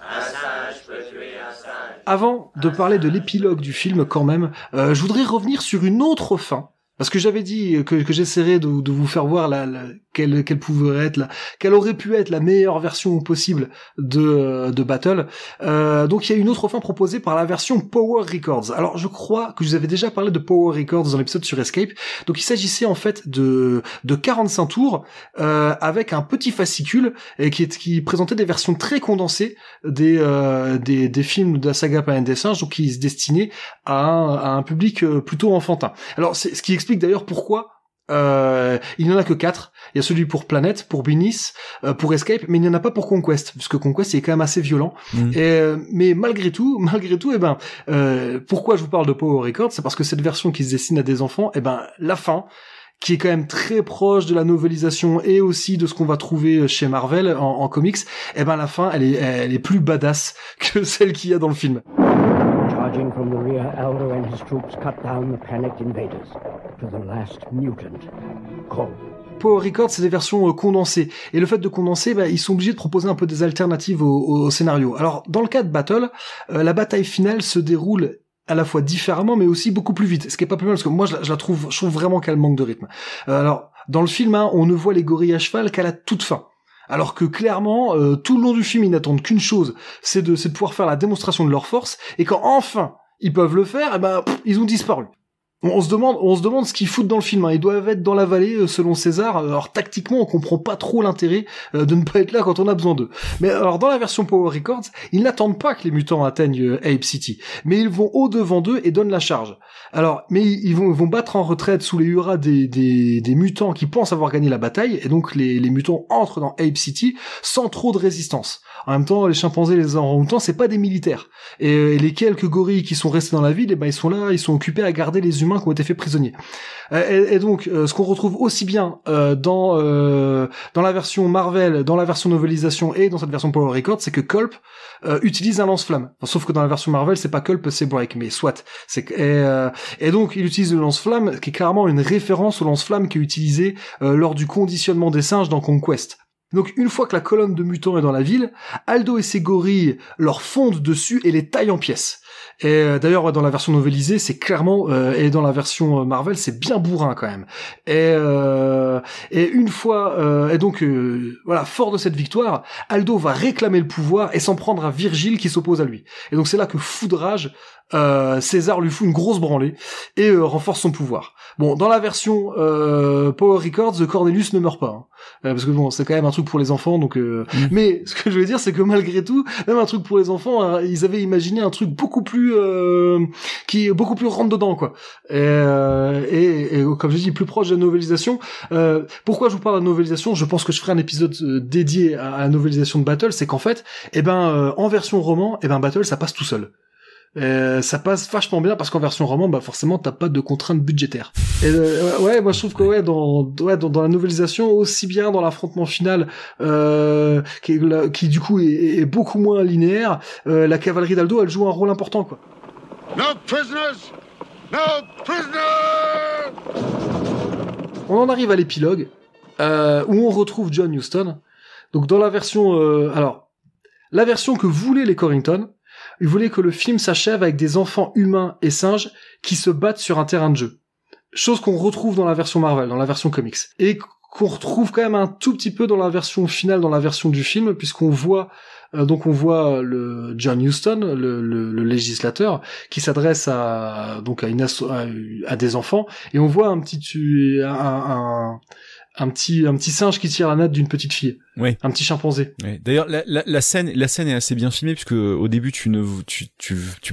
F: Un singe peut tuer un singe.
A: Avant de parler de l'épilogue du film, quand même, je voudrais revenir sur une autre fin. Parce que j'avais dit que j'essaierais de vous faire voir quelle pouvait être quelle aurait pu être la meilleure version possible de Battle. Donc il y a une autre fin proposée par la version Power Records. Alors je crois que je vous avais déjà parlé de Power Records dans l'épisode sur Escape. Donc il s'agissait en fait de 45 tours avec un petit fascicule qui présentait des versions très condensées des films de la saga Planète des Singes, donc qui se destinaient à un public plutôt enfantin. Alors c'est ce qui explique d'ailleurs pourquoi il n'y en a que 4. Il y a celui pour Planète, pour Beneath, pour Escape, mais il n'y en a pas pour Conquest, puisque Conquest est quand même assez violent. Mais malgré tout, pourquoi je vous parle de Power Records, c'est parce que cette version qui se destine à des enfants, la fin, qui est quand même très proche de la novélisation et aussi de ce qu'on va trouver chez Marvel en comics, la fin, elle est plus badass que celle qu'il y a dans le film.
P: Charging from the rear, Aldo and his troops cut down the panicked invaders to the last mutant, Kolb.
A: Power Records, c'est des versions condensées. Et le fait de condenser, ils sont obligés de proposer un peu des alternatives au scénario. Alors, dans le cas de Battle, la bataille finale se déroule à la fois différemment, mais aussi beaucoup plus vite. Ce qui est pas plus mal, parce que moi, je trouve vraiment qu'elle manque de rythme. Alors, dans le film, on ne voit les gorilles à cheval qu'à la toute fin. Alors que clairement, tout le long du film, ils n'attendent qu'une chose, c'est de pouvoir faire la démonstration de leur force, et quand enfin ils peuvent le faire, ils ont disparu. On se demande ce qu'ils foutent dans le film. Ils doivent être dans la vallée, selon César. Alors tactiquement, on comprend pas trop l'intérêt de ne pas être là quand on a besoin d'eux. Mais alors dans la version Power Records, ils n'attendent pas que les mutants atteignent Ape City, mais ils vont au-devant d'eux et donnent la charge. Alors, mais ils vont battre en retraite sous les hurrahs des mutants qui pensent avoir gagné la bataille, et donc les mutants entrent dans Ape City sans trop de résistance. En même temps, les chimpanzés, les orang-outans, c'est pas des militaires. Et les quelques gorilles qui sont restés dans la ville, ils sont là, ils sont occupés à garder les humains qui ont été faits prisonniers. Et donc, ce qu'on retrouve aussi bien dans la version Marvel, dans la version novélisation et dans cette version Power Records, c'est que Culp utilise un lance-flamme. Enfin, sauf que dans la version Marvel, c'est pas Culp, c'est Break, mais soit. Et donc, il utilise le lance-flamme, qui est clairement une référence au lance-flamme qui est utilisé lors du conditionnement des singes dans Conquest. Donc une fois que la colonne de mutants est dans la ville, Aldo et ses gorilles leur fondent dessus et les taillent en pièces. Et d'ailleurs dans la version novélisée c'est clairement et dans la version Marvel c'est bien bourrin quand même. Et une fois et donc voilà, fort de cette victoire, Aldo va réclamer le pouvoir et s'en prendre à Virgile qui s'oppose à lui. Et donc c'est là que fou de rage, César lui fout une grosse branlée et renforce son pouvoir. Bon, dans la version Power Records, Cornelius ne meurt pas, parce que bon, c'est quand même un truc pour les enfants, donc. Mais ce que je veux dire, c'est que malgré tout, même un truc pour les enfants, ils avaient imaginé un truc beaucoup plus qui est beaucoup plus rentre dedans, quoi. Et comme je dis, plus proche de la novélisation. Pourquoi je vous parle de la novélisation ? Je pense que je ferai un épisode dédié à la novélisation de Battle, c'est qu'en fait, en version roman, Battle ça passe tout seul. Ça passe vachement bien parce qu'en version roman, forcément, t'as pas de contraintes budgétaires. Et ouais, moi je trouve que dans la novélisation, aussi bien dans l'affrontement final, qui du coup est beaucoup moins linéaire, la cavalerie d'Aldo, elle joue un rôle important, quoi.
C: No prisoners! No prisoners!
A: On en arrive à l'épilogue, où on retrouve John Huston. Donc dans la version, la version que voulaient les Corrington, ils voulaient que le film s'achève avec des enfants humains et singes qui se battent sur un terrain de jeu. Chose qu'on retrouve dans la version Marvel, dans la version comics. Et qu'on retrouve quand même un tout petit peu dans la version finale, dans la version du film, puisqu'on voit le John Huston, le législateur, qui s'adresse à des enfants, et on voit un petit singe qui tire la natte d'une petite fille.
H: Oui.
A: Un petit chimpanzé.
H: Oui. D'ailleurs, la scène est assez bien filmée puisque au début tu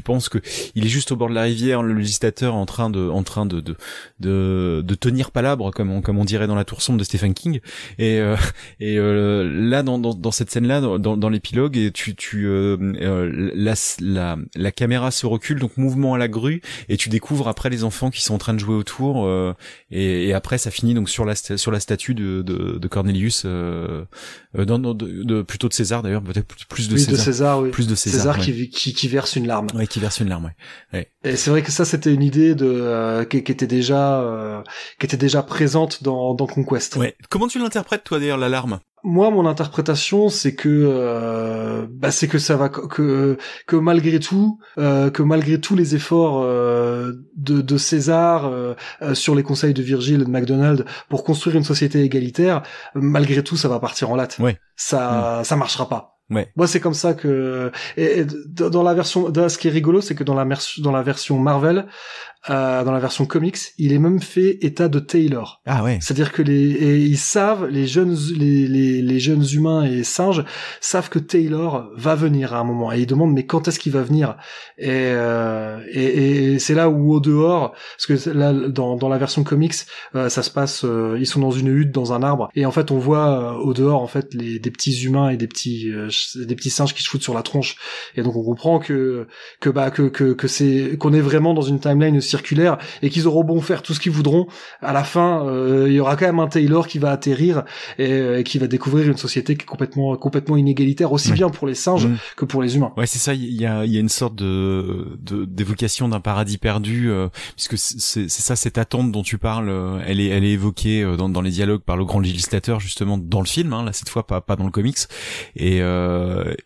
H: penses que il est juste au bord de la rivière, le législateur en train de tenir palabre comme on dirait dans La Tour sombre de Stephen King. Et là dans cette scène là dans l'épilogue, et la caméra se recule, donc mouvement à la grue, et tu découvres après les enfants qui sont en train de jouer autour, et après ça finit donc sur la statue de Cornelius, plutôt de César d'ailleurs, peut-être plus de César. Plus de César
A: qui verse une larme.
H: Ouais, qui verse une larme, ouais.
A: Et c'est vrai que ça c'était une idée qui était déjà présente dans Conquest.
H: Ouais. Comment tu l'interprètes toi d'ailleurs, la larme?
A: Moi, mon interprétation, c'est que ça va que malgré tout les efforts de César sur les conseils de Virgile et de MacDonald pour construire une société égalitaire, malgré tout, ça va partir en latte.
H: Ouais.
A: Ça marchera pas.
H: Ouais.
A: Moi, c'est comme ça que et dans la version, ce qui est rigolo, c'est que dans la version Marvel, dans la version comics, il est même fait état de Taylor.
H: Ah ouais.
A: C'est-à-dire que ils savent, les jeunes humains et singes savent que Taylor va venir à un moment, et ils demandent mais quand est-ce qu'il va venir, et c'est là où au dehors, parce que là dans la version comics, ça se passe, ils sont dans une hutte dans un arbre, et en fait on voit au dehors en fait des petits humains et des petits singes qui se foutent sur la tronche, et donc on comprend que c'est qu'on est vraiment dans une timeline circulaire, et qu'ils auront bon faire tout ce qu'ils voudront, à la fin il y aura quand même un Taylor qui va atterrir et qui va découvrir une société qui est complètement inégalitaire, aussi bien pour les singes que pour les humains.
H: Ouais, c'est ça, il y a une sorte d'évocation d'un paradis perdu, puisque c'est ça, cette attente dont tu parles, elle est évoquée dans les dialogues par le grand législateur, justement dans le film, là cette fois pas dans le comics, et ouais,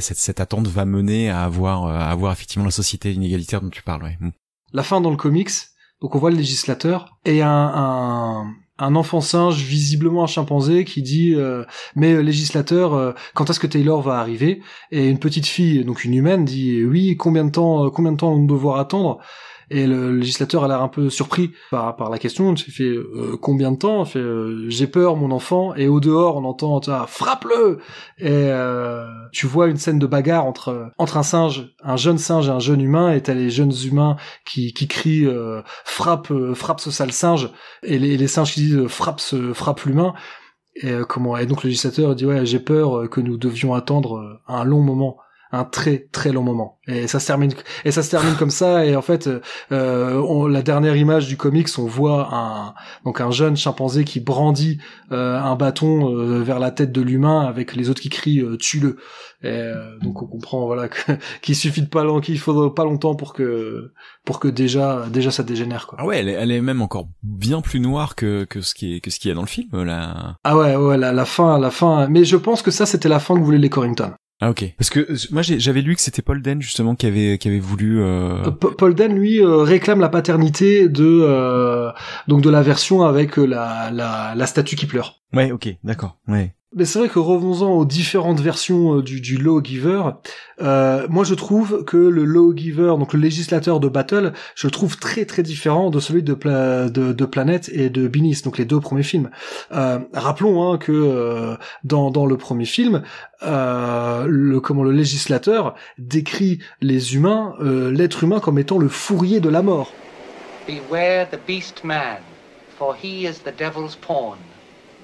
H: cette attente va mener à avoir effectivement la société inégalitaire dont tu parles, ouais.
A: La fin dans le comics, donc on voit le législateur et un enfant singe, visiblement un chimpanzé, qui dit mais législateur, quand est-ce que Taylor va arriver? Et une petite fille, donc une humaine, dit oui, combien de temps on va devoir attendre? Et le législateur a l'air un peu surpris par la question. Il fait combien de temps? Il fait j'ai peur, mon enfant. Et au dehors, on entend frappe-le. Et tu vois une scène de bagarre entre un jeune singe et un jeune humain. Et t'as les jeunes humains qui crient frappe ce sale singe. Et les singes qui disent frappe l'humain. Et donc le législateur dit ouais, j'ai peur que nous devions attendre un long moment, un très très long moment. Et ça se termine comme ça. Et en fait, la dernière image du comics, on voit un jeune chimpanzé qui brandit un bâton vers la tête de l'humain avec les autres qui crient tue-le. Et donc on comprend voilà qu'il faudra pas longtemps pour que déjà ça dégénère quoi.
H: Ah ouais, elle est même encore bien plus noire que ce qu'il y a dans le film là.
A: Ah ouais, la fin. Mais je pense que ça c'était la fin que voulaient les Corrington.
H: Ah ok. Parce que moi j'avais lu que c'était Paul Dehn justement qui avait voulu.
A: Paul Dehn lui réclame la paternité de la version avec la statue qui pleure.
H: Ouais, ok, d'accord. Ouais.
A: Mais c'est vrai que revenons-en aux différentes versions du Lawgiver. Moi, je trouve que le Lawgiver, donc le législateur de Battle, je le trouve très très différent de celui de Planet et de Beneath, donc les 2 premiers films. Rappelons que dans le premier film, le législateur décrit les humains, l'être humain comme étant le fourrier de la mort.
K: Beware the beast man, for he is the devil's pawn.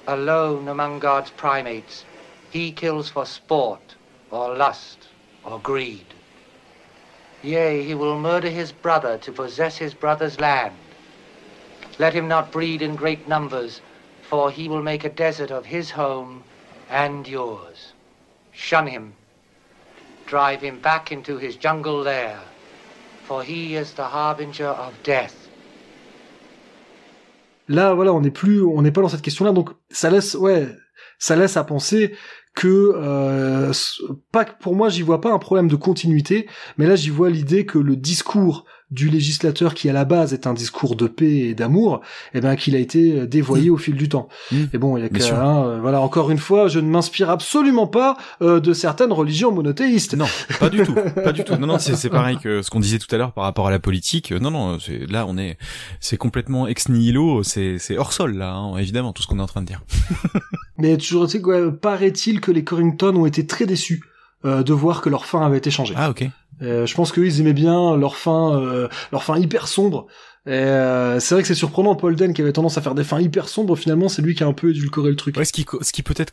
K: Alone among God's primates, he kills for sport, or lust, or greed. Yea, he will murder his brother to possess his brother's land. Let him not breed in great numbers, for he will make a desert of his home and yours. Shun him. Drive him back into his jungle lair, for he is the harbinger of death.
A: Là, voilà, on n'est pas dans cette question-là, donc ça laisse à penser que pour moi, j'y vois pas un problème de continuité, mais là, j'y vois l'idée que le discours du législateur, qui à la base est un discours de paix et d'amour, qu'il a été dévoyé au fil du temps. Et bon, il y a voilà, encore une fois, je ne m'inspire absolument pas de certaines religions monothéistes.
H: Non, pas du tout, pas du tout. Non, c'est pareil que ce qu'on disait tout à l'heure par rapport à la politique. Non, c'est complètement ex nihilo, c'est hors sol là, hein, évidemment, tout ce qu'on est en train de dire.
A: Mais toujours, tu sais quoi, paraît-il que les Corrington ont été très déçus de voir que leur fin avait été changée.
H: Ah ok.
A: Je pense qu'eux ils aimaient bien leur fin hyper sombre. C'est vrai que c'est surprenant, Paul Dehn qui avait tendance à faire des fins hyper sombres, finalement c'est lui qui a un peu édulcoré le truc.
H: Ouais, ce qui peut-être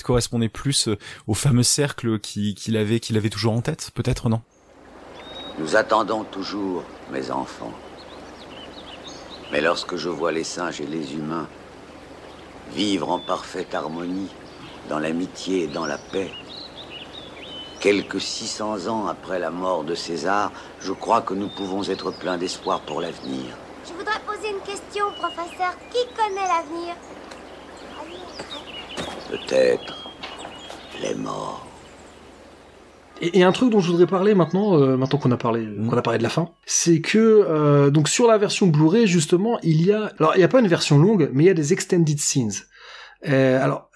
H: correspondait plus au fameux cercle qu'il avait toujours en tête, peut-être, non?
N: Nous attendons toujours, mes enfants. Mais lorsque je vois les singes et les humains vivre en parfaite harmonie, dans l'amitié et dans la paix, quelques 600 ans après la mort de César, je crois que nous pouvons être pleins d'espoir pour l'avenir.
E: Je voudrais poser une question, professeur. Qui connaît l'avenir?
N: Peut-être les morts.
A: Et un truc dont je voudrais parler maintenant qu'on a parlé de la fin, c'est que donc sur la version Blu-ray justement, il y a pas une version longue, mais il y a des extended scenes. Alors,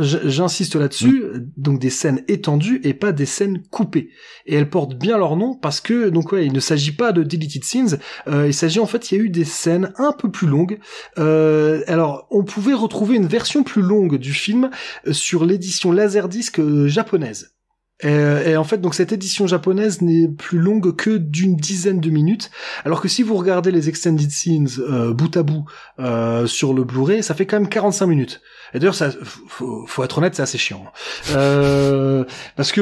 A: j'insiste là-dessus, donc des scènes étendues et pas des scènes coupées. Et elles portent bien leur nom parce que, donc il ne s'agit pas de deleted scenes, il s'agit en fait, il y a eu des scènes un peu plus longues. Alors, on pouvait retrouver une version plus longue du film sur l'édition Laserdisc japonaise. Et en fait, donc cette édition japonaise n'est plus longue que d'une dizaine de minutes, alors que si vous regardez les extended scenes bout à bout sur le Blu-ray, ça fait quand même 45 minutes. Et d'ailleurs, ça, faut être honnête, c'est assez chiant. Parce que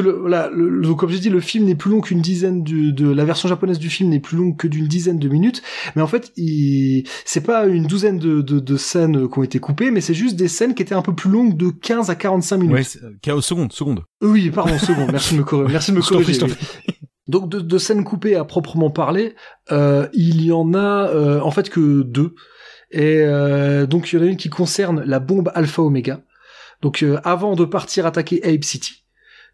A: donc, comme j'ai dit, le film n'est plus long qu'une dizaine la version japonaise du film n'est plus longue que d'une dizaine de minutes, mais en fait, c'est pas une douzaine de scènes qui ont été coupées, mais c'est juste des scènes qui étaient un peu plus longues de 15 à 45 minutes.
H: Ouais, secondes.
A: Oui, pardon, secondes. Merci de me corriger. Donc de scènes coupées à proprement parler, il y en a en fait que 2. Et donc il y en a une qui concerne la bombe Alpha Omega. Donc avant de partir attaquer Ape City,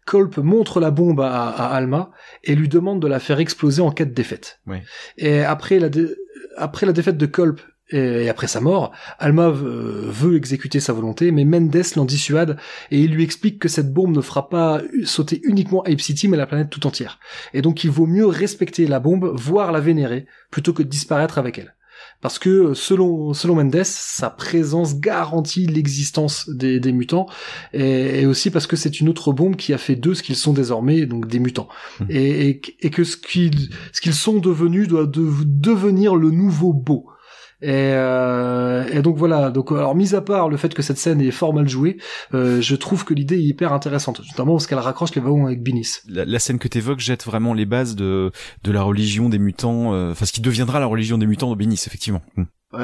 A: Culp montre la bombe à Alma et lui demande de la faire exploser en cas de défaite.
H: Ouais.
A: Et après la défaite de Culp et après sa mort, Alma veut exécuter sa volonté, mais Mendes l'en dissuade et il lui explique que cette bombe ne fera pas sauter uniquement Ape City, mais la planète tout entière. Et donc il vaut mieux respecter la bombe, voire la vénérer, plutôt que de disparaître avec elle. Parce que selon Mendes, sa présence garantit l'existence des mutants, et aussi parce que c'est une autre bombe qui a fait d'eux ce qu'ils sont désormais, donc des mutants. Et que ce qu'ils sont devenus doit devenir le nouveau beau. Et donc voilà. Donc alors mis à part le fait que cette scène est fort mal jouée, je trouve que l'idée est hyper intéressante, notamment parce qu'elle raccroche les wagons avec Binis.
H: La scène que t'évoques jette vraiment les bases de la religion des mutants, enfin ce qui deviendra la religion des mutants de Binis, effectivement.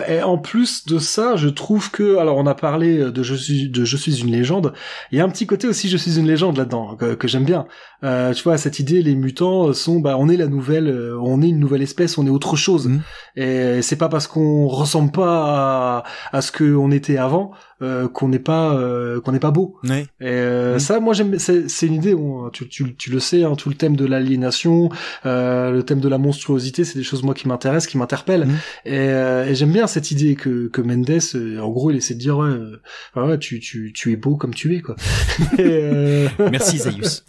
A: Et en plus de ça, je trouve que, alors on a parlé de je suis une légende, il y a un petit côté aussi je suis une légende là-dedans que j'aime bien. Tu vois, cette idée, les mutants sont, on est on est une nouvelle espèce, on est autre chose. Et c'est pas parce qu'on ressemble pas à ce qu'on était avant qu'on n'est pas beau.
H: Ouais.
A: Et ça, moi j'aime, c'est une idée. Tu le sais, hein, tout le thème de l'aliénation, le thème de la monstruosité, c'est des choses moi qui m'intéressent, qui m'interpellent. Et j'aime bien cette idée que Mendes, en gros, il essaie de dire ouais, tu es beau comme tu es, quoi.
H: Merci Zaius.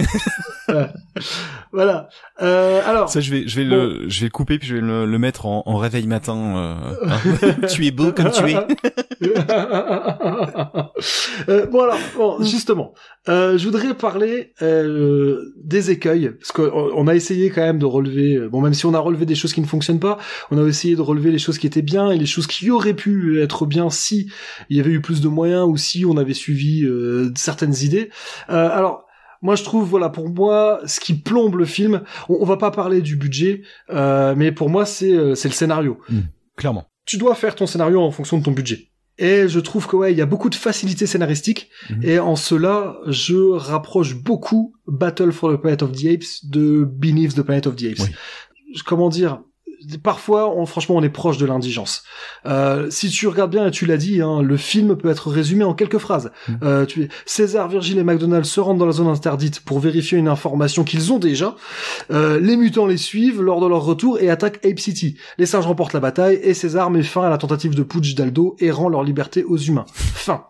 A: Voilà. Alors
H: ça, je vais le couper puis je vais le mettre en réveil matin. Tu es beau comme tu es.
A: Justement, je voudrais parler des écueils, parce qu'on a essayé quand même de relever, même si on a relevé des choses qui ne fonctionnent pas, on a essayé de relever les choses qui étaient bien et les choses qui auraient pu être bien si il y avait eu plus de moyens ou si on avait suivi certaines idées. Alors moi je trouve, voilà, pour moi ce qui plombe le film, on va pas parler du budget, mais pour moi c'est le scénario.
H: Clairement.
A: Tu dois faire ton scénario en fonction de ton budget. Et je trouve que il y a beaucoup de facilité scénaristique, et en cela, je rapproche beaucoup Battle for the Planet of the Apes de Beneath the Planet of the Apes. Oui. Comment dire, parfois, franchement, on est proche de l'indigence. Si tu regardes bien, et tu l'as dit, hein, le film peut être résumé en quelques phrases. César, Virgile et McDonald se rendent dans la zone interdite pour vérifier une information qu'ils ont déjà. Les mutants les suivent lors de leur retour et attaquent Ape City. Les singes remportent la bataille et César met fin à la tentative de putsch d'Aldo et rend leur liberté aux humains. Fin.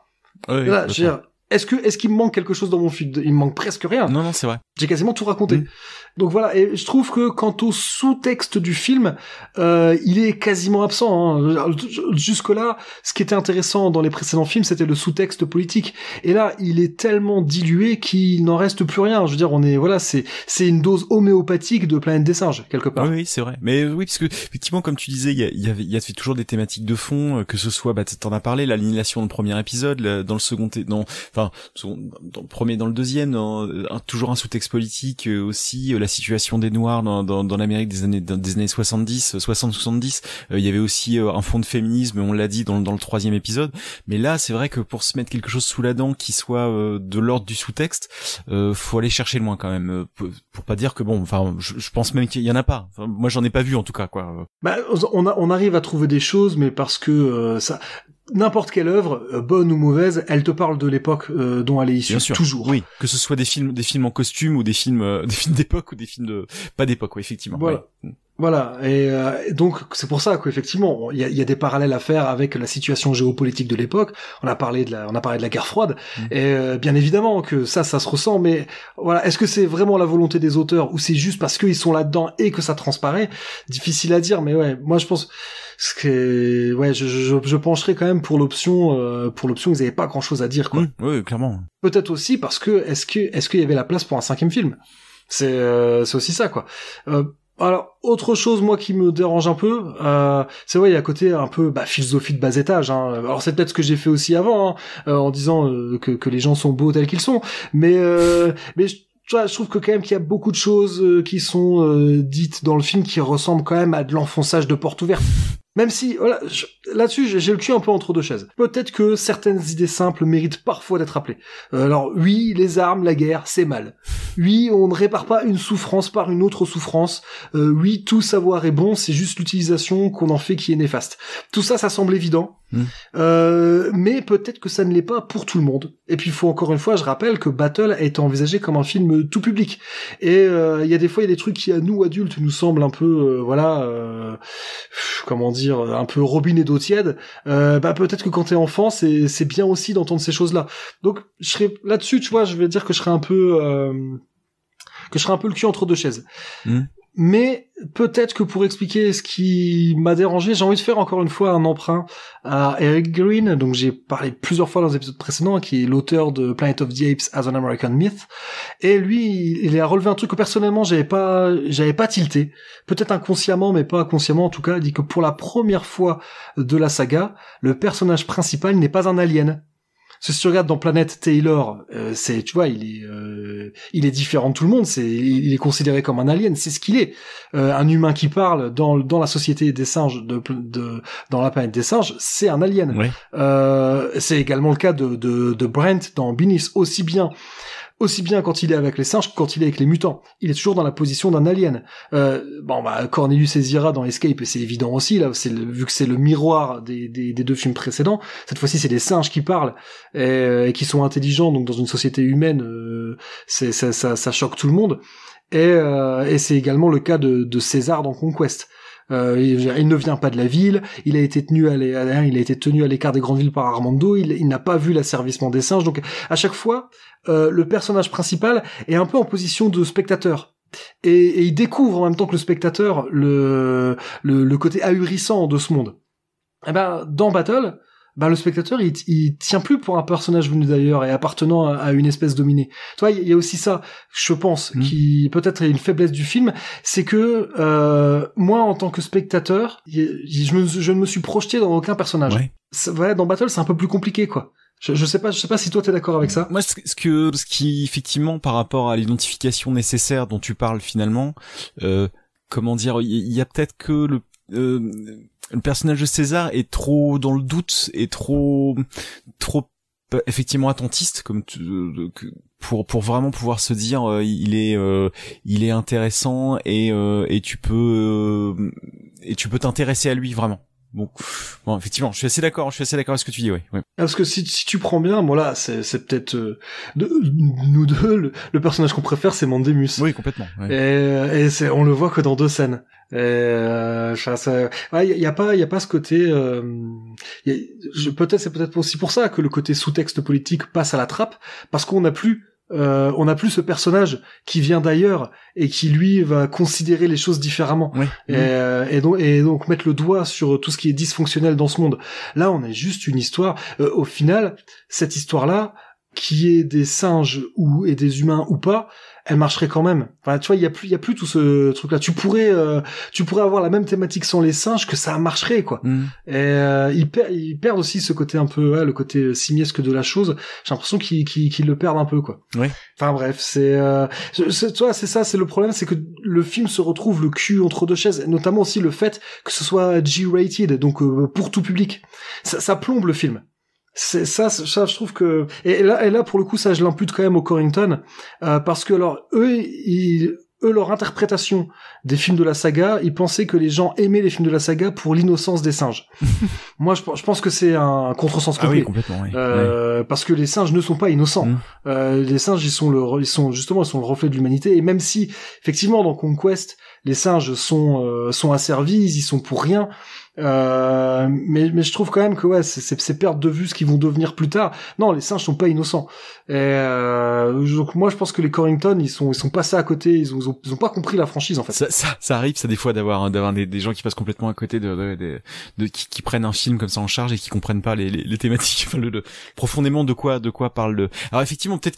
A: Là, je veux dire, est-ce qu'il me manque quelque chose dans mon film? Il me manque presque rien.
H: Non, c'est vrai.
A: J'ai quasiment tout raconté. Donc voilà, et je trouve que quant au sous-texte du film, il est quasiment absent. Hein. Jusque-là, ce qui était intéressant dans les précédents films, c'était le sous-texte politique. Et là, il est tellement dilué qu'il n'en reste plus rien. Je veux dire, c'est une dose homéopathique de Planète des singes, quelque part.
H: Oui, c'est vrai. Mais oui, parce que effectivement, comme tu disais, il y a toujours des thématiques de fond, que ce soit, t'en as parlé, l'annihilation dans le premier épisode, dans le second, dans le premier, dans le deuxième, toujours un sous-texte politique aussi. La situation des Noirs dans l'Amérique des années 60-70, il y avait aussi un fond de féminisme, on l'a dit dans le troisième épisode, mais là c'est vrai que pour se mettre quelque chose sous la dent qui soit de l'ordre du sous-texte, faut aller chercher loin quand même, pour pas dire que je pense même qu'il y en a pas. Enfin, moi j'en ai pas vu en tout cas, quoi.
A: On arrive à trouver des choses, mais parce que ça, n'importe quelle œuvre, bonne ou mauvaise, elle te parle de l'époque dont elle est issue.
H: Bien sûr.
A: Toujours.
H: Oui, que ce soit des films en costume ou des films d'époque ou des films pas d'époque, oui, effectivement.
A: Voilà. Oui. Voilà, et donc c'est pour ça qu'effectivement il y a des parallèles à faire avec la situation géopolitique de l'époque. On a parlé de la guerre froide, et bien évidemment que ça se ressent. Mais voilà, est-ce que c'est vraiment la volonté des auteurs ou c'est juste parce qu'ils sont là-dedans et que ça transparaît? Difficile à dire, mais moi je pense que je pencherais quand même pour l'option ils avaient pas grand-chose à dire, quoi.
H: Oui, clairement.
A: Peut-être aussi parce que est-ce qu'il y avait la place pour un cinquième film? C'est aussi ça, quoi. Alors, autre chose, moi, qui me dérange un peu, c'est vrai, il y a un côté un peu philosophie de bas étage. Hein. Alors, c'est peut-être ce que j'ai fait aussi avant, en disant que les gens sont beaux tels qu'ils sont, mais je trouve que quand même qu'il y a beaucoup de choses qui sont dites dans le film qui ressemblent quand même à de l'enfonçage de porte ouverte. Même si, voilà, là-dessus, j'ai le cul un peu entre deux chaises. Peut-être que certaines idées simples méritent parfois d'être rappelées. Alors, oui, les armes, la guerre, c'est mal. Oui, on ne répare pas une souffrance par une autre souffrance. Oui, tout savoir est bon, c'est juste l'utilisation qu'on en fait qui est néfaste. Tout ça, ça semble évident. Mais peut-être que ça ne l'est pas pour tout le monde. Et puis, encore une fois, je rappelle que Battle a été envisagé comme un film tout public. Et il y a des fois, il y a des trucs qui, à nous, adultes, nous semblent un peu, comment dire, un peu robinet d'eau tiède. Peut-être que quand t'es enfant, c'est bien aussi d'entendre ces choses-là. Donc, je serais là-dessus, tu vois, je vais dire que je serais un peu le cul entre deux chaises. Mais peut-être que pour expliquer ce qui m'a dérangé, j'ai envie de faire encore une fois un emprunt à Eric Green, donc j'ai parlé plusieurs fois dans les épisodes précédents, qui est l'auteur de Planet of the Apes as an American Myth, et lui, il a relevé un truc que personnellement j'avais pas tilté, peut-être inconsciemment, mais pas inconsciemment en tout cas. Il dit que pour la première fois de la saga, le personnage principal n'est pas un alien. Parce que si tu regardes dans Planète Taylor, tu vois, il est différent de tout le monde. Il est considéré comme un alien. C'est ce qu'il est. Un humain qui parle dans la société des singes dans la planète des singes, c'est un alien.
H: Ouais.
A: C'est également le cas de Brent dans Beneath, aussi bien quand il est avec les singes que quand il est avec les mutants. Il est toujours dans la position d'un alien. Cornelius et Zira dans Escape, c'est évident aussi, là, vu que c'est le miroir des deux films précédents. Cette fois-ci, c'est des singes qui parlent, et qui sont intelligents, donc dans une société humaine, ça choque tout le monde. Et c'est également le cas de César dans Conquest. Il ne vient pas de la ville, il a été tenu à l'écart des grandes villes par Armando, il n'a pas vu l'asservissement des singes, donc à chaque fois, le personnage principal est un peu en position de spectateur. Et il découvre en même temps que le spectateur le côté ahurissant de ce monde. Et dans Battle, le spectateur, il tient plus pour un personnage venu d'ailleurs et appartenant à une espèce dominée. Tu vois, il y a aussi ça, je pense, qui peut-être est une faiblesse du film, c'est que moi, en tant que spectateur, je ne me suis projeté dans aucun personnage. Ouais. Dans Battle, c'est un peu plus compliqué, quoi. Je sais pas si toi t'es d'accord avec ça.
H: Moi, ce qui effectivement, par rapport à l'identification nécessaire dont tu parles finalement, comment dire, il y a peut-être que le personnage de César est trop dans le doute et trop effectivement attentiste, comme pour vraiment pouvoir se dire il est intéressant et tu peux t'intéresser à lui vraiment. Bon, effectivement, je suis assez d'accord avec ce que tu dis, ouais.
A: Parce que si tu prends bien, bon là, c'est peut-être nous deux, le personnage qu'on préfère, c'est Mandemus.
H: Oui, complètement. Ouais.
A: Et on le voit que dans 2 scènes. Il y a pas ce côté. C'est peut-être aussi pour ça que le côté sous-texte politique passe à la trappe, parce qu'on n'a plus ce personnage qui vient d'ailleurs et qui lui va considérer les choses différemment.
H: Oui.
A: Et donc mettre le doigt sur tout ce qui est dysfonctionnel dans ce monde. Là, on a juste une histoire. Au final, cette histoire-là, qui est des singes et des humains ou pas, elle marcherait quand même. Enfin, tu vois, il y a plus tout ce truc-là. Tu pourrais avoir la même thématique sans les singes, que ça marcherait, quoi. Et ils perdent aussi ce côté un peu, le côté simiesque de la chose. J'ai l'impression qu'ils le perdent un peu, quoi.
H: Oui.
A: Enfin bref, tu vois, c'est ça, c'est le problème, c'est que le film se retrouve le cul entre deux chaises, notamment aussi le fait que ce soit G-rated, donc pour tout public. Ça plombe le film. C'est ça, je trouve que et là pour le coup, ça je l'impute quand même au Corrington, parce que alors eux leur interprétation des films de la saga, ils pensaient que les gens aimaient les films de la saga pour l'innocence des singes. Moi je pense que c'est un contresens complet.
H: Ah oui, complètement, oui.
A: Parce que les singes ne sont pas innocents. Les singes ils sont le reflet de l'humanité, et même si effectivement dans Conquest les singes sont asservis, ils y sont pour rien. Mais je trouve quand même que c'est perdre de vue ce qu'ils vont devenir plus tard. Non, les singes sont pas innocents. Donc moi je pense que les Corrington ils sont passés à côté, ils ont pas compris la franchise en fait.
H: Ça arrive ça des fois d'avoir des gens qui passent complètement à côté qui prennent un film comme ça en charge et qui comprennent pas les thématiques, enfin profondément de quoi parle Alors effectivement peut-être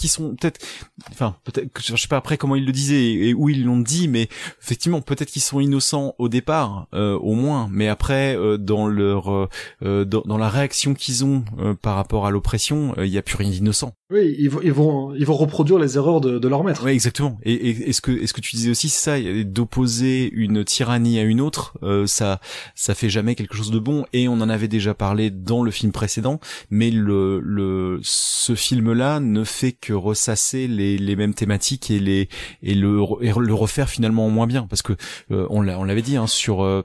H: je sais pas après comment ils le disaient et où ils l'ont dit, mais effectivement peut-être qu'ils sont innocents au départ au moins, mais après dans la réaction qu'ils ont par rapport à l'oppression, il y a plus rien d'innocent.
A: Oui, ils vont reproduire les erreurs de leur maître.
H: Oui, exactement. Et ce que tu disais aussi, c'est ça, d'opposer une tyrannie à une autre, ça fait jamais quelque chose de bon. Et on en avait déjà parlé dans le film précédent, mais ce film-là ne fait que ressasser les mêmes thématiques et le refaire finalement en moins bien, parce que on l'avait dit sur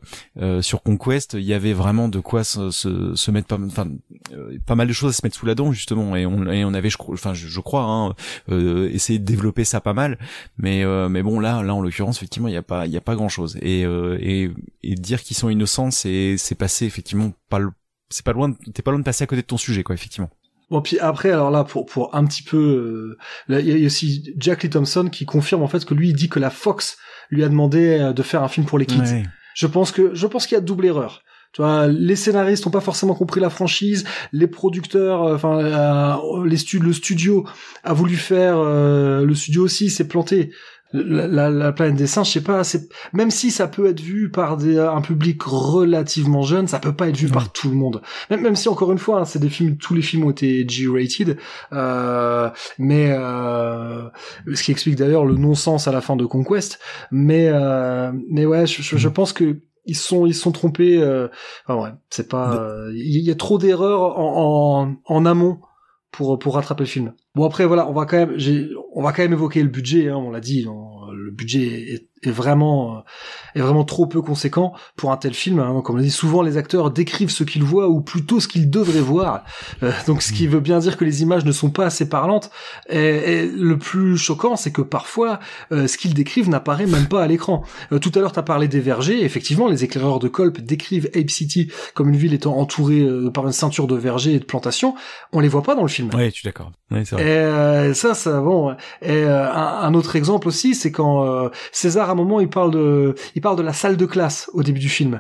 H: Conquest, il y avait vraiment de quoi se mettre pas mal de choses à se mettre sous la dent justement, et on avait je crois essayer de développer ça pas mal, mais bon là en l'occurrence effectivement il y a pas grand chose, et dire qu'ils sont innocents, c'est passer effectivement t'es pas loin de passer à côté de ton sujet, quoi, effectivement.
A: Bon, puis après, alors là, pour un petit peu, il y a aussi Jack Lee Thompson qui confirme en fait que lui, il dit que la Fox lui a demandé de faire un film pour les kids. Ouais. Je pense qu'il y a double erreur. Tu vois, les scénaristes n'ont pas forcément compris la franchise, les producteurs, le studio a voulu faire, le studio aussi s'est planté. La planète des singes, je sais pas, même si ça peut être vu par un public relativement jeune, ça peut pas être vu par tout le monde. Même si encore une fois, c'est des films, tous les films ont été G-rated, mais ce qui explique d'ailleurs le non-sens à la fin de Conquest. Mais ouais, je pense que ils sont trompés. Enfin ouais, c'est pas. Il y a trop d'erreurs en amont pour rattraper le film. Bon après voilà, on va quand même évoquer le budget, hein, on l'a dit, le budget est vraiment trop peu conséquent pour un tel film, hein. Comme on l'a dit, souvent les acteurs décrivent ce qu'ils voient ou plutôt ce qu'ils devraient voir, donc ce qui veut bien dire que les images ne sont pas assez parlantes, et le plus choquant c'est que parfois ce qu'ils décrivent n'apparaît même pas à l'écran. Tout à l'heure t'as parlé des vergers, effectivement les éclaireurs de Culp décrivent Ape City comme une ville étant entourée par une ceinture de vergers et de plantations, on les voit pas dans le film.
H: Ouais, je suis d'accord. Ouais, c'est vrai.
A: Et ça bon. Et un autre exemple aussi, c'est quand César à un moment il parle de la salle de classe au début du film.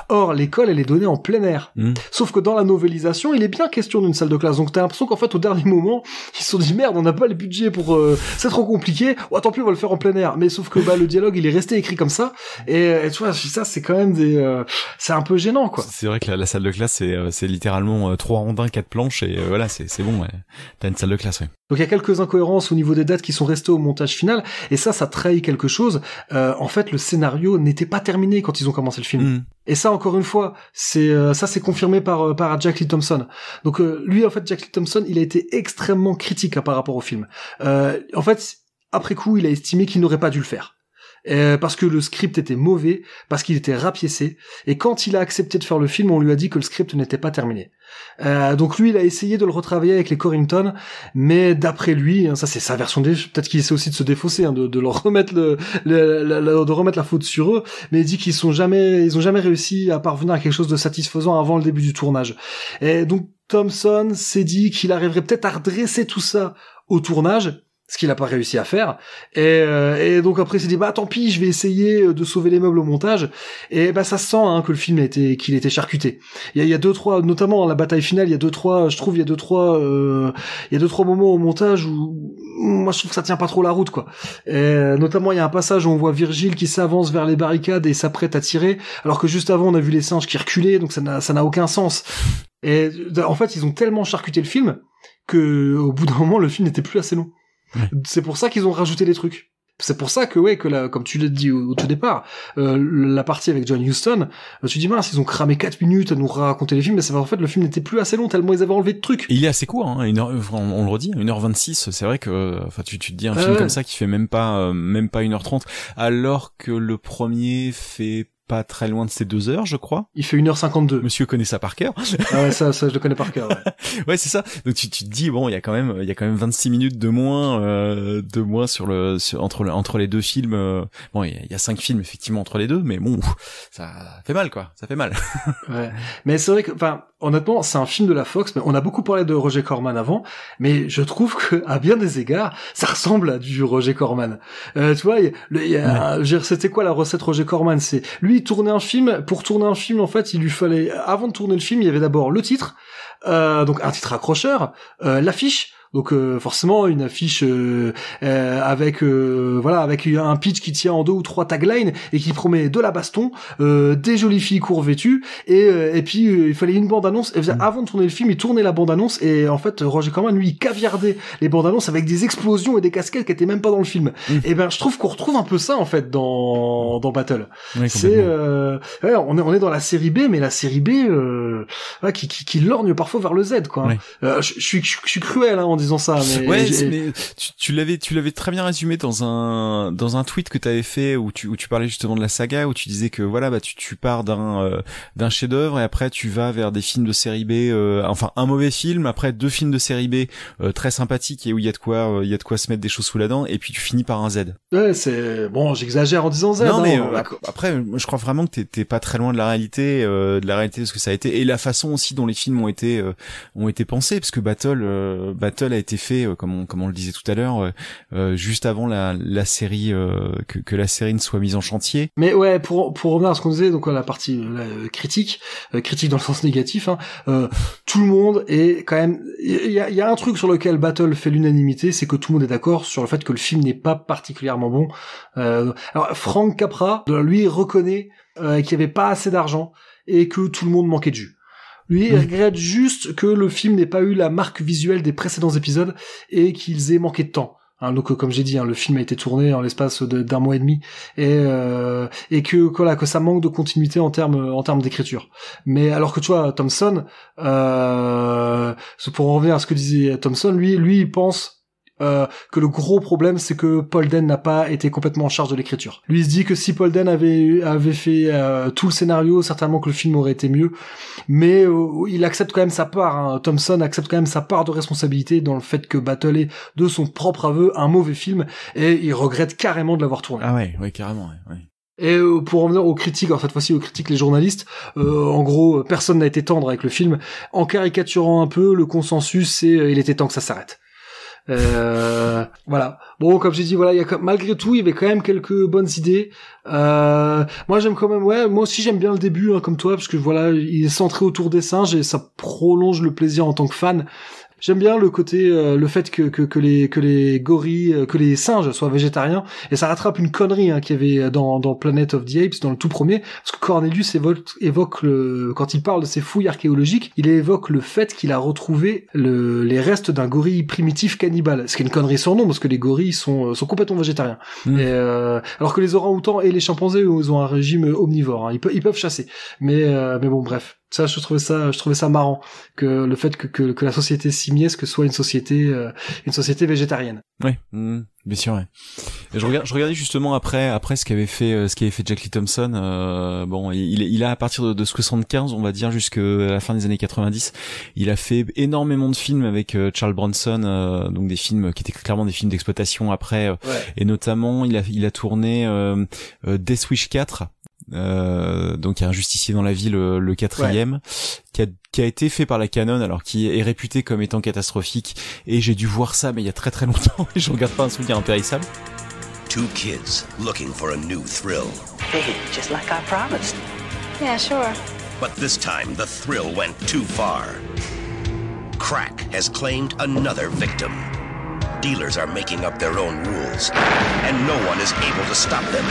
A: Or l'école elle est donnée en plein air. Sauf que dans la novélisation il est bien question d'une salle de classe. Donc t'as l'impression qu'en fait au dernier moment ils se sont dit merde on n'a pas le budget pour c'est trop compliqué. Oh tant pis on va le faire en plein air. Mais sauf que le dialogue il est resté écrit comme ça. Et tu vois ça c'est quand même c'est un peu gênant quoi.
H: C'est vrai que la salle de classe c'est littéralement 3 rondins 4 planches et voilà c'est bon. Ouais. T'as une salle de classe ouais.
A: Donc il y a quelques incohérences au niveau des dates qui sont restées au montage final et ça trahit quelque chose. En fait le scénario n'était pas terminé quand ils ont commencé le film. Et ça encore une fois c'est confirmé par Jack Lee Thompson. Donc lui en fait Jack Lee Thompson il a été extrêmement critique par rapport au film. En fait après coup il a estimé qu'il n'aurait pas dû le faire. Parce que le script était mauvais, parce qu'il était rapiécé, et quand il a accepté de faire le film, on lui a dit que le script n'était pas terminé. Donc lui, il a essayé de le retravailler avec les Corrington, mais d'après lui, hein, ça c'est sa version peut-être qu'il essaie aussi de se défausser, hein, de leur remettre de remettre la faute sur eux, mais il dit ils ont jamais réussi à parvenir à quelque chose de satisfaisant avant le début du tournage. Et donc Thompson s'est dit qu'il arriverait peut-être à redresser tout ça au tournage, ce qu'il a pas réussi à faire, et donc après il s'est dit tant pis je vais essayer de sauver les meubles au montage, et ça se sent hein, que le film qu'il était charcuté. Il y a 2-3 notamment dans la bataille finale il y a 2-3 moments au montage où moi je trouve que ça tient pas trop la route quoi. Et notamment il y a un passage où on voit Virgile qui s'avance vers les barricades et s'apprête à tirer alors que juste avant on a vu les singes qui reculaient, donc ça n'a aucun sens. Et en fait ils ont tellement charcuté le film que au bout d'un moment le film n'était plus assez long. C'est pour ça qu'ils ont rajouté des trucs. C'est pour ça que comme tu l'as dit au tout départ, la partie avec John Huston, tu dis mince, ils ont cramé 4 minutes à nous raconter les films, mais c'est en fait le film n'était plus assez long tellement ils avaient enlevé de trucs.
H: Et il est assez court, hein, on le redit, 1h26, c'est vrai que tu te dis un film comme ça qui fait même pas 1h30, alors que le premier fait pas très loin de ces 2 heures, je crois.
A: Il fait 1h52.
H: Monsieur connaît ça par cœur.
A: Ah ouais, ça, je le connais par cœur, ouais.
H: Ouais, c'est ça. Donc tu te dis, bon, il y a quand même 26 minutes de moins entre les deux films. Bon, il y a 5 films, effectivement, entre les deux, mais bon, ça fait mal, quoi. Ça fait mal.
A: Ouais. Mais c'est vrai que, honnêtement, c'est un film de la Fox, mais on a beaucoup parlé de Roger Corman avant, mais je trouve que, à bien des égards, ça ressemble à du Roger Corman. Tu vois, c'était quoi la recette Roger Corman? C'est, lui, pour tourner un film, en fait, il lui fallait, avant de tourner le film, il y avait d'abord le titre, donc un titre accrocheur, l'affiche, donc forcément une affiche avec un pitch qui tient en 2 ou 3 taglines et qui promet de la baston, des jolies filles court vêtues et puis il fallait une bande annonce. Avant de tourner le film, il tournait la bande annonce et en fait Roger Corman lui il caviardait les bandes annonces avec des explosions et des cascades qui étaient même pas dans le film. Et je trouve qu'on retrouve un peu ça en fait dans Battle.
H: Oui,
A: c'est on est dans la série B, mais la série B qui lorgne parfois vers le Z quoi.
H: Oui.
A: Je suis cruel hein, en disant disant ça, mais
H: ouais, mais tu l'avais très bien résumé dans un tweet que t'avais fait où tu parlais justement de la saga, où tu disais que voilà, bah tu pars d'un chef-d'œuvre et après tu vas vers des films de série B, enfin un mauvais film, après 2 films de série B très sympathiques et où il y a de quoi se mettre des choses sous la dent, et puis tu finis par un Z.
A: Ouais, c'est bon, j'exagère en disant Z.
H: Non, mais
A: après,
H: je crois vraiment que t'es pas très loin de la réalité de ce que ça a été, et la façon aussi dont les films ont été pensés, parce que Battle a été fait comme on le disait tout à l'heure, juste avant la série, que la série ne soit mise en chantier.
A: Mais ouais, pour revenir à ce qu'on disait, donc la partie critique dans le sens négatif, tout le monde est quand même, il y a un truc sur lequel Battle fait l'unanimité, c'est que tout le monde est d'accord sur le fait que le film n'est pas particulièrement bon. Alors Frank Capra, lui, reconnaît qu'il n'y avait pas assez d'argent et que tout le monde manquait de jus. Lui, il regrette juste que le film n'ait pas eu la marque visuelle des précédents épisodes et qu'ils aient manqué de temps. Donc comme j'ai dit, le film a été tourné en l'espace d'un mois et demi, et que ça manque de continuité en termes d'écriture. Mais alors que tu vois, Thompson, pour en revenir à ce que disait Thompson, lui il pense que le gros problème, c'est que Paul Dehn n'a pas été complètement en charge de l'écriture. Lui, il se dit que si Paul Dehn avait fait tout le scénario, certainement que le film aurait été mieux. Mais il accepte quand même sa part. Thompson accepte quand même sa part de responsabilité dans le fait que Battle est, de son propre aveu, un mauvais film, et il regrette carrément de l'avoir tourné.
H: Ah ouais, carrément, ouais.
A: Et pour revenir aux critiques, alors cette fois-ci aux critiques, les journalistes, en gros, personne n'a été tendre avec le film. En caricaturant un peu, le consensus, c'est il était temps que ça s'arrête. Voilà. Bon, comme j'ai dit, voilà, malgré tout, il y avait quand même quelques bonnes idées. Moi, j'aime quand même, moi aussi, j'aime bien le début, comme toi, parce que voilà, il est centré autour des singes et ça prolonge le plaisir en tant que fan. J'aime bien le côté, le fait que les gorilles, que les singes soient végétariens, et ça rattrape une connerie qu'il y avait dans Planet of the Apes, dans le tout premier, parce que Cornelius évoque quand il parle de ses fouilles archéologiques, il évoque le fait qu'il a retrouvé les restes d'un gorille primitif cannibale, ce qui est une connerie sans nom, parce que les gorilles sont complètement végétariens. Et, alors que les orang-outans et les chimpanzés, ils ont un régime omnivore, ils peuvent chasser. Mais bon, bref. Ça, je trouvais ça marrant, que le fait que la société simiesque soit une société végétarienne.
H: Ouais, bien sûr, ouais. Et je regardais justement après ce qu'avait fait Jack Lee Thompson. Bon, il a à partir de 75, on va dire, jusqu'à la fin des années 90, il a fait énormément de films avec Charles Bronson, donc des films qui étaient clairement des films d'exploitation après, et notamment il a tourné Death Wish 4. Donc il y a un justicier dans la ville, le 4e, qui a été fait par la Canon, alors qui est réputé comme étant catastrophique, et j'ai dû voir ça mais il y a très très longtemps et je regarde pas un souvenir impérissable.
Q: Two kids looking for a new thrill.
R: Hey, just like I promised.
S: Yeah, sure.
Q: But this time the thrill went too far. Crack has claimed another victim. Dealers are making up their own rules, and no one is able to stop them.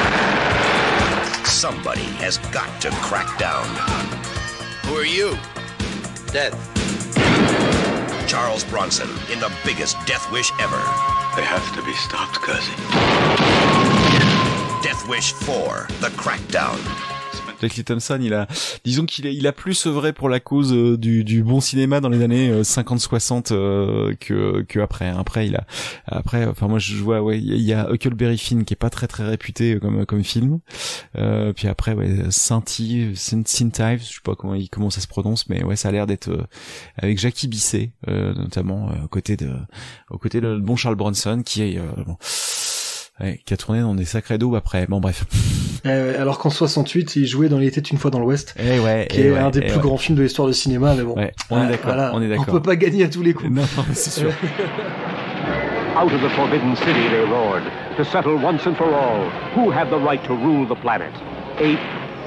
Q: Somebody has got to crack down.
J: Who are you? Death.
Q: Charles Bronson in the biggest death wish ever.
C: They have to be stopped, cousin.
Q: Death Wish 4, The Crackdown.
H: Jack Lee Thompson, disons qu'il a plus œuvré pour la cause du bon cinéma dans les années 50-60 que après. Enfin moi je vois, il y a Huckleberry Finn qui est pas très très réputé comme film. Puis après Saint Ives, je sais pas comment ça se prononce, mais ça a l'air d'être avec Jackie Bisset notamment aux côtés de bon Charles Bronson qui a tourné dans des sacrés daubes après. Bon bref.
A: Alors qu'en 68, il jouait dans Il était une fois dans l'Ouest, qui est un des plus grands films de l'histoire du cinéma, mais bon.
H: On est d'accord, voilà, on est d'accord.
A: On peut pas gagner à tous les coups.
H: Non, c'est sûr.
P: Out of the Forbidden City they roared, to settle once and for all, who had the right to rule the planet, ape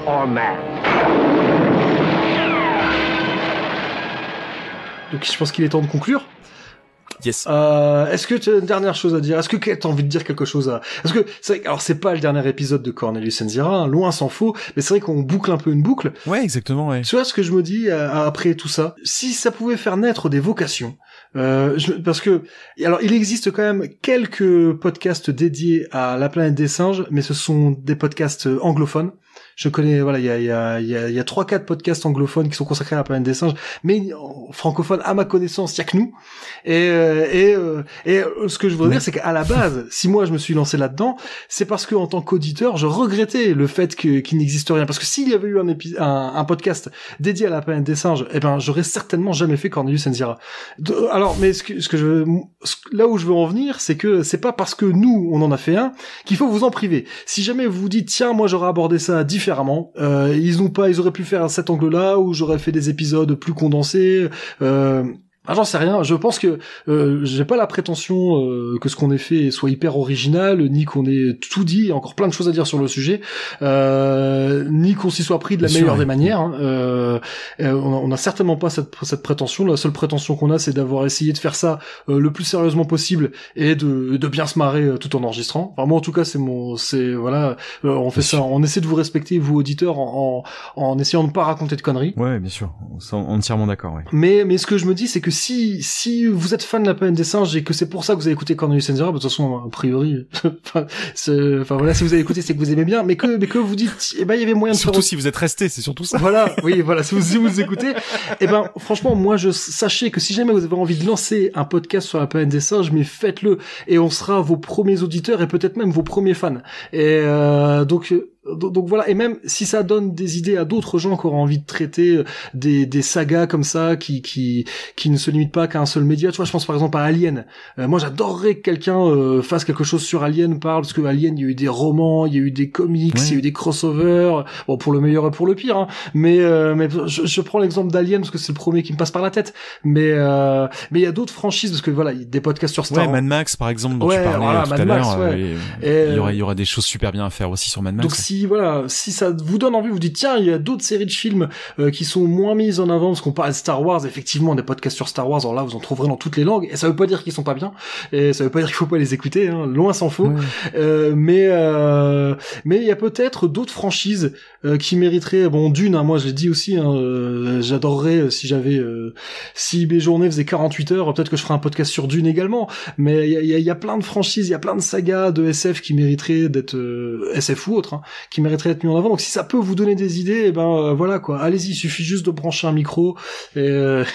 P: or man.
A: Donc je pense qu'il est temps de conclure.
H: Yes.
A: Est-ce que tu as une dernière chose à dire? Est-ce que tu as envie de dire quelque chose Parce que c'est pas le dernier épisode de Cornelius Enzira, loin s'en faut, mais c'est vrai qu'on boucle un peu une boucle.
H: Ouais, exactement, ouais.
A: Tu vois ce que je me dis après tout ça? Si ça pouvait faire naître des vocations, parce que alors il existe quand même quelques podcasts dédiés à la planète des singes, mais ce sont des podcasts anglophones. Je connais, voilà, il y a 3-4 podcasts anglophones qui sont consacrés à la planète des singes, mais francophones, à ma connaissance, il y a que nous. Et ce que je voudrais dire, c'est qu'à la base, si moi je me suis lancé là-dedans, c'est parce que en tant qu'auditeur, je regrettais le fait qu'il n'existe rien. Parce que s'il y avait eu un podcast dédié à la planète des singes, eh ben, j'aurais certainement jamais fait Cornelius and Zira. Alors, mais là où je veux en venir, c'est que c'est pas parce que nous, on en a fait un, qu'il faut vous en priver. Si jamais vous vous dites, tiens, moi j'aurais abordé ça différemment, ils auraient pu faire cet angle-là, où j'aurais fait des épisodes plus condensés, j'en sais rien. Je pense que j'ai pas la prétention que ce qu'on ait fait soit hyper original, ni qu'on ait tout dit, il y a encore plein de choses à dire sur le sujet, ni qu'on s'y soit pris de la meilleure des manières. Hein. On a certainement pas cette prétention. La seule prétention qu'on a, c'est d'avoir essayé de faire ça le plus sérieusement possible et de bien se marrer tout en enregistrant. Enfin, moi, en tout cas, voilà, on fait ça, on essaie de vous respecter, vous auditeurs, en essayant de pas raconter de conneries.
H: Ouais, bien sûr, entièrement d'accord. Ouais.
A: Mais ce que je me dis, c'est que si vous êtes fan de la planète des singes et que c'est pour ça que vous avez écouté Cornelius and Zira, de toute façon, a priori, enfin voilà, si vous avez écouté, c'est que vous aimez bien, mais que vous dites, eh ben, il y avait moyen de
H: surtout si vous êtes resté, c'est surtout ça.
A: Voilà, oui, voilà, si vous écoutez, eh ben, franchement, moi, sachez que si jamais vous avez envie de lancer un podcast sur la planète des singes, mais faites-le, et on sera vos premiers auditeurs et peut-être même vos premiers fans. Et donc voilà, et même si ça donne des idées à d'autres gens qui auront envie de traiter des sagas comme ça qui ne se limitent pas qu'à un seul média, tu vois, je pense par exemple à Alien. Moi j'adorerais que quelqu'un fasse quelque chose sur Alien, parce que Alien, il y a eu des romans, il y a eu des comics, il y a eu des crossovers, bon, pour le meilleur et pour le pire, hein, mais je prends l'exemple d'Alien parce que c'est le premier qui me passe par la tête, mais il y a d'autres franchises, parce que voilà, il y a des podcasts sur Star Wars.
H: Mad Max par exemple, dont tu parlais tout à l'heure, il y aura des choses super bien à faire aussi sur Mad Max.
A: Donc si ça vous donne envie, vous dites tiens, il y a d'autres séries de films qui sont moins mises en avant, parce qu'on parle de Star Wars, effectivement, des podcasts sur Star Wars, alors là vous en trouverez dans toutes les langues, et ça veut pas dire qu'ils sont pas bien, et ça veut pas dire qu'il faut pas les écouter, hein, loin s'en faut. Mais il y a peut-être d'autres franchises qui mériteraient, bon, Dune, hein, moi je l'ai dit aussi, hein, j'adorerais si mes journées faisaient 48 heures, peut-être que je ferais un podcast sur Dune également, mais il y a plein de franchises, il y a plein de sagas de SF qui mériteraient d'être SF ou autre, hein, qui mériteraient d'être mis en avant. Donc si ça peut vous donner des idées, eh ben voilà quoi, allez-y, il suffit juste de brancher un micro et de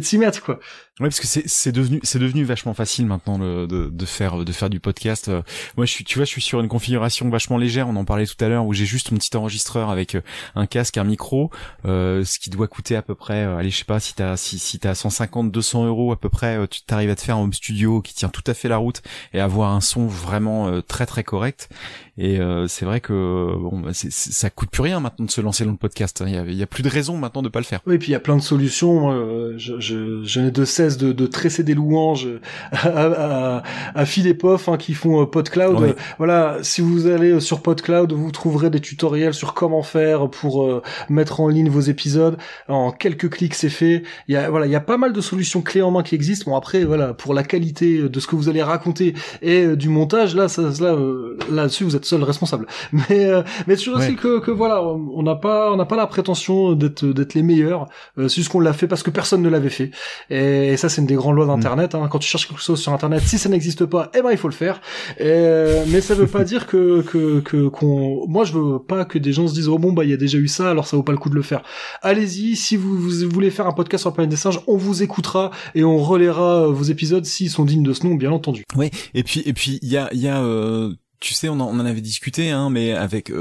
A: s'y mettre quoi.
H: Ouais, parce que c'est devenu vachement facile maintenant de faire du podcast. Moi je suis sur une configuration vachement légère, on en parlait tout à l'heure, où j'ai juste mon petit enregistreur avec un casque, un micro, ce qui doit coûter à peu près, allez, je sais pas, si t'as 150-200 euros à peu près, tu t'arrives à te faire un home studio qui tient tout à fait la route et avoir un son vraiment très très correct. Et c'est vrai que bon, ça coûte plus rien maintenant de se lancer dans le podcast. Il y a plus de raison maintenant de pas le faire.
A: Oui, et puis il y a plein de solutions. Je n'ai de cesse de tresser des louanges à Phil et Pof, hein, qui font PodCloud.
H: Oui.
A: Voilà, si vous allez sur PodCloud, vous trouverez des tutoriels sur comment faire pour mettre en ligne vos épisodes. En quelques clics, c'est fait. Il y a pas mal de solutions clés en main qui existent. Bon, après, voilà, pour la qualité de ce que vous allez raconter et du montage, là-dessus, vous êtes seul responsable. Mais toujours aussi que voilà, on n'a pas la prétention d'être les meilleurs. C'est juste qu'on l'a fait parce que personne ne l'avait fait. Et ça, c'est une des grandes lois d'Internet. Hein. Quand tu cherches quelque chose sur Internet, si ça n'existe pas, eh ben il faut le faire. Mais ça veut pas dire moi je veux pas que des gens se disent oh bon bah il y a déjà eu ça, alors ça vaut pas le coup de le faire. Allez-y, si vous voulez faire un podcast sur la planète des singes, on vous écoutera et on relaiera vos épisodes s'ils sont dignes de ce nom, bien entendu.
H: Oui, et puis il y a tu sais, on en avait discuté, hein, mais avec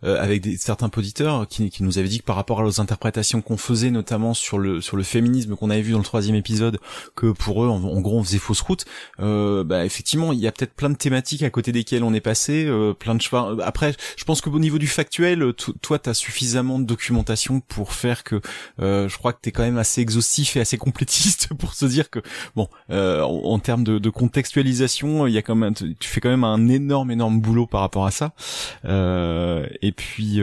H: avec certains auditeurs qui nous avaient dit que par rapport aux interprétations qu'on faisait, notamment sur le féminisme qu'on avait vu dans le 3e épisode, que pour eux, en gros, on faisait fausse route. Effectivement, il y a peut-être plein de thématiques à côté desquelles on est passé, plein de choix. Après, je pense qu'au niveau du factuel, toi, t'as suffisamment de documentation pour faire que, je crois que t'es quand même assez exhaustif et assez complétiste pour se dire que, bon, en termes de contextualisation, il y a quand même, tu fais quand même un énorme boulot par rapport à ça, et puis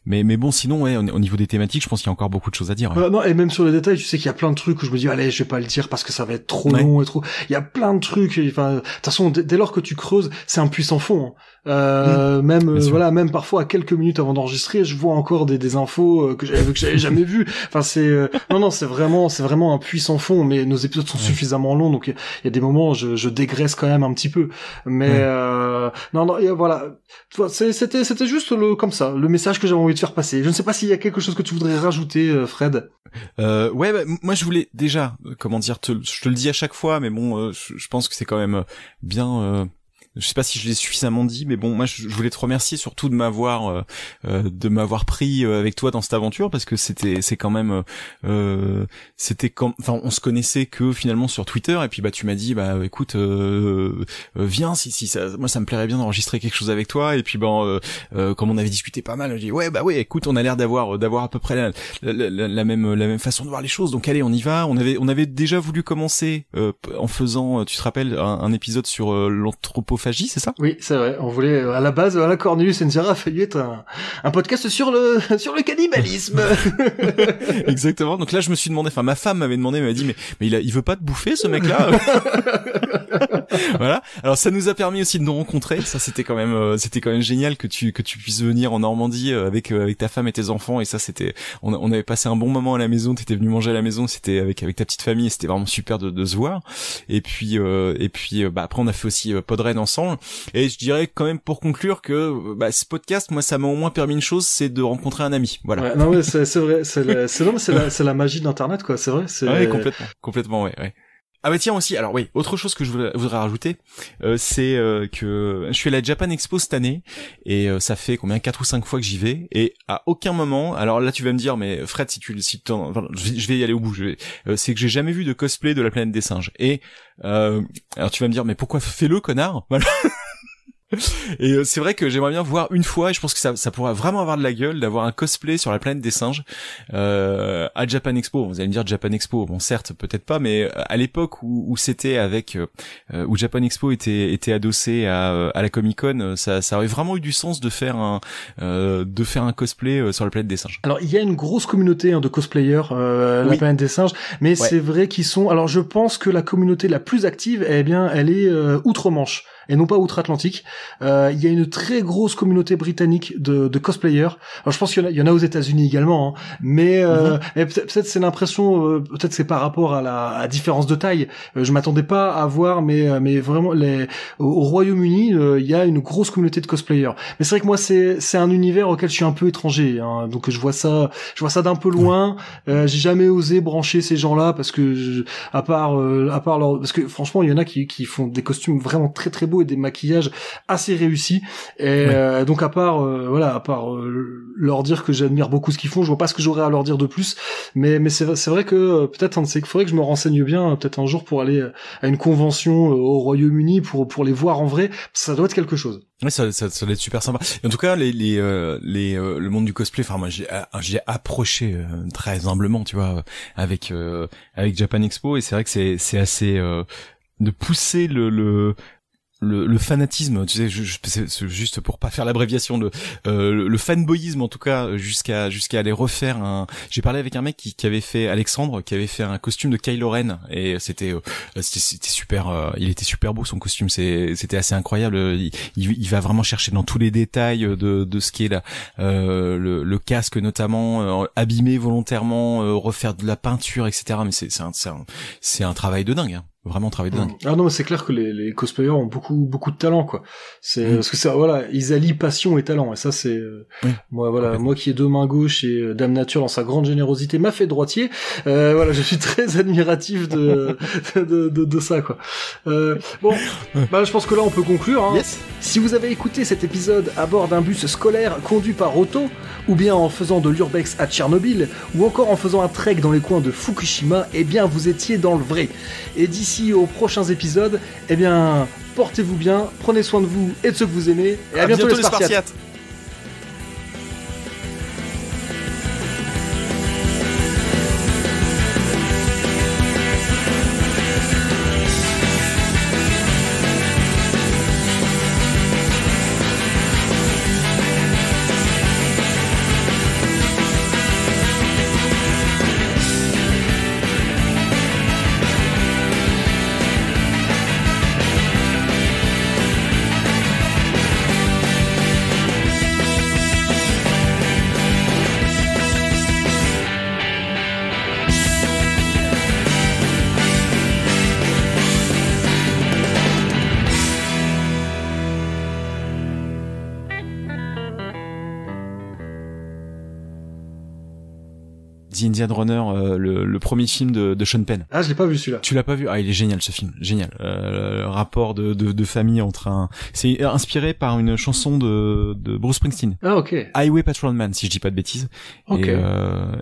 H: mais bon, sinon ouais, au niveau des thématiques, je pense qu'il y a encore beaucoup de choses à dire.
A: Non, et même sur les détails, tu sais qu'il y a plein de trucs où je me dis allez, je vais pas le dire parce que ça va être trop long et trop. Il y a plein de trucs. Enfin, de toute façon, dès lors que tu creuses, c'est un puits sans fond. Hein. Même parfois à quelques minutes avant d'enregistrer, je vois encore des infos que j'avais jamais vues. Enfin, c'est vraiment un puits sans fond. Mais nos épisodes sont suffisamment longs, donc il y a des moments où je dégraisse quand même un petit peu. Mais non, voilà. C'était juste comme ça, le message que j'avais envie de faire passer. Je ne sais pas s'il y a quelque chose que tu voudrais rajouter, Fred.
H: Ouais, moi je voulais déjà, je te le dis à chaque fois, mais bon, je pense que c'est quand même bien. Je sais pas si je l'ai suffisamment dit, mais bon, moi je voulais te remercier surtout de m'avoir pris avec toi dans cette aventure, parce que c'est quand même on se connaissait que finalement sur Twitter, et puis tu m'as dit écoute, viens, si ça, moi ça me plairait bien d'enregistrer quelque chose avec toi, et puis comme on avait discuté pas mal, j'ai dit ouais écoute, on a l'air d'avoir à peu près la même façon de voir les choses, donc allez, on y va. On avait déjà voulu commencer en faisant, tu te rappelles, un épisode sur l'anthropophagie, c'est ça?
A: Oui, c'est vrai. On voulait, à la base, Cornelius Enzira a failli être un podcast sur le cannibalisme.
H: Exactement. Donc là, je me suis demandé, ma femme m'avait dit, mais il veut pas te bouffer, ce mec-là? Voilà. Alors, ça nous a permis aussi de nous rencontrer. Ça, c'était quand même génial que tu puisses venir en Normandie avec ta femme et tes enfants. Et ça, on avait passé un bon moment à la maison. T'étais venu manger à la maison. C'était avec ta petite famille. Et c'était vraiment super de se voir. Et puis, après, on a fait aussi Podren ensemble. Et je dirais quand même pour conclure que ce podcast, moi, ça m'a au moins permis une chose, c'est de rencontrer un ami. Voilà.
A: Ouais, non mais c'est vrai, c'est la magie d'Internet, quoi. C'est vrai.
H: Ouais, complètement, ouais. Ah bah tiens aussi, alors oui, autre chose que je voudrais rajouter, c'est que je suis allé à la Japan Expo cette année, et ça fait 4 ou 5 fois que j'y vais, et à aucun moment, alors là tu vas me dire, mais Fred, je vais y aller au bout, c'est que j'ai jamais vu de cosplay de la planète des singes, et alors tu vas me dire, mais pourquoi fais-le, connard? Voilà. Et c'est vrai que j'aimerais bien voir une fois, et je pense que ça pourrait vraiment avoir de la gueule d'avoir un cosplay sur la planète des singes à Japan Expo. Vous allez me dire Japan Expo, bon certes peut-être pas, mais à l'époque où c'était où Japan Expo était adossé à la Comic-Con, ça aurait vraiment eu du sens de faire un cosplay sur la planète des singes.
A: Alors il y a une grosse communauté de cosplayers la planète des singes, mais c'est vrai qu'ils sont. Alors je pense que la communauté la plus active, elle est outre-Manche et non pas outre-Atlantique. Il y a une très grosse communauté britannique de cosplayers. Alors je pense qu'il y en a aux États-Unis également, hein, mais peut-être c'est l'impression, peut-être c'est par rapport à la différence de taille. Je m'attendais pas à voir, mais vraiment au Royaume-Uni, il y a une grosse communauté de cosplayers. Mais c'est vrai que moi c'est un univers auquel je suis un peu étranger, hein, donc je vois ça d'un peu loin. J'ai jamais osé brancher ces gens-là parce que à part parce que franchement il y en a qui font des costumes vraiment très très beaux et des maquillages assez réussi, et donc à part leur dire que j'admire beaucoup ce qu'ils font, je vois pas ce que j'aurais à leur dire de plus, mais c'est vrai que peut-être qu'il faudrait que je me renseigne bien peut-être un jour pour aller à une convention au Royaume-Uni pour les voir en vrai. Ça doit être quelque chose.
H: Ouais, ça doit être super sympa. Et en tout cas, le monde du cosplay, moi j'ai approché très humblement, tu vois, avec Japan Expo, et c'est vrai que c'est assez de pousser le fanatisme, tu sais, c'est juste pour pas faire l'abréviation, le fanboyisme en tout cas, jusqu'à aller refaire j'ai parlé avec un mec qui avait fait, Alexandre, qui avait fait un costume de Kylo Ren, et c'était super, il était super beau son costume, c'était assez incroyable. Il va vraiment chercher dans tous les détails de ce qui est le casque notamment, abîmé volontairement, refaire de la peinture, etc. Mais c'est un travail de dingue, hein. Vraiment travail de dingue.
A: Ah non, mais c'est clair que les cosplayers ont beaucoup de talent, quoi. Parce que ça, voilà, ils allient passion et talent, et ça c'est moi qui ai deux mains gauches, et Dame Nature dans sa grande générosité m'a fait droitier. Je suis très admiratif de ça, quoi. Je pense que là on peut conclure, hein.
H: Yes.
A: Si vous avez écouté cet épisode à bord d'un bus scolaire conduit par Otto, ou bien en faisant de l'urbex à Tchernobyl, ou encore en faisant un trek dans les coins de Fukushima, eh bien vous étiez dans le vrai. Et d'ici aux prochains épisodes, eh bien, portez-vous bien, prenez soin de vous et de ceux que vous aimez, et à bientôt les Spartiates.
H: The Indian Runner, le premier film de Sean Penn.
A: Ah, je l'ai pas vu celui-là.
H: Tu l'as pas vu? Ah, il est génial ce film, génial. Le rapport de famille entre c'est inspiré par une chanson de Bruce Springsteen.
A: Ah, ok.
H: Highway Patrolman, si je dis pas de bêtises.
A: Okay.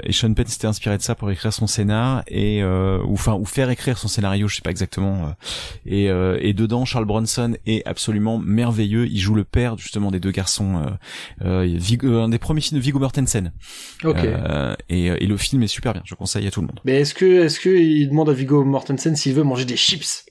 H: Et Sean Penn s'était inspiré de ça pour écrire son scénar ou faire écrire son scénario, je sais pas exactement. Et dedans, Charles Bronson est absolument merveilleux. Il joue le père justement des deux garçons. Un des premiers films de Viggo Mortensen.
A: Ok.
H: Et le film est super bien. Je conseille à tout le monde.
A: Mais est-ce que il demande à Viggo Mortensen s'il veut manger des chips?